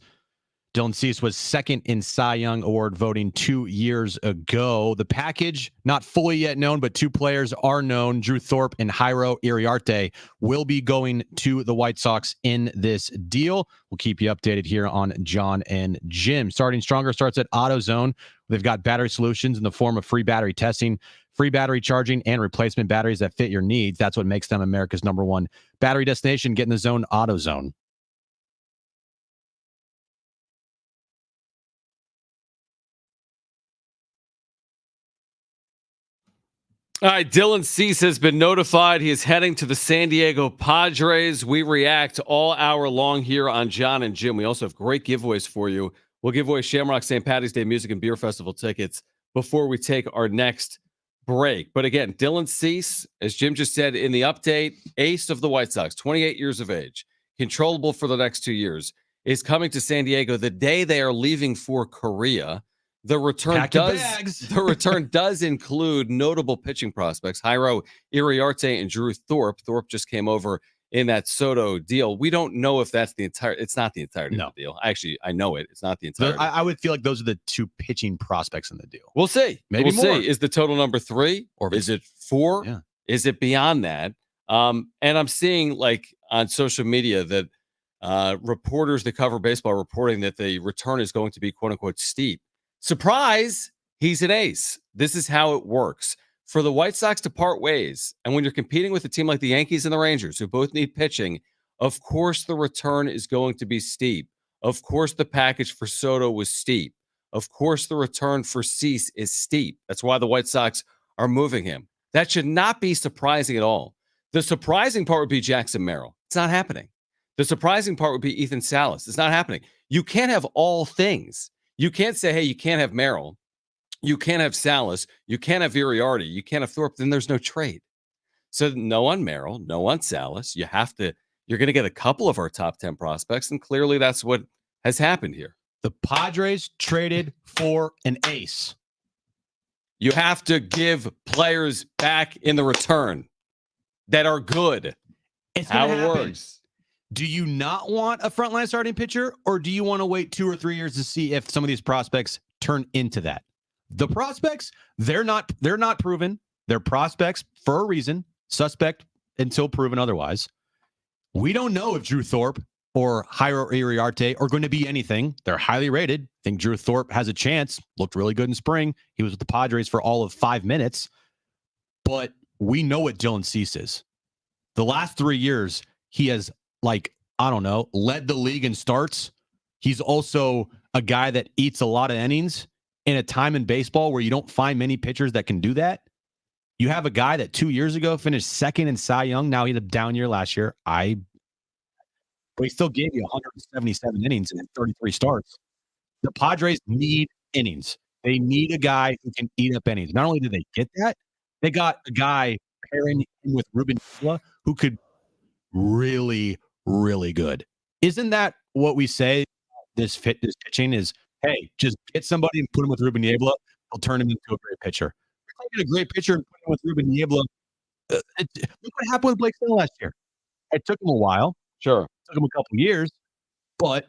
Dylan Cease was second in Cy Young Award voting 2 years ago. The package, not fully yet known, but two players are known. Drew Thorpe and Jairo Iriarte will be going to the White Sox in this deal. We'll keep you updated here on Jon and Jim. Starting Stronger starts at AutoZone. They've got battery solutions in the form of free battery testing, free battery charging, and replacement batteries that fit your needs. That's what makes them America's #1 battery destination. Get in the zone, AutoZone. All right, Dylan Cease has been notified. He is heading to the San Diego Padres. We react all hour long here on Jon and Jim. We also have great giveaways for you. We'll give away Shamrock St. Patty's Day Music and Beer Festival tickets before we take our next break. But again, Dylan Cease, as Jim just said in the update, ace of the White Sox, 28 years of age, controllable for the next 2 years, is coming to San Diego the day they are leaving for Korea. The return does include notable pitching prospects, Jairo Iriarte and Drew Thorpe. Thorpe just came over in that Soto deal. We don't know if that's it's not the entirety of the deal. Actually, I know it. It's not the entirety. I would feel like those are the two pitching prospects in the deal. We'll see. Maybe we'll more. see. Is the total number 3? Or is it 4? Yeah. Is it beyond that? And I'm seeing like on social media that reporters that cover baseball are reporting that the return is going to be quote unquote steep. Surprise, he's an ace. This is how it works. For the White Sox to part ways, and when you're competing with a team like the Yankees and the Rangers, who both need pitching, of course the return is going to be steep. Of course the package for Soto was steep. Of course the return for Cease is steep. That's why the White Sox are moving him. That should not be surprising at all. The surprising part would be Jackson Merrill. It's not happening. The surprising part would be Ethan Salas. It's not happening. You can't have all things. You can't say, hey, you can't have Merrill, you can't have Salas, you can't have Iriarte, you can't have Thorpe, then there's no trade. So no on Merrill, no on Salas. You're going to get a couple of our top 10 prospects, and clearly that's what has happened here. The Padres traded for an ace. You have to give players back in the return that are good. It's how it happen. Works. Do you not want a frontline starting pitcher, or do you want to wait 2 or 3 years to see if some of these prospects turn into that? The prospects, they're not proven. They're prospects for a reason, suspect until proven otherwise. We don't know if Drew Thorpe or Jairo Iriarte are going to be anything. They're highly rated. I think Drew Thorpe has a chance. Looked really good in spring. He was with the Padres for all of 5 minutes. But we know what Dylan Cease is. The last 3 years, he has led the league in starts. He's also a guy that eats a lot of innings in a time in baseball where you don't find many pitchers that can do that. You have a guy that 2 years ago finished second in Cy Young. Now he had a down year last year. But he still gave you 177 innings and 33 starts. The Padres need innings. They need a guy who can eat up innings. Not only did they get that, they got a guy pairing him with Ruben Nicola who could really, really good. Isn't that what we say? This pitching is, hey, just get somebody and put him with Ruben Niebla. He'll turn him into a great pitcher. Taking a great pitcher and putting him with Ruben Niebla. Look what happened with Blake Snell last year. It took him a while. Sure. It took him a couple years. But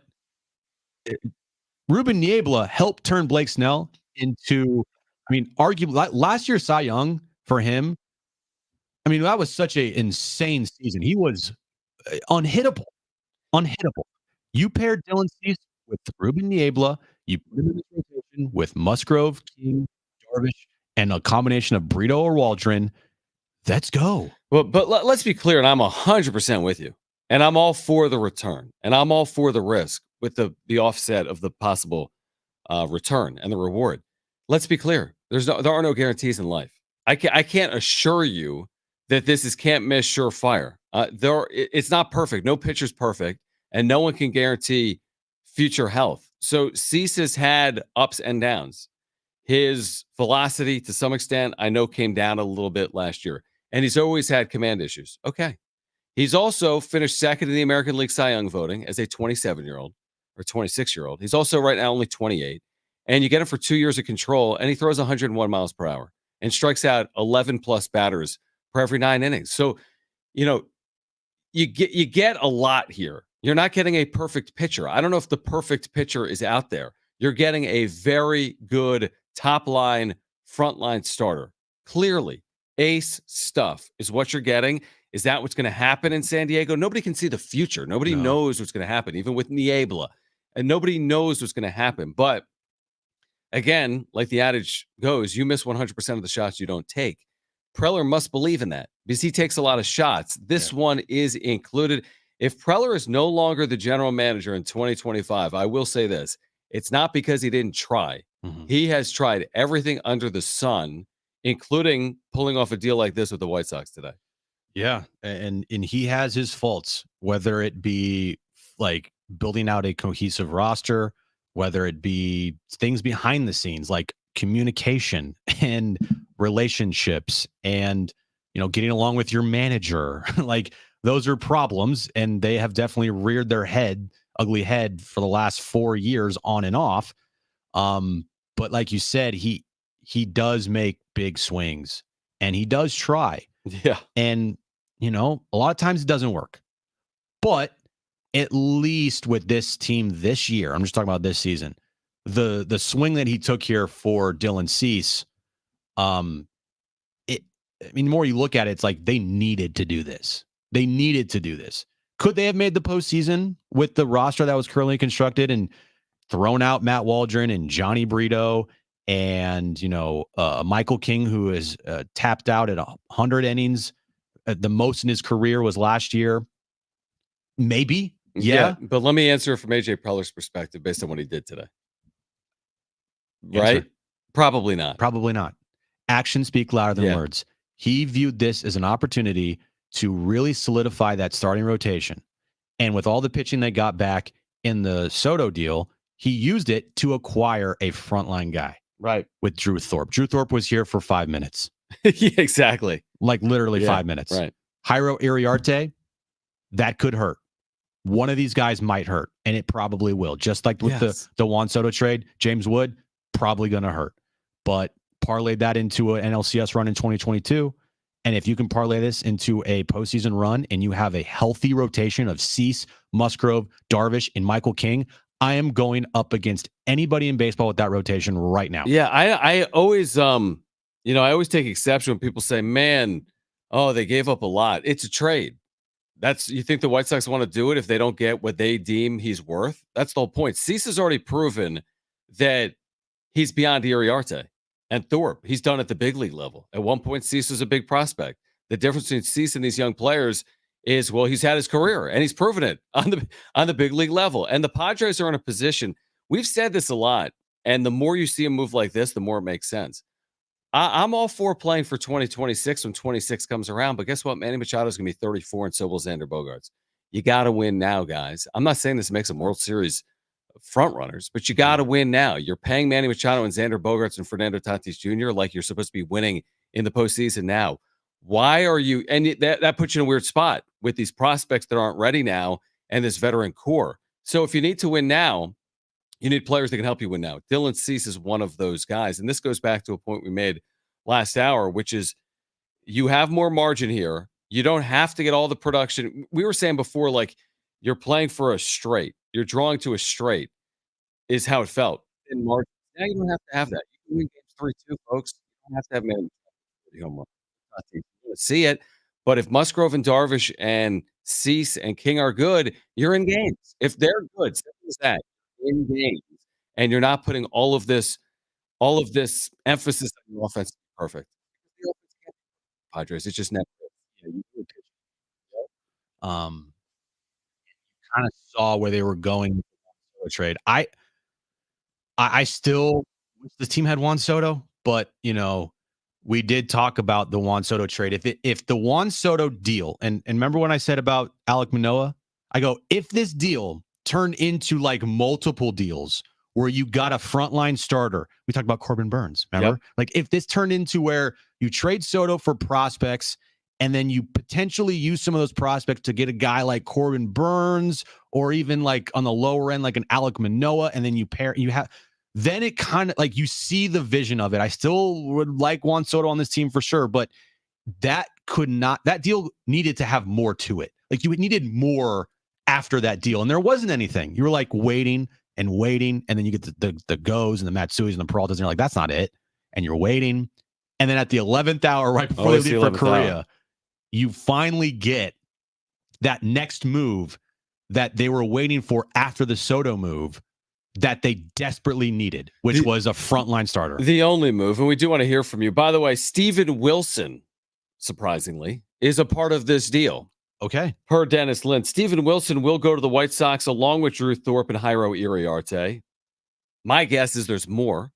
Ruben Niebla helped turn Blake Snell into, arguably, last year's Cy Young for him, that was such an insane season. He was unhittable. You paired Dylan Cease with Ruben Niebla. You put him in this rotation with Musgrove, King, Darvish, and a combination of Brito or Waldron. Let's go. Well, but let's be clear, and I'm 100% with you. And I'm all for the return, and I'm all for the risk with the offset of the possible return and the reward. Let's be clear. There are no guarantees in life. I can't assure you that this is can't miss surefire. It's not perfect. No pitcher's perfect, and no one can guarantee future health. So Cease has had ups and downs. His velocity, to some extent, I know came down a little bit last year, and he's always had command issues. Okay. He's also finished second in the American League Cy Young voting as a 27-year-old or 26-year-old. He's also right now only 28, and you get him for 2 years of control, and he throws 101 miles per hour. and strikes out 11 plus batters per every 9 innings. So, you get a lot here. You're not getting a perfect pitcher. I don't know if the perfect pitcher is out there. You're getting a very good top line, front line starter. Clearly, ace stuff is what you're getting. Is that what's going to happen in San Diego? Nobody can see the future. Nobody knows what's going to happen, even with Niebla. And nobody knows what's going to happen. But again, like the adage goes, you miss 100% of the shots you don't take. Preller must believe in that because he takes a lot of shots. This one is included. If Preller is no longer the general manager in 2025, I will say this. It's not because he didn't try. He has tried everything under the sun, including pulling off a deal like this with the White Sox today. Yeah, and he has his faults, whether it be like building out a cohesive roster, whether it be things behind the scenes like communication and relationships and getting along with your manager. Like those are problems, and they have definitely reared their ugly head for the last 4 years on and off. But like you said, he does make big swings and he does try. Yeah. And, a lot of times it doesn't work. But at least with this team this year, I'm just talking about this season, the swing that he took here for Dylan Cease, the more you look at it, it's like they needed to do this. They needed to do this. Could they have made the postseason with the roster that was currently constructed and thrown out Matt Waldron and Johnny Brito and, Michael King, who is tapped out at 100 innings? The most in his career was last year. Maybe. Yeah. But let me answer from AJ Preller's perspective based on what he did today. Answer. Right? Probably not. Probably not. Actions speak louder than words. He viewed this as an opportunity to really solidify that starting rotation. And with all the pitching they got back in the Soto deal, he used it to acquire a frontline guy. Right. With Drew Thorpe. Drew Thorpe was here for 5 minutes. Yeah, exactly. Like literally 5 minutes. Right. Jairo Iriarte, that could hurt. One of these guys might hurt, and it probably will. Just like with the Juan Soto trade, James Wood, probably going to hurt. But parlay that into an NLCS run in 2022. And if you can parlay this into a postseason run and you have a healthy rotation of Cease, Musgrove, Darvish, and Michael King, I am going up against anybody in baseball with that rotation right now. Yeah, I always I always take exception when people say, man, they gave up a lot. It's a trade. You think the White Sox want to do it if they don't get what they deem he's worth? That's the whole point. Cease has already proven that he's beyond Iriarte and Thorpe. He's done at the big league level. At one point, Cease was a big prospect. The difference between Cease and these young players is, he's had his career and he's proven it on the big league level. And the Padres are in a position. We've said this a lot, and the more you see him move like this, the more it makes sense. I'm all for playing for 2026 when 26 comes around, but guess what? Manny Machado is going to be 34, and so will Xander Bogaerts. You got to win now, guys. I'm not saying this makes them World Series front runners, but you got to win now. You're paying Manny Machado and Xander Bogaerts and Fernando Tatis Jr. like you're supposed to be winning in the postseason now. Why are you? And that puts you in a weird spot with these prospects that aren't ready now and this veteran core. So if you need to win now, you need players that can help you win now. Dylan Cease is one of those guys. And this goes back to a point we made last hour, which is you have more margin here. You don't have to get all the production. We were saying before, like you're playing for a straight. You're drawing to a straight is how it felt. In margin. Now you don't have to have that. You can win games 3-2, folks. You don't have to have man. You see it. But if Musgrove and Darvish and Cease and King are good, you're in games. If they're good, simple as that. In games, and you're not putting all of this emphasis on your offense. Perfect. Padres, it's just never. Kind of saw where they were going with the trade. I still wish the team had Juan Soto, but we did talk about the Juan Soto trade. If the Juan Soto deal, and remember when I said about Alek Manoah, I go, if this deal turned into like multiple deals where you got a frontline starter. We talked about Corbin Burns, remember? Yep. Like if this turned into where you trade Soto for prospects and then you potentially use some of those prospects to get a guy like Corbin Burns or even like on the lower end, like an Alek Manoah, and then you have then it kind of like you see the vision of it. I still would like Juan Soto on this team for sure, but that deal needed to have more to it. Like you needed more after that deal, and there wasn't anything. You were like waiting, and then you get the Goes and the Matsuis and the Peraltas, and you're like, that's not it. And you're waiting, and then at the 11th hour, right before they leave for Korea, you finally get that next move that they were waiting for after the Soto move that they desperately needed, which was a frontline starter. The only move, and we do want to hear from you. By the way, Steven Wilson, surprisingly, is a part of this deal. Okay. Per Dennis Lind, Steven Wilson will go to the White Sox along with Drew Thorpe and Jairo Iriarte. My guess is there's more.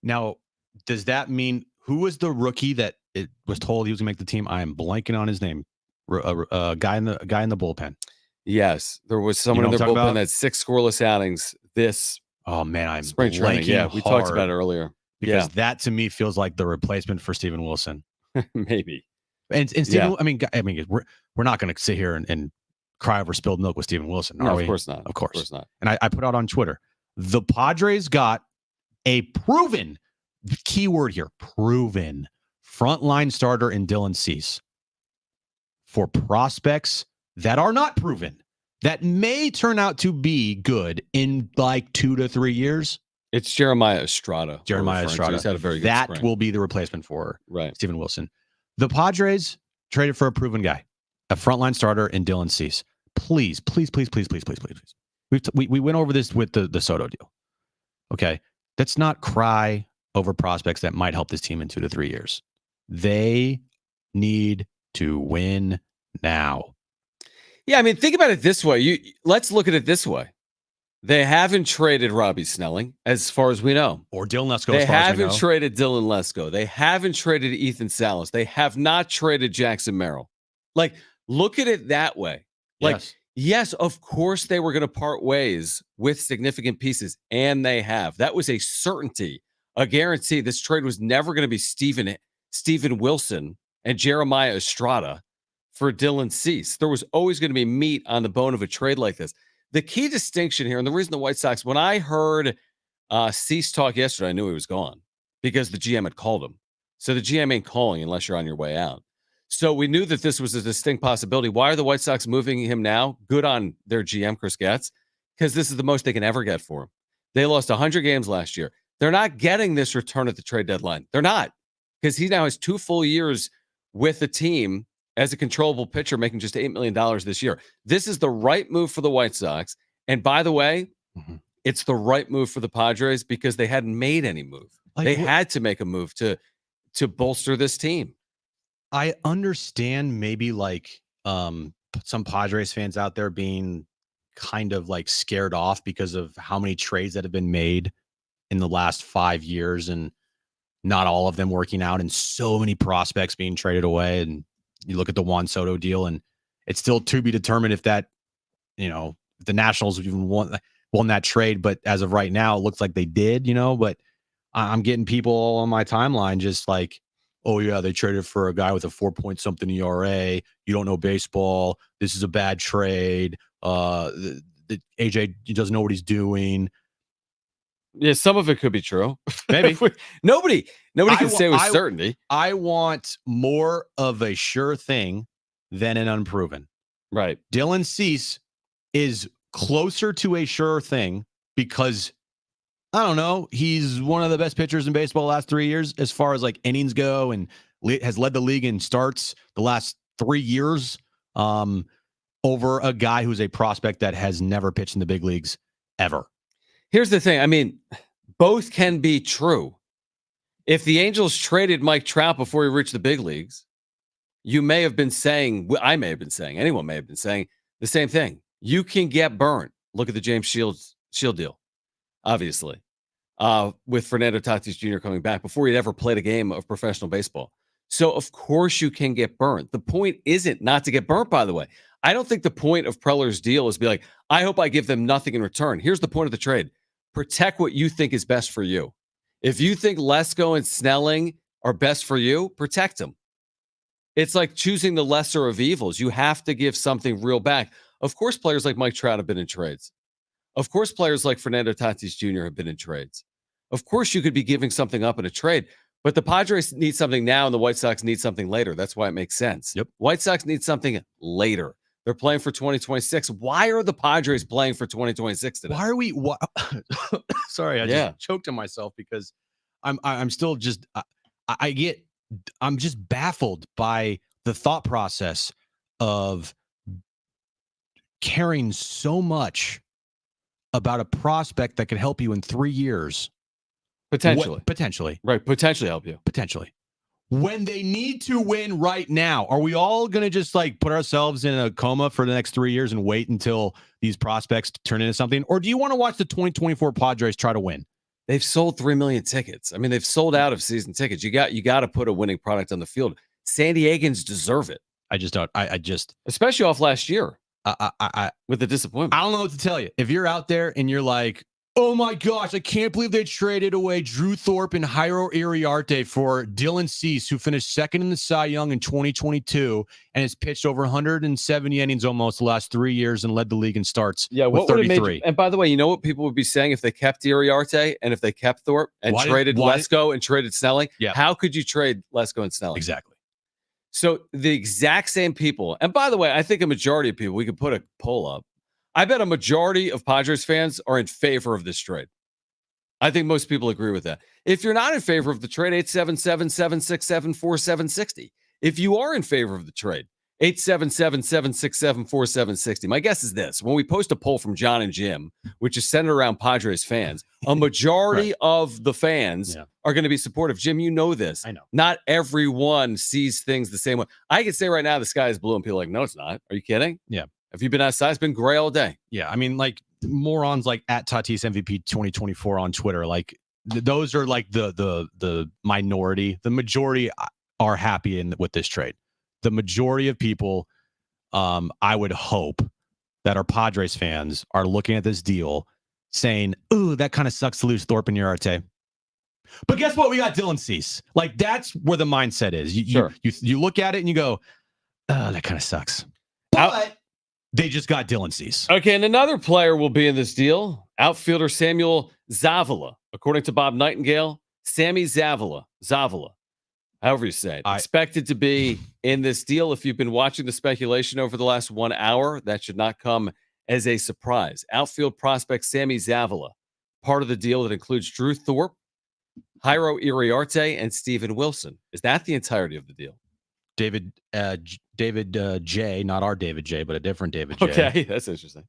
Now, does that mean who was the rookie that it was told he was going to make the team? I am blanking on his name. Guy in the bullpen. Yes, there was someone in their bullpen that had 6 scoreless outings this I'm spring training. Yeah, we talked about it earlier. Because that to me feels like the replacement for Steven Wilson. Maybe. And Steven, I mean, we're not going to sit here and cry over spilled milk with Steven Wilson, are we? Of course not. Of course. Of course not. And I put out on Twitter, the Padres got a proven, keyword here, proven frontline starter in Dylan Cease for prospects that are not proven, that may turn out to be good in like 2 to 3 years. It's Jeremiah Estrada. He's had a very good spring. Will be the replacement for right. Steven Wilson. The Padres traded for a proven guy, a frontline starter in Dylan Cease. Please. We went over this with the Soto deal. Okay. Let's not cry over prospects that might help this team in 2 to 3 years. They need to win now. Yeah, I mean, think about it this way. Let's look at it this way. They haven't traded Robbie Snelling, as far as we know. Or Dylan Lesko, They as far as we know. haven't traded Dylan Lesko. They haven't traded Ethan Salas. They have not traded Jackson Merrill. Like, look at it that way. Like, yes, of course they were going to part ways with significant pieces, and they have. That was a certainty, a guarantee. This trade was never going to be Steven Wilson and Jeremiah Estrada for Dylan Cease. There was always going to be meat on the bone of a trade like this. The key distinction here, and the reason the White Sox, when I heard Cease talk yesterday, I knew he was gone because the GM had called him. So the GM ain't calling unless you're on your way out. So we knew that this was a distinct possibility. Why are the White Sox moving him now? Good on their GM, Chris Getz, because this is the most they can ever get for him. They lost 100 games last year. They're not getting this return at the trade deadline. They're not, because he now has 2 full years with the team as a controllable pitcher, making just $8 million this year. This is the right move for the White Sox. And by the way, it's the right move for the Padres because they hadn't made any move. They had to make a move to bolster this team. I understand maybe like some Padres fans out there being kind of like scared off because of how many trades that have been made in the last 5 years and not all of them working out and so many prospects being traded away. And you look at the Juan Soto deal and it's still to be determined if that, if the Nationals even won that trade. But as of right now, it looks like they did, but I'm getting people on my timeline just like, oh yeah, they traded for a guy with a 4-point-something ERA. You don't know baseball. This is a bad trade. The AJ doesn't know what he's doing. Yeah, some of it could be true. Maybe nobody can say with certainty. I want more of a sure thing than an unproven. Right. Dylan Cease is closer to a sure thing because I don't know. He's one of the best pitchers in baseball the last 3 years as far as like innings go and has led the league in starts the last 3 years over a guy who's a prospect that has never pitched in the big leagues ever. Here's the thing. I mean, both can be true. If the Angels traded Mike Trout before he reached the big leagues, you may have been saying, I may have been saying, anyone may have been saying the same thing. You can get burnt. Look at the James Shield deal, obviously, with Fernando Tatis Jr. coming back before he'd ever played a game of professional baseball. So, of course, you can get burnt. The point isn't not to get burnt, by the way. I don't think the point of Preller's deal is to be like, I hope I give them nothing in return. Here's the point of the trade. Protect what you think is best for you. If you think Lesko and Snelling are best for you, protect them. It's like choosing the lesser of evils. You have to give something real back. Of course, players like Mike Trout have been in trades. Of course, players like Fernando Tatis Jr. have been in trades. Of course, you could be giving something up in a trade, but the Padres need something now and the White Sox need something later. That's why it makes sense. Yep. White Sox need something later. They're playing for 2026. Why are the Padres playing for 2026 today? Why are we? Sorry, I just choked on myself because I'm still just I'm just baffled by the thought process of caring so much about a prospect that could help you in 3 years. Potentially. Potentially. Right. Potentially help you. Potentially. When they need to win right now, are we all going to just like put ourselves in a coma for the next 3 years and wait until these prospects turn into something? Or do you want to watch the 2024 Padres try to win? They've sold 3 million tickets. I mean, they've sold out of season tickets. You got to put a winning product on the field. San Diegans deserve it. I just don't. I just, especially off last year. With the disappointment. I don't know what to tell you. If you're out there and you're like, oh my gosh, I can't believe they traded away Drew Thorpe and Jairo Iriarte for Dylan Cease, who finished second in the Cy Young in 2022 and has pitched over 170 innings almost the last 3 years and led the league in starts. Yeah, with what would 33. have made you, and by the way, you know what people would be saying if they kept Iriarte and if they kept Thorpe and traded Lesko and traded Snelling? Yeah. How could you trade Lesko and Snelling? Exactly. So the exact same people, and by the way, I think a majority of people, we could put a poll up. I bet a majority of Padres fans are in favor of this trade. I think most people agree with that. If you're not in favor of the trade, 877-767-4760. If you are in favor of the trade, 877-767-4760. My guess is this. When we post a poll from Jon and Jim, which is centered around Padres fans, a majority of the fans are going to be supportive. Jim, you know this. I know. Not everyone sees things the same way. I can say right now the sky is blue and people are like, no, it's not. Are you kidding? Yeah. Have you been outside? It's been gray all day. Yeah. I mean, like morons like at Tatis MVP 2024 on Twitter, like those are like the minority. The majority are happy with this trade. The majority of people, I would hope that our Padres fans are looking at this deal saying, ooh, that kind of sucks to lose Thorpe and Uriarte. But guess what? We got Dylan Cease. Like, that's where the mindset is. You look at it and you go, oh, that kind of sucks. But they just got Dylan Cease. Okay, and another player will be in this deal. Outfielder Samuel Zavala. According to Bob Nightingale, Sammy Zavala, however you say it, expected to be in this deal. If you've been watching the speculation over the last 1 hour, that should not come as a surprise. Outfield prospect Sammy Zavala, part of the deal that includes Drew Thorpe, Jairo Iriarte, and Steven Wilson. Is that the entirety of the deal? David J, not our David J, but a different David J. Okay, that's interesting.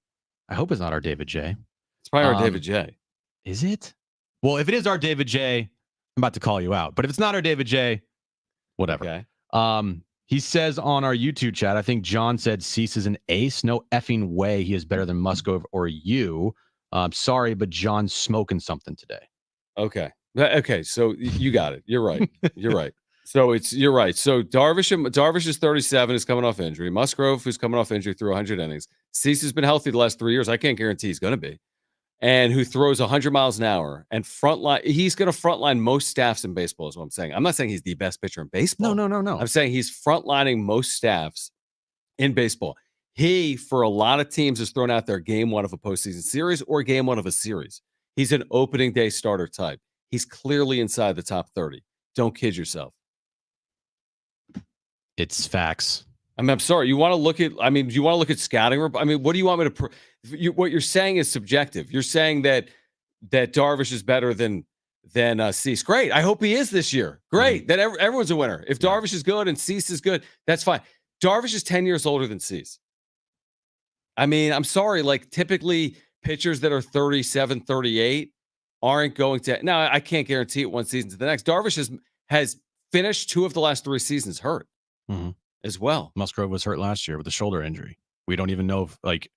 I hope it's not our David J. It's probably our David J. Is it? Well, if it is our David J, I'm about to call you out. But if it's not our David J, whatever. Okay. He says on our YouTube chat, I think John said Cease is an ace. No effing way he is better than Musgrove or you. Sorry, but John's smoking something today. Okay. Okay, so you got it. You're right. You're right. So you're right. So Darvish is 37, is coming off injury. Musgrove, who's coming off injury through 100 innings. Cease has been healthy the last 3 years. I can't guarantee he's going to be. And who throws 100 miles an hour and he's going to frontline most staffs in baseball is what I'm saying. I'm not saying he's the best pitcher in baseball. No. I'm saying he's frontlining most staffs in baseball. He, for a lot of teams, has thrown out their game one of a postseason series or game one of a series. He's an opening day starter type. He's clearly inside the top 30. Don't kid yourself. It's facts. I mean, I'm sorry. You want to look at? I mean, do you want to look at scouting? I mean, what do you want me to? What you're saying is subjective. You're saying that Darvish is better than Cease. Great. I hope he is this year. Great. That everyone's a winner. If Darvish is good and Cease is good, that's fine. Darvish is 10 years older than Cease. I mean, I'm sorry. Like typically, pitchers that are 37, 38 aren't going to. Now, I can't guarantee it one season to the next. Darvish has finished 2 of the last 3 seasons hurt. As well. Musgrove was hurt last year with a shoulder injury. We don't even know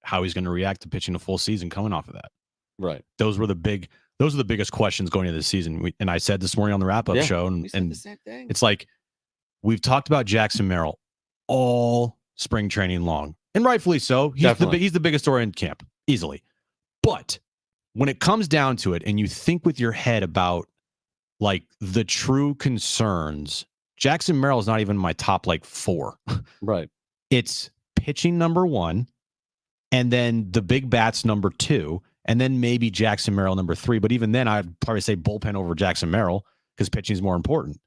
how he's going to react to pitching a full season coming off of that. Right. Those are the biggest questions going into the season. And I said this morning on the wrap-up show, and the same thing. It's like we've talked about Jackson Merrill all spring training long, and rightfully so. He's the biggest story in camp, easily. But when it comes down to it, and you think with your head about like the true concerns, Jackson Merrill is not even my top 4. Right. It's pitching number 1, and then the big bats number 2, and then maybe Jackson Merrill number 3. But even then, I'd probably say bullpen over Jackson Merrill because pitching is more important.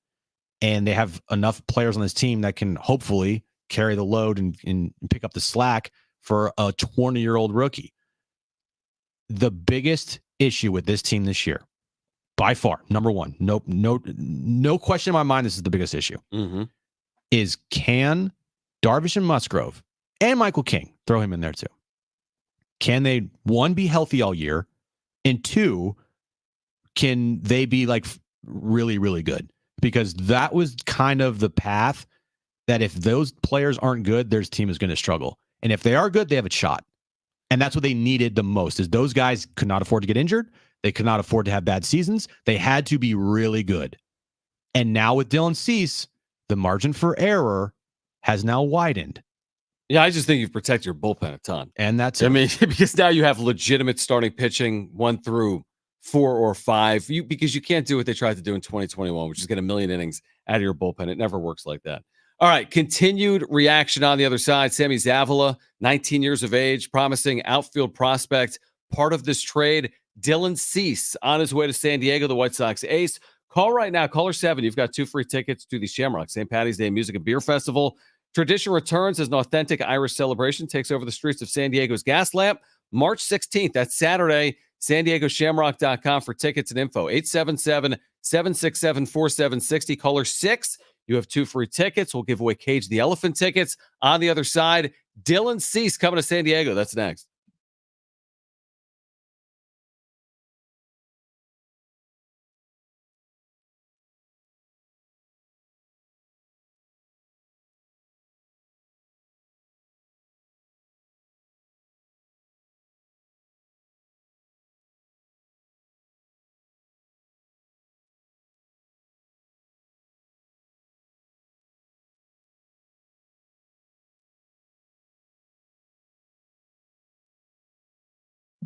And they have enough players on this team that can hopefully carry the load and pick up the slack for a 20-year-old rookie. The biggest issue with this team this year, by far, number one, no question in my mind, this is the biggest issue, is can Darvish and Musgrove and Michael King, throw him in there too, can they, one, be healthy all year, and two, can they be like really, really good? Because that was kind of the path that if those players aren't good, their team is going to struggle. And if they are good, they have a shot. And that's what they needed the most, is those guys could not afford to get injured. They could not afford to have bad seasons. They had to be really good. And now with Dylan Cease, the margin for error has now widened. Yeah, I just think you've protected your bullpen a ton. And that's, I mean, because now you have legitimate starting pitching 1 through 4 or 5, because you can't do what they tried to do in 2021, which is get a million innings out of your bullpen. It never works like that. All right, continued reaction on the other side. Sammy Zavala, 19 years of age, promising outfield prospect, part of this trade. Dylan Cease on his way to San Diego, the White Sox ace. Call right now, caller 7. You've got 2 free tickets to the Shamrock St. Patty's Day Music and Beer Festival. Tradition returns as an authentic Irish celebration takes over the streets of San Diego's Gaslamp, March 16th. That's Saturday. SanDiegoShamrock.com for tickets and info. 877-767-4760. Caller 6. You have 2 free tickets. We'll give away Cage the Elephant tickets. On the other side, Dylan Cease coming to San Diego. That's next.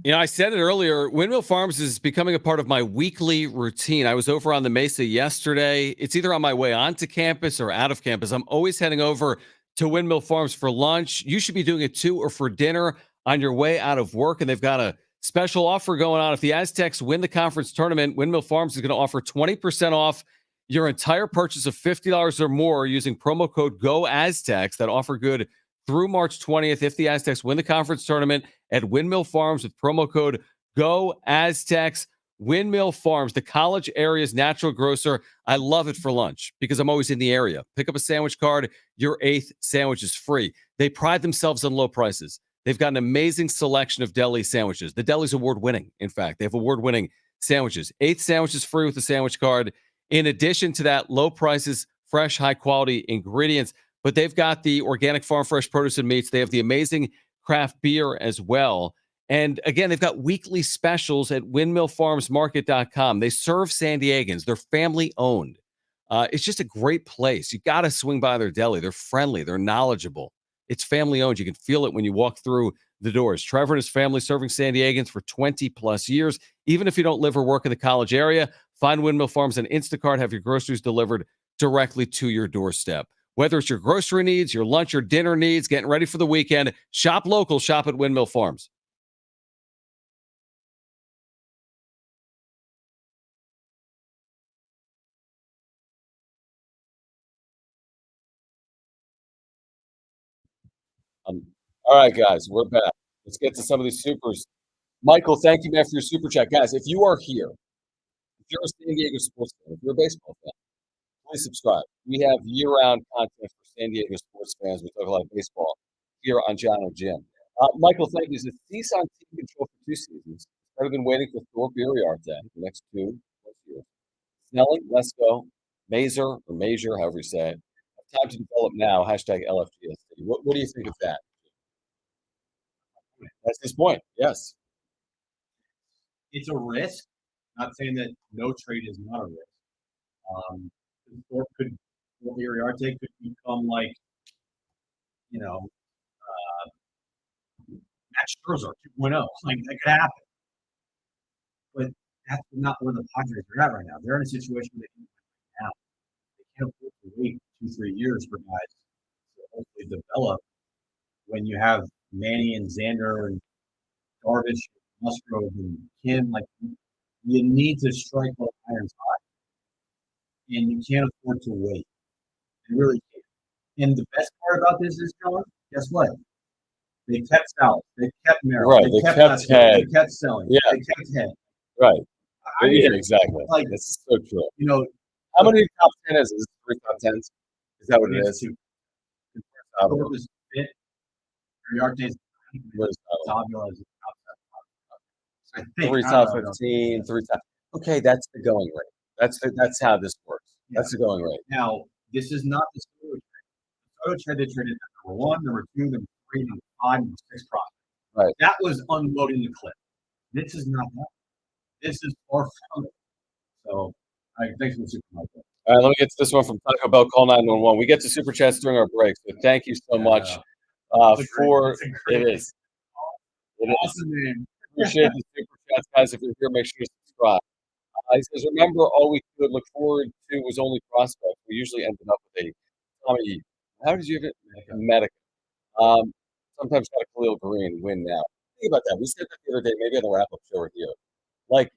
You know, I said it earlier, Windmill Farms is becoming a part of my weekly routine. I was over on the Mesa yesterday. It's either on my way onto campus or out of campus. I'm always heading over to Windmill Farms for lunch. You should be doing it too, or for dinner on your way out of work. And they've got a special offer going on. If the Aztecs win the conference tournament, Windmill Farms is going to offer 20% off your entire purchase of $50 or more using promo code GOAZTECs. That offer good through March 20th if the Aztecs win the conference tournament at Windmill Farms with promo code GOAZTECs. Windmill Farms, the college area's natural grocer. I love it for lunch because I'm always in the area. Pick up a sandwich card. Your 8th sandwich is free. They pride themselves on low prices. They've got an amazing selection of deli sandwiches. The deli's award-winning, in fact. They have award-winning sandwiches. 8th sandwich is free with the sandwich card. In addition to that, low prices, fresh, high-quality ingredients. But they've got the organic farm fresh produce and meats. They have the amazing craft beer as well. And again, they've got weekly specials at windmillfarmsmarket.com. They serve San Diegans. They're family owned. It's just a great place. You got to swing by their deli. They're friendly. They're knowledgeable. It's family owned. You can feel it when you walk through the doors. Trevor and his family serving San Diegans for 20 plus years. Even if you don't live or work in the college area, find Windmill Farms on Instacart. Have your groceries delivered directly to your doorstep. Whether it's your grocery needs, your lunch or dinner needs, getting ready for the weekend, shop local, shop at Windmill Farms. All right, guys, we're back. Let's get to some of these supers. Michael, thank you, man, for your super chat. Guys, if you are here, if you're a San Diego sports fan, if you're a baseball fan, please subscribe. We have year-round content for San Diego sports fans. We talk a lot of baseball here on Jon Jim. Michael, thank you. Is it cease on team control for 2 seasons? Better than waiting for Thor Uriarte the next 2 years. Snelling, Lesko, Mazer, or Major, however you say it. Time to develop now. Hashtag LFGST. What do you think of that? That's his point. Yes. It's a risk. Not saying that no trade is not a risk. Thor Uriarte could become like, Max Scherzer 2.0. Like, that could happen. But that's not where the Padres are at right now. They're in a situation they can now. They can't afford to wait 2-3 years for guys to hopefully develop when you have Manny and Xander and Darvish, Musgrove and Kim, like you need to strike while the iron's hot, and you can't afford to wait. You really can't. And the best part about this is, John, guess what? They kept South. They kept Merrill. Right. They kept Head. They kept selling. Yeah. They kept Head. Right. I mean, Yeah, exactly. like, That's so true. you know, How many top 10 is this? 3 top 10s? Is that what it it's is? two. Zavula. Thorpe is fit. Uriarte's Where's Zavula? Zavula is top 10. I think. 3 top 15, 3 top. Okay, that's the going rate. That's how this works. That's the going rate. Now, this is not the Soto trade. The Soto trade, they traded number 1, number 2, number 3, number 5, number 6 prospects. Right. That was unloading the clip. This is not that. This is far from it. So, thanks for the super chat. All right, let me get to this one from Taco Bell Call 911. We get to super chats during our break, so thank you so much for it is. Awesome name. Appreciate the super chats, guys. If you're here, make sure to subscribe. He says, remember, all we could look forward to was only prospects. We usually ended up with a Tommy. How did you get Medica? Sometimes got a Khalil Green win now. Think about that. We said that the other day, maybe on the wrap-up show with you. Like,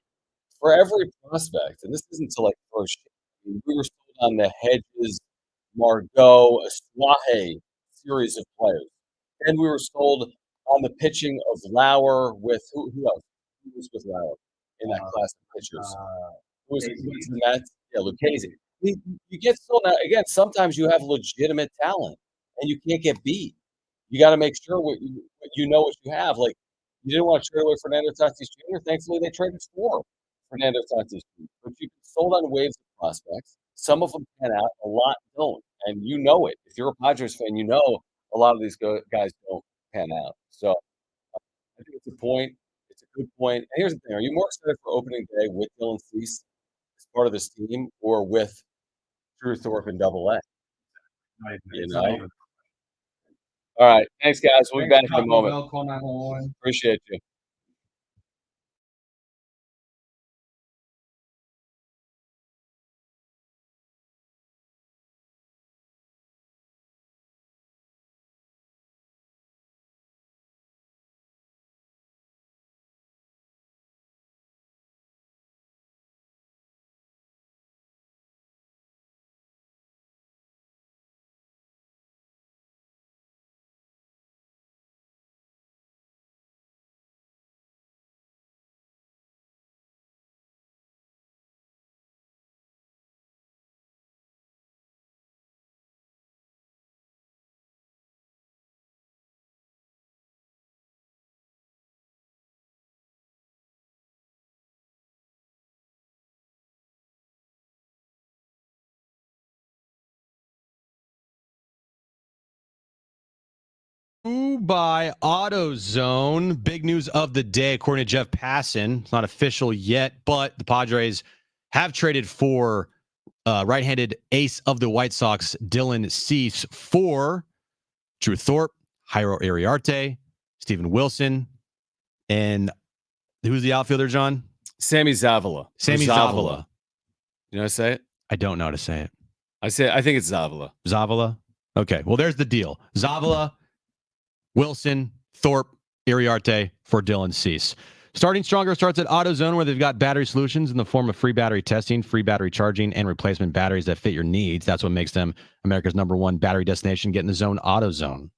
for every prospect, and this isn't to like first, we were sold on the Hedges, Margot, Aswahe series of players. Then we were sold on the pitching of Lauer with who else? Who was with Lauer in that class of pitchers? Who was the Mets? Yeah, Lucchese. You get sold now. Again, sometimes you have legitimate talent and you can't get beat. You got to make sure you know what you have. Like, you didn't want to trade away Fernando Tatis Jr. Thankfully, they traded for Fernando Tatis Jr. But you sold on waves of prospects. Some of them pan out, a lot don't. And you know it. If you're a Padres fan, you know a lot of these guys don't pan out. So I think it's a point. It's a good point. And here's the thing. Are you more excited for opening day with Dylan Cease as part of this team or with Drew Thorpe and Double A? You know? All right. Thanks, guys. We'll be back in a moment. Appreciate you. By AutoZone. Big news of the day, according to Jeff Passan. It's not official yet, but the Padres have traded for right-handed ace of the White Sox, Dylan Cease, for Drew Thorpe, Jairo Iriarte, Steven Wilson, and who's the outfielder, John? Sammy Zavala. Sammy Zavala. You know how to say it? I don't know how to say it. I think it's Zavala. Zavala? Okay, well, there's the deal. Zavala, Wilson, Thorpe, Iriarte for Dylan Cease. Starting Stronger starts at AutoZone, where they've got battery solutions in the form of free battery testing, free battery charging, and replacement batteries that fit your needs. That's what makes them America's #1 battery destination. Get in the zone, AutoZone.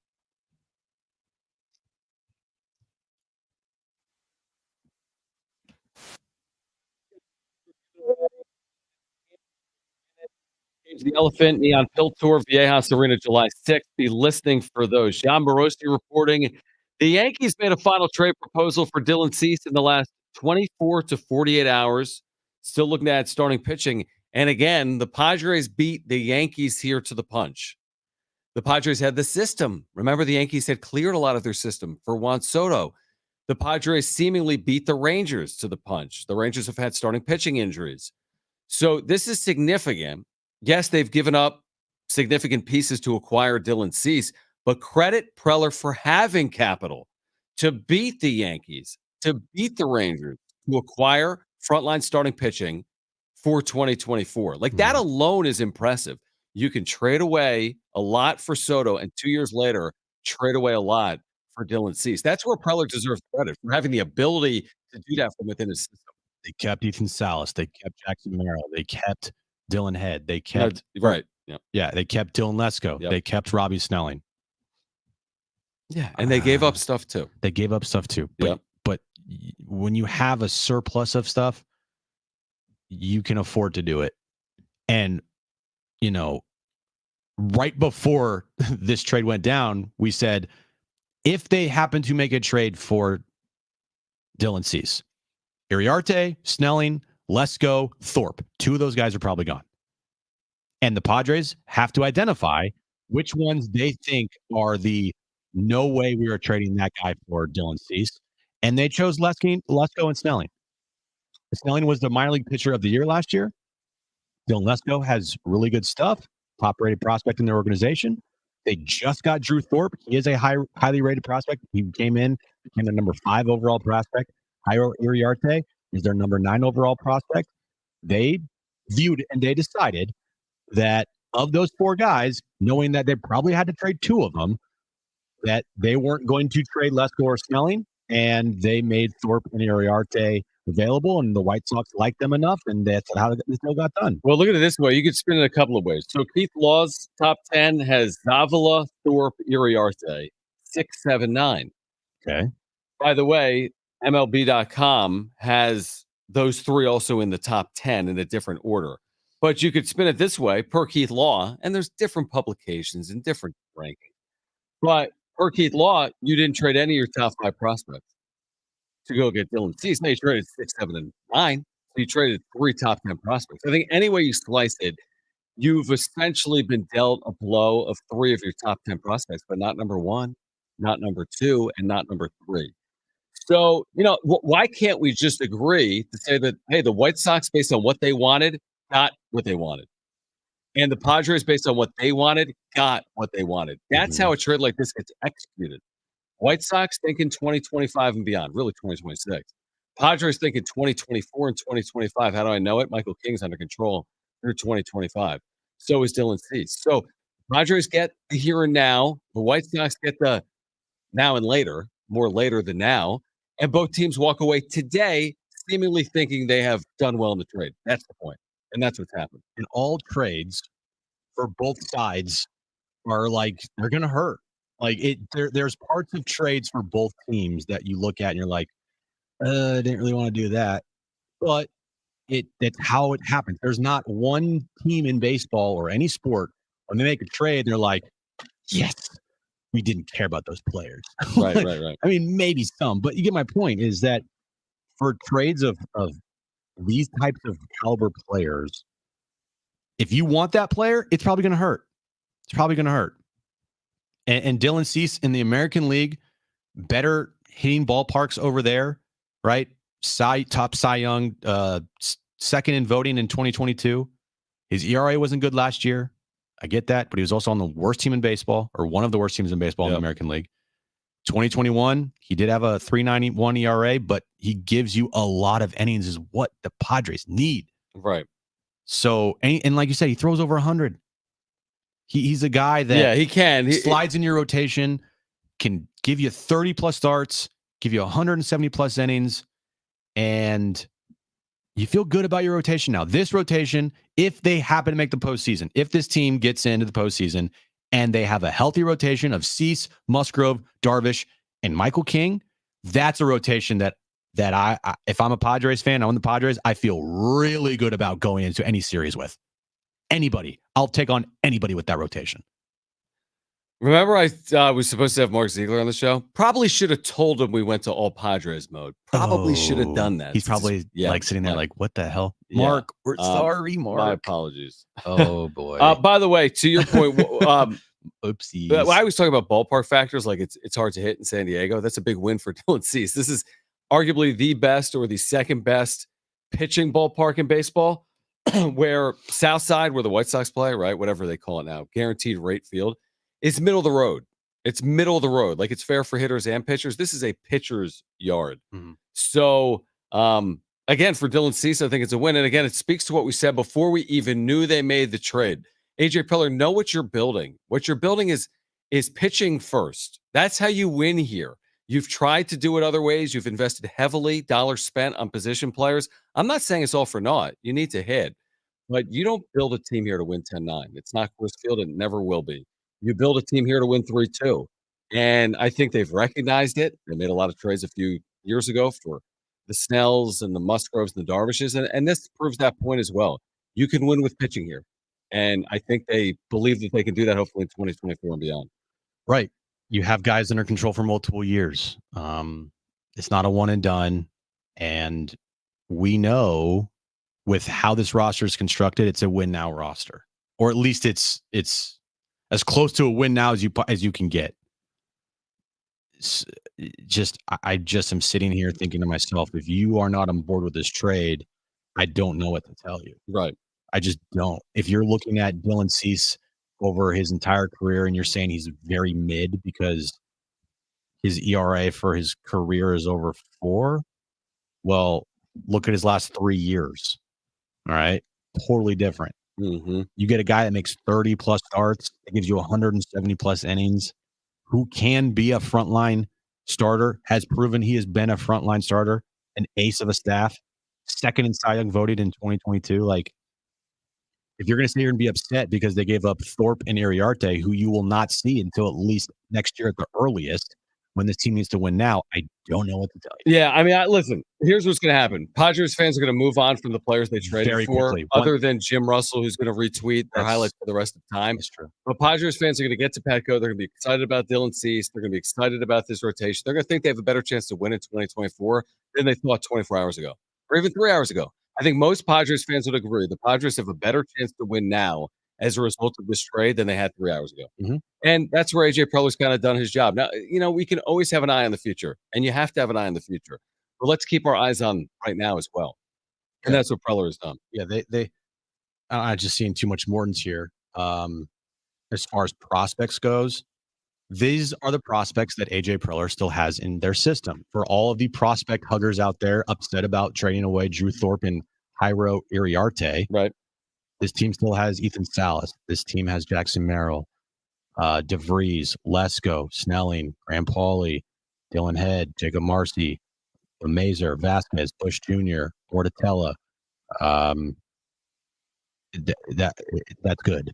The Elephant, Neon Pill Tour, Viejas Arena, July 6th. Be listening for those. John Morosi reporting the Yankees made a final trade proposal for Dylan Cease in the last 24 to 48 hours. Still looking at starting pitching. And again, the Padres beat the Yankees here to the punch. The Padres had the system. Remember, the Yankees had cleared a lot of their system for Juan Soto. The Padres seemingly beat the Rangers to the punch. The Rangers have had starting pitching injuries. So this is significant. Yes, they've given up significant pieces to acquire Dylan Cease, but credit Preller for having capital to beat the Yankees, to beat the Rangers, to acquire frontline starting pitching for 2024. Like, that alone is impressive. You can trade away a lot for Soto, and 2 years later, trade away a lot for Dylan Cease. That's where Preller deserves credit, for having the ability to do that from within his system. They kept Ethan Salas. They kept Jackson Merrill. They kept Dylan Head. They kept right. Yeah, they kept Dylan Lesko. Yep. They kept Robbie Snelling. Yeah, and they gave up stuff too. They gave up stuff too. But when you have a surplus of stuff, you can afford to do it. And right before this trade went down, we said if they happen to make a trade for Dylan Cease, Iriarte, Snelling, Lesko, Thorpe, 2 of those guys are probably gone. And the Padres have to identify which ones they think are the no way we are trading that guy for Dylan Cease. And they chose Lesko and Snelling. Snelling was the minor league pitcher of the year last year. Dylan Lesko has really good stuff, top-rated prospect in their organization. They just got Drew Thorpe. He is a highly rated prospect. He became the number 5 overall prospect. Jairo Iriarte is their number 9 overall prospect. They viewed and they decided that of those 4 guys, knowing that they probably had to trade 2 of them, that they weren't going to trade Lesko or Snelling, and they made Thorpe and Iriarte available, and the White Sox liked them enough, and that's how this deal got done. Well, look at it this way. You could spin it a couple of ways. So Keith Law's top 10 has Zavala, Thorpe, Iriarte, 6, 7, 9. Okay. By the way, MLB.com has those 3 also in the top 10 in a different order. But you could spin it this way, per Keith Law, and there's different publications and different rankings. But per Keith Law, you didn't trade any of your top 5 prospects to go get Dylan Cease. Now you traded 6, 7, and 9. So you traded 3 top 10 prospects. I think any way you slice it, you've essentially been dealt a blow of 3 of your top 10 prospects, but not number 1, not number 2, and not number 3. So, why can't we just agree to say that, hey, the White Sox, based on what they wanted, got what they wanted. And the Padres, based on what they wanted, got what they wanted. That's how a trade like this gets executed. White Sox thinking 2025 and beyond, really 2026. Padres thinking 2024 and 2025. How do I know it? Michael King's under control through 2025. So is Dylan Cease. So Padres get the here and now. The White Sox get the now and later, more later than now. And both teams walk away today seemingly thinking they have done well in the trade. That's the point. And that's what's happened. And all trades for both sides are like, they're going to hurt. Like there's parts of trades for both teams that you look at and you're like, I didn't really want to do that. But that's how it happens. There's not one team in baseball or any sport when they make a trade, they're like, yes, we didn't care about those players. Right. I mean, maybe some, but you get my point is that for trades of these types of caliber players, if you want that player, it's probably going to hurt. And Dylan Cease in the American League, better hitting ballparks over there, right? Top Cy Young, second in voting in 2022. His ERA wasn't good last year. I get that, but he was also on the worst team in baseball, or one of the worst teams in baseball in the American League. 2021, he did have a 3.91 ERA, but he gives you a lot of innings, is what the Padres need. Right. So, and like you said, he throws over 100. He's a guy that he can. Slides in your rotation, can give you 30 plus starts, give you 170 plus innings, and you feel good about your rotation now. This rotation, if they happen to make the postseason, if this team gets into the postseason and they have a healthy rotation of Cease, Musgrove, Darvish, and Michael King, that's a rotation that I if I'm a Padres fan, I own the Padres, I feel really good about going into any series with. Anybody. I'll take on anybody with that rotation. Remember I was supposed to have Mark Ziegler on the show? Probably should have told him we went to all Padres mode. Probably should have done that. He's probably like sitting there like, what the hell? Mark, we're sorry, Mark. My apologies. Oh, boy. By the way, to your point, oopsies. I was talking about ballpark factors, like it's hard to hit in San Diego. That's a big win for Dylan Cease. This is arguably the best or the second best pitching ballpark in baseball, where Southside, where the White Sox play, right, whatever they call it now, guaranteed rate field, it's middle of the road. It's middle of the road. Like, it's fair for hitters and pitchers. This is a pitcher's yard. Mm-hmm. So, again, for Dylan Cease, I think it's a win. And again, it speaks to what we said before we even knew they made the trade. AJ Preller, know what you're building. What you're building is pitching first. That's how you win here. You've tried to do it other ways. You've invested heavily, dollars spent on position players. I'm not saying it's all for naught. You need to hit. But you don't build a team here to win 10-9. It's not Coors Field. It never will be. You build a team here to win 3-2. And I think they've recognized it. They made a lot of trades a few years ago for the Snells and the Musgroves and the Darvishes. And this proves that point as well. You can win with pitching here. And I think they believe that they can do that hopefully in 2024 and beyond. Right. You have guys under control for multiple years. It's not a one and done. And we know with how this roster is constructed, it's a win now roster, or at least it's as close to a win now as you can get. I just am sitting here thinking to myself, if you are not on board with this trade, I don't know what to tell you. Right. I just don't. If you're looking at Dylan Cease over his entire career and you're saying he's very mid because his ERA for his career is over 4, well, look at his last 3 years. All right. Totally different. Mm-hmm. You get a guy that makes 30 plus starts, that gives you 170 plus innings, who can be a frontline starter, has proven he has been a frontline starter, an ace of a staff, second in Cy Young voted in 2022. Like, if you're going to sit here and be upset because they gave up Thorpe and Iriarte, who you will not see until at least next year at the earliest, when this team needs to win now, I don't know what to tell you. Yeah, I mean, listen, here's what's going to happen. Padres fans are going to move on from the players they traded Very for, quickly. other than Jim Russell, who's going to retweet their highlights for the rest of the time. That's true. But Padres fans are going to get to Petco. They're going to be excited about Dylan Cease. They're going to be excited about this rotation. They're going to think they have a better chance to win in 2024 than they thought 24 hours ago, or even 3 hours ago. I think most Padres fans would agree. The Padres have a better chance to win now as a result of this trade than they had 3 hours ago. Mm-hmm. And that's where AJ Preller's kind of done his job. Now, we can always have an eye on the future, and you have to have an eye on the future. But let's keep our eyes on right now as well. And that's what Preller has done. Yeah, I'm just seeing too much Morton's here. As far as prospects goes, these are the prospects that AJ Preller still has in their system. For all of the prospect huggers out there upset about trading away Drew Thorpe and Jairo Iriarte, right? This team still has Ethan Salas. This team has Jackson Merrill, DeVries, Lesko, Snelling, Graham Pauley, Dylan Head, Jacob Marcy, Mazer, Vasquez, Bush Jr., Ortitella. That's good.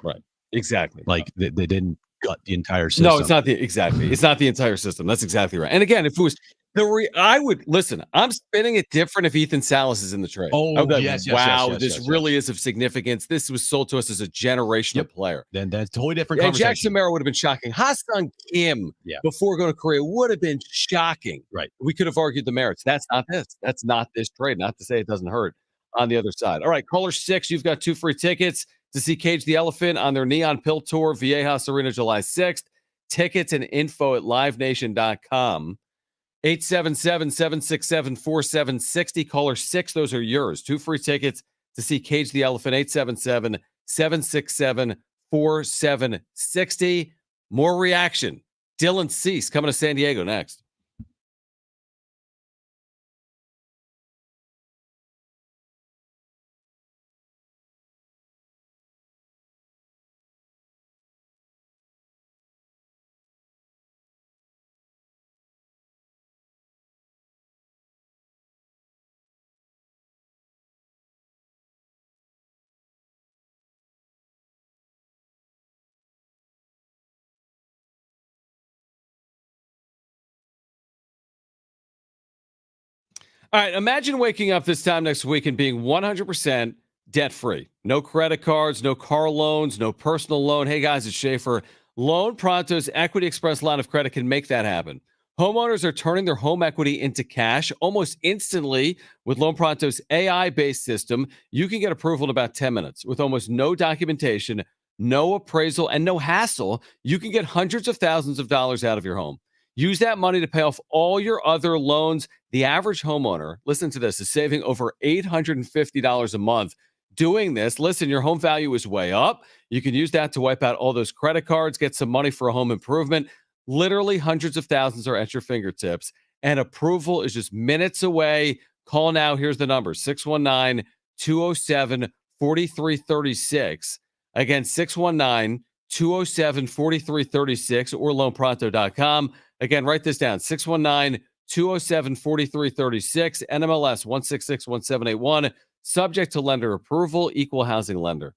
Right. Exactly. Like they didn't gut the entire system. No, it's not It's not the entire system. That's exactly right. And again, if it was I would listen. I'm spinning it different if Ethan Salas is in the trade. Oh, I would be like, yes, wow, yes, this really is of significance. This was sold to us as a generational player. Then that's totally different. Yeah, conversation. Jackson Merrill would have been shocking. Ha-Sung Kim before going to Korea would have been shocking. Right. We could have argued the merits. That's not this. That's not this trade. Not to say it doesn't hurt on the other side. All right, caller 6, you've got 2 free tickets to see Cage the Elephant on their Neon Pill Tour, Viejas Arena, July 6th. Tickets and info at livenation.com. 877-767-4760. Caller 6, those are yours. 2 free tickets to see Cage the Elephant. 877-767-4760. More reaction. Dylan Cease coming to San Diego next. All right, imagine waking up this time next week and being 100% debt-free. No credit cards, no car loans, no personal loan. Hey, guys, it's Schaefer. Loan Pronto's Equity Express line of credit can make that happen. Homeowners are turning their home equity into cash almost instantly with Loan Pronto's AI-based system. You can get approval in about 10 minutes with almost no documentation, no appraisal, and no hassle. You can get hundreds of thousands of dollars out of your home. Use that money to pay off all your other loans. The average homeowner, listen to this, is saving over $850 a month doing this. Listen, your home value is way up. You can use that to wipe out all those credit cards, get some money for a home improvement. Literally hundreds of thousands are at your fingertips, and approval is just minutes away. Call now. Here's the number, 619-207-4336. Again, 619-207-4336 or loanpronto.com. Again, write this down: 619-207-4336, NMLS 1661781. Subject to lender approval. Equal housing lender.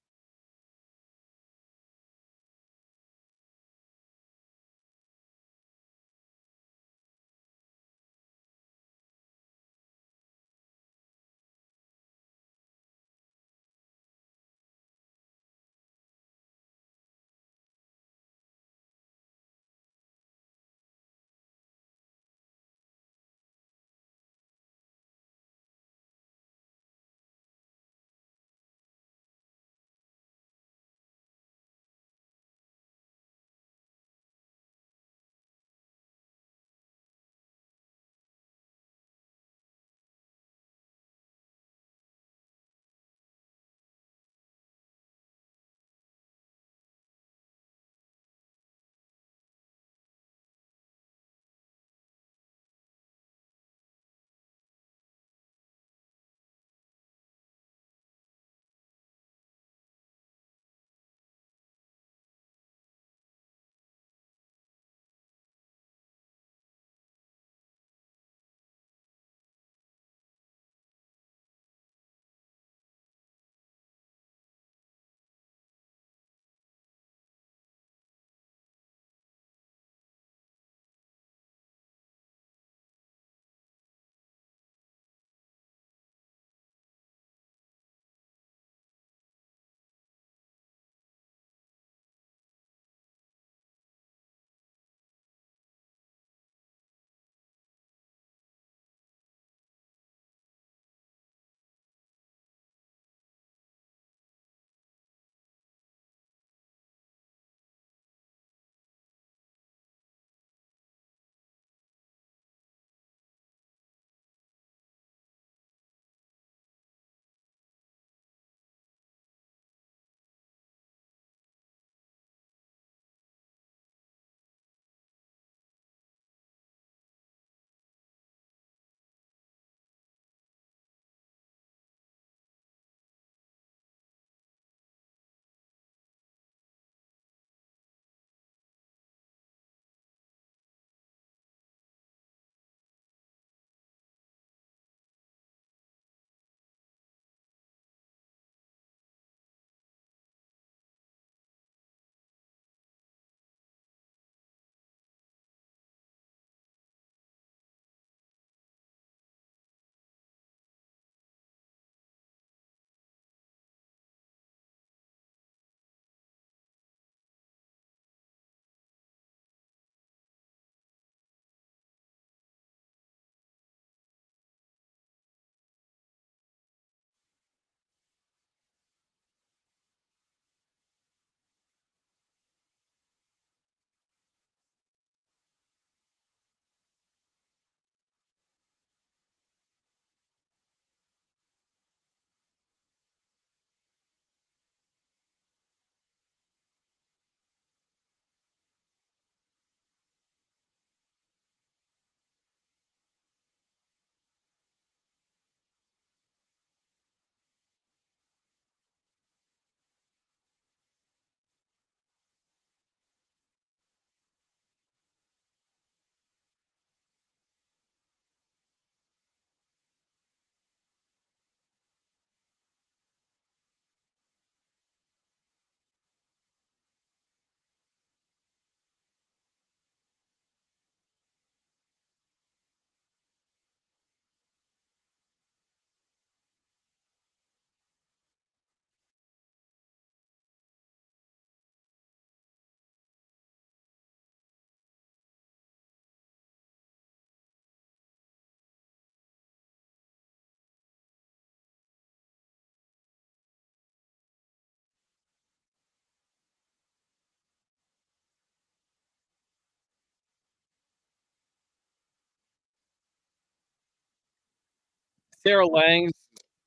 Sarah Lang,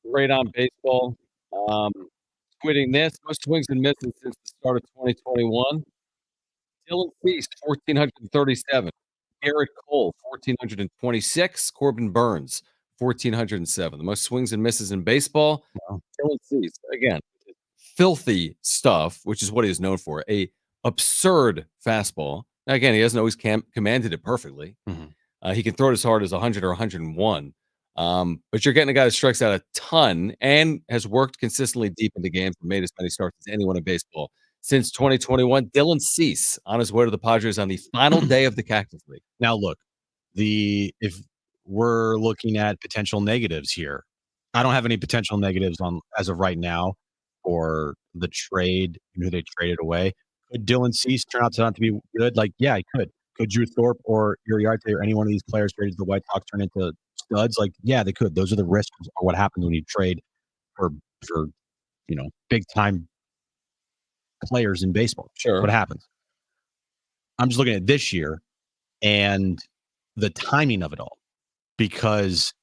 great on baseball. Um, Quitting this, most swings and misses since the start of 2021. Dylan Cease, 1,437. Garrett Cole, 1,426. Corbin Burns, 1,407. The most swings and misses in baseball. Dylan Cease, again, filthy stuff, which is what he is known for. A absurd fastball, Now, again, he hasn't always commanded it perfectly. He can throw it as hard as 100 or 101. But you're getting a guy that strikes out a ton and has worked consistently deep into games and made as many starts as anyone in baseball since 2021. Dylan Cease on his way to the Padres on the final day of the Cactus League. Now, look, if we're looking at potential negatives here, I don't have any potential negatives on as of right now for the trade and who they traded away. Could Dylan Cease turn out to not to be good? Like, yeah, he could. Could Drew Thorpe or Uriarte or any one of these players traded to the White Sox turn into studs? Like, yeah, they could. Those are the risks of what happens when you trade for big time players in baseball. Sure. What happens? I'm just looking at this year and the timing of it all. Because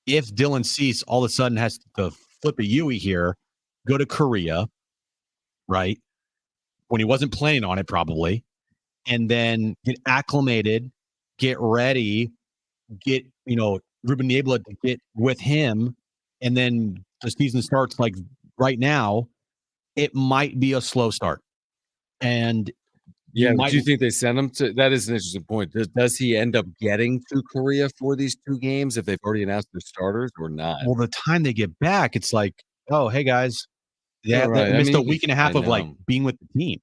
if Dylan Cease all of a sudden has to flip a Yui here, go to Korea, right? When he wasn't planning on it, probably, and then get acclimated, get ready, get, Ruben Niebla to get with him, and then the season starts like right now, it might be a slow start. And do you think they send him to? That is an interesting point. Does he end up getting to Korea for these 2 games if they've already announced their starters or not? Well, the time they get back, it's like, oh, hey guys, Yeah, right. they missed I a mean, week and a half I of like know. being with the team.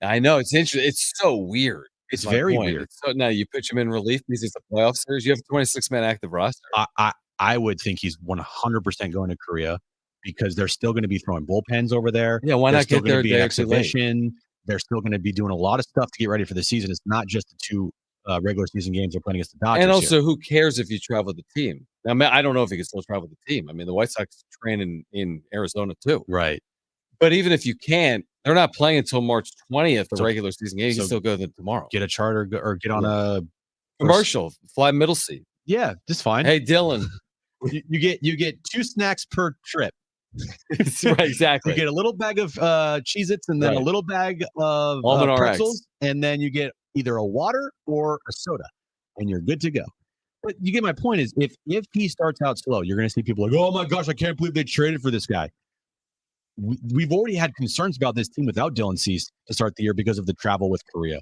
I know it's interesting. It's so weird. It's My very point. weird. It's so now you put him in relief because it's a playoff series. You have a 26-man active roster. I would think he's 100% going to Korea because they're still going to be throwing bullpens over there. Yeah, why There's not still get gonna there be a an day or two late? exhibition. They're still going to be doing a lot of stuff to get ready for the season. It's not just the 2 regular season games they're playing against the Dodgers. And also, here. who cares if you travel with the team? I mean, I don't know if he can still travel with the team. I mean, the White Sox train in Arizona too. Right. But even if you can't, they're not playing until March 20th, the So- regular season game. You can so still go there tomorrow. Get a charter or get on a Commercial, fly middle seat. Yeah, just fine. Hey, Dylan. you get 2 snacks per trip. Right, exactly. You get a little bag of Cheez-Its and then a Right. little bag of Almond RX. pretzels, and then you get either a water or a soda, and you're good to go. But you get my point is if he starts out slow, you're going to see people like, oh my gosh, I can't believe they traded for this guy. We've already had concerns about this team without Dylan Cease to start the year because of the travel with Korea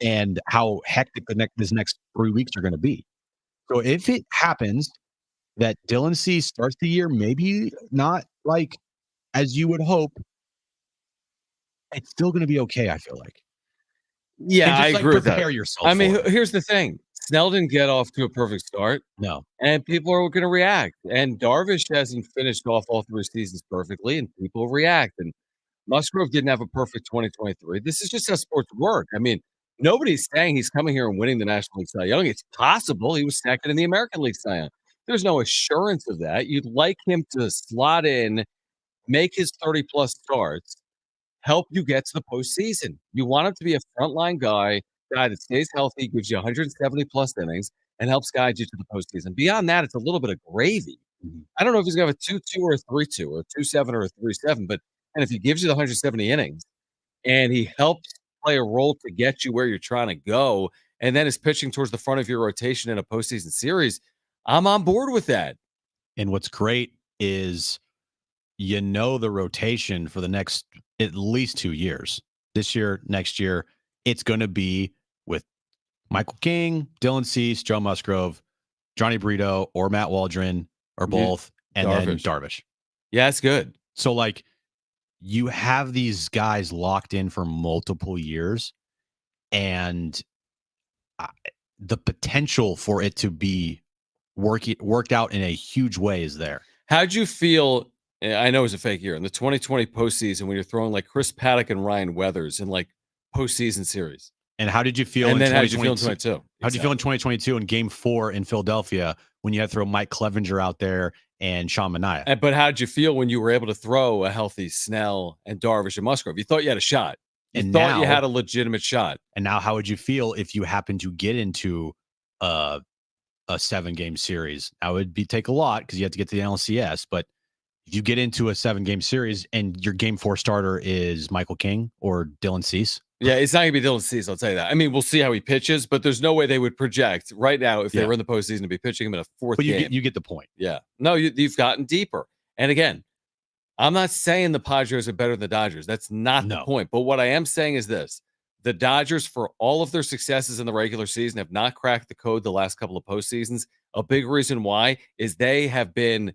and how hectic this next 3 weeks are going to be. So if it happens that Dylan Cease starts the year maybe not like as you would hope, it's still going to be okay, I feel like. Yeah, And just, I like, agree with that. prepare yourself I mean, for it. here's the thing. Snell didn't get off to a perfect start. No. And people are going to react. And Darvish hasn't finished off all 3 seasons perfectly, and people react. And Musgrove didn't have a perfect 2023. This is just how sports work. I mean, nobody's saying he's coming here and winning the National League Cy Young. It's possible. He was second in the American League Cy Young. There's no assurance of that. You'd like him to slot in, make his 30-plus starts, help you get to the postseason. You want him to be a frontline guy that stays healthy, gives you 170-plus innings, and helps guide you to the postseason. Beyond that, it's a little bit of gravy. I don't know if he's going to have a 2-2 or a 3-2 or a 2-7 or a 3-7, but and if he gives you the 170 innings and he helps play a role to get you where you're trying to go, and then is pitching towards the front of your rotation in a postseason series, I'm on board with that. And what's great is the rotation for the next at least 2 years. This year, next year, it's going to be with Michael King, Dylan Cease, Joe Musgrove, Johnny Brito, or Matt Waldron, or both, and then Darvish. Yeah, that's good. So, like, you have these guys locked in for multiple years, and the potential for it to be worked out in a huge way is there. How'd you feel? I know it was a fake year in the 2020 postseason when you're throwing like Chris Paddock and Ryan Weathers in like postseason series. And how did you feel? And in then how did you feel in 2022? 22? How did you feel in 2022 in Game 4 in Philadelphia when you had to throw Mike Clevenger out there and Sean Manaea? But how did you feel when you were able to throw a healthy Snell and Darvish and Musgrove? You thought you had a shot. You thought you had a legitimate shot. And now, how would you feel if you happen to get into a 7-game series? That would take a lot because you have to get to the NLCS. But if you get into a 7-game series and your Game 4 starter is Michael King or Dylan Cease. Yeah, it's not going to be Dylan Cease, I'll tell you that. I mean, we'll see how he pitches, but there's no way they would project right now if they were in the postseason to be pitching him in a 4th game. But you get the point. Yeah. No, you've gotten deeper. And again, I'm not saying the Padres are better than the Dodgers. That's not the point. But what I am saying is this. The Dodgers, for all of their successes in the regular season, have not cracked the code the last couple of postseasons. A big reason why is they haven't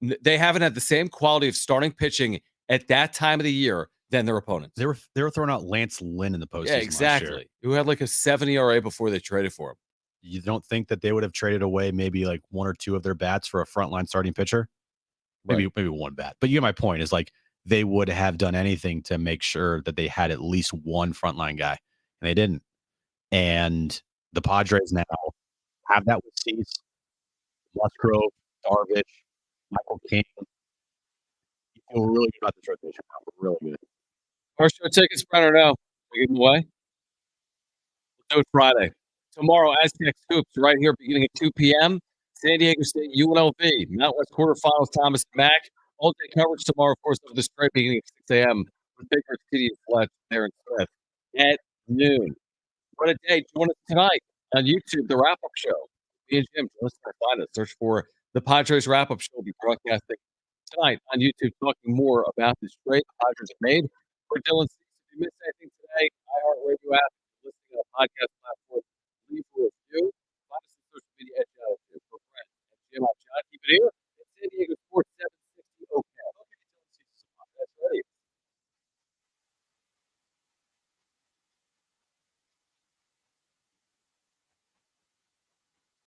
had the same quality of starting pitching at that time of the year than their opponents. They were throwing out Lance Lynn in the postseason. Yeah, exactly. Last year. Who had like a 7 ERA before they traded for him. You don't think that they would have traded away maybe like one or two of their bats for a frontline starting pitcher? Maybe one bat. But you get my point is like they would have done anything to make sure that they had at least one frontline guy, and they didn't. And the Padres now have that with Cease, Musgrove, Darvish, Michael King. You feel really good about this rotation now. Really good. Our show tickets, Brenner, now. Give them away. We'll do it Friday. Tomorrow, Aztec Scoops right here beginning at 2 p.m. San Diego State, UNLV, Mount West quarterfinals, Thomas and Mack. All day coverage tomorrow, of course, over the straight beginning at 6 a.m. with Baker City and Fletch, Aaron Smith at noon. What a day. Join us tonight on YouTube, the wrap-up show. Me and Jim, join us to find us. Search for the Padres wrap-up show. We'll be broadcasting tonight on YouTube, talking more about this trade the Padres have made for Dylan Cease. If you missed anything today, iHeartRadio app, listening on a podcast platform, leave a review. Find us on social media at Jon Jim. For Brent and Jim, I'm John. Keep it here.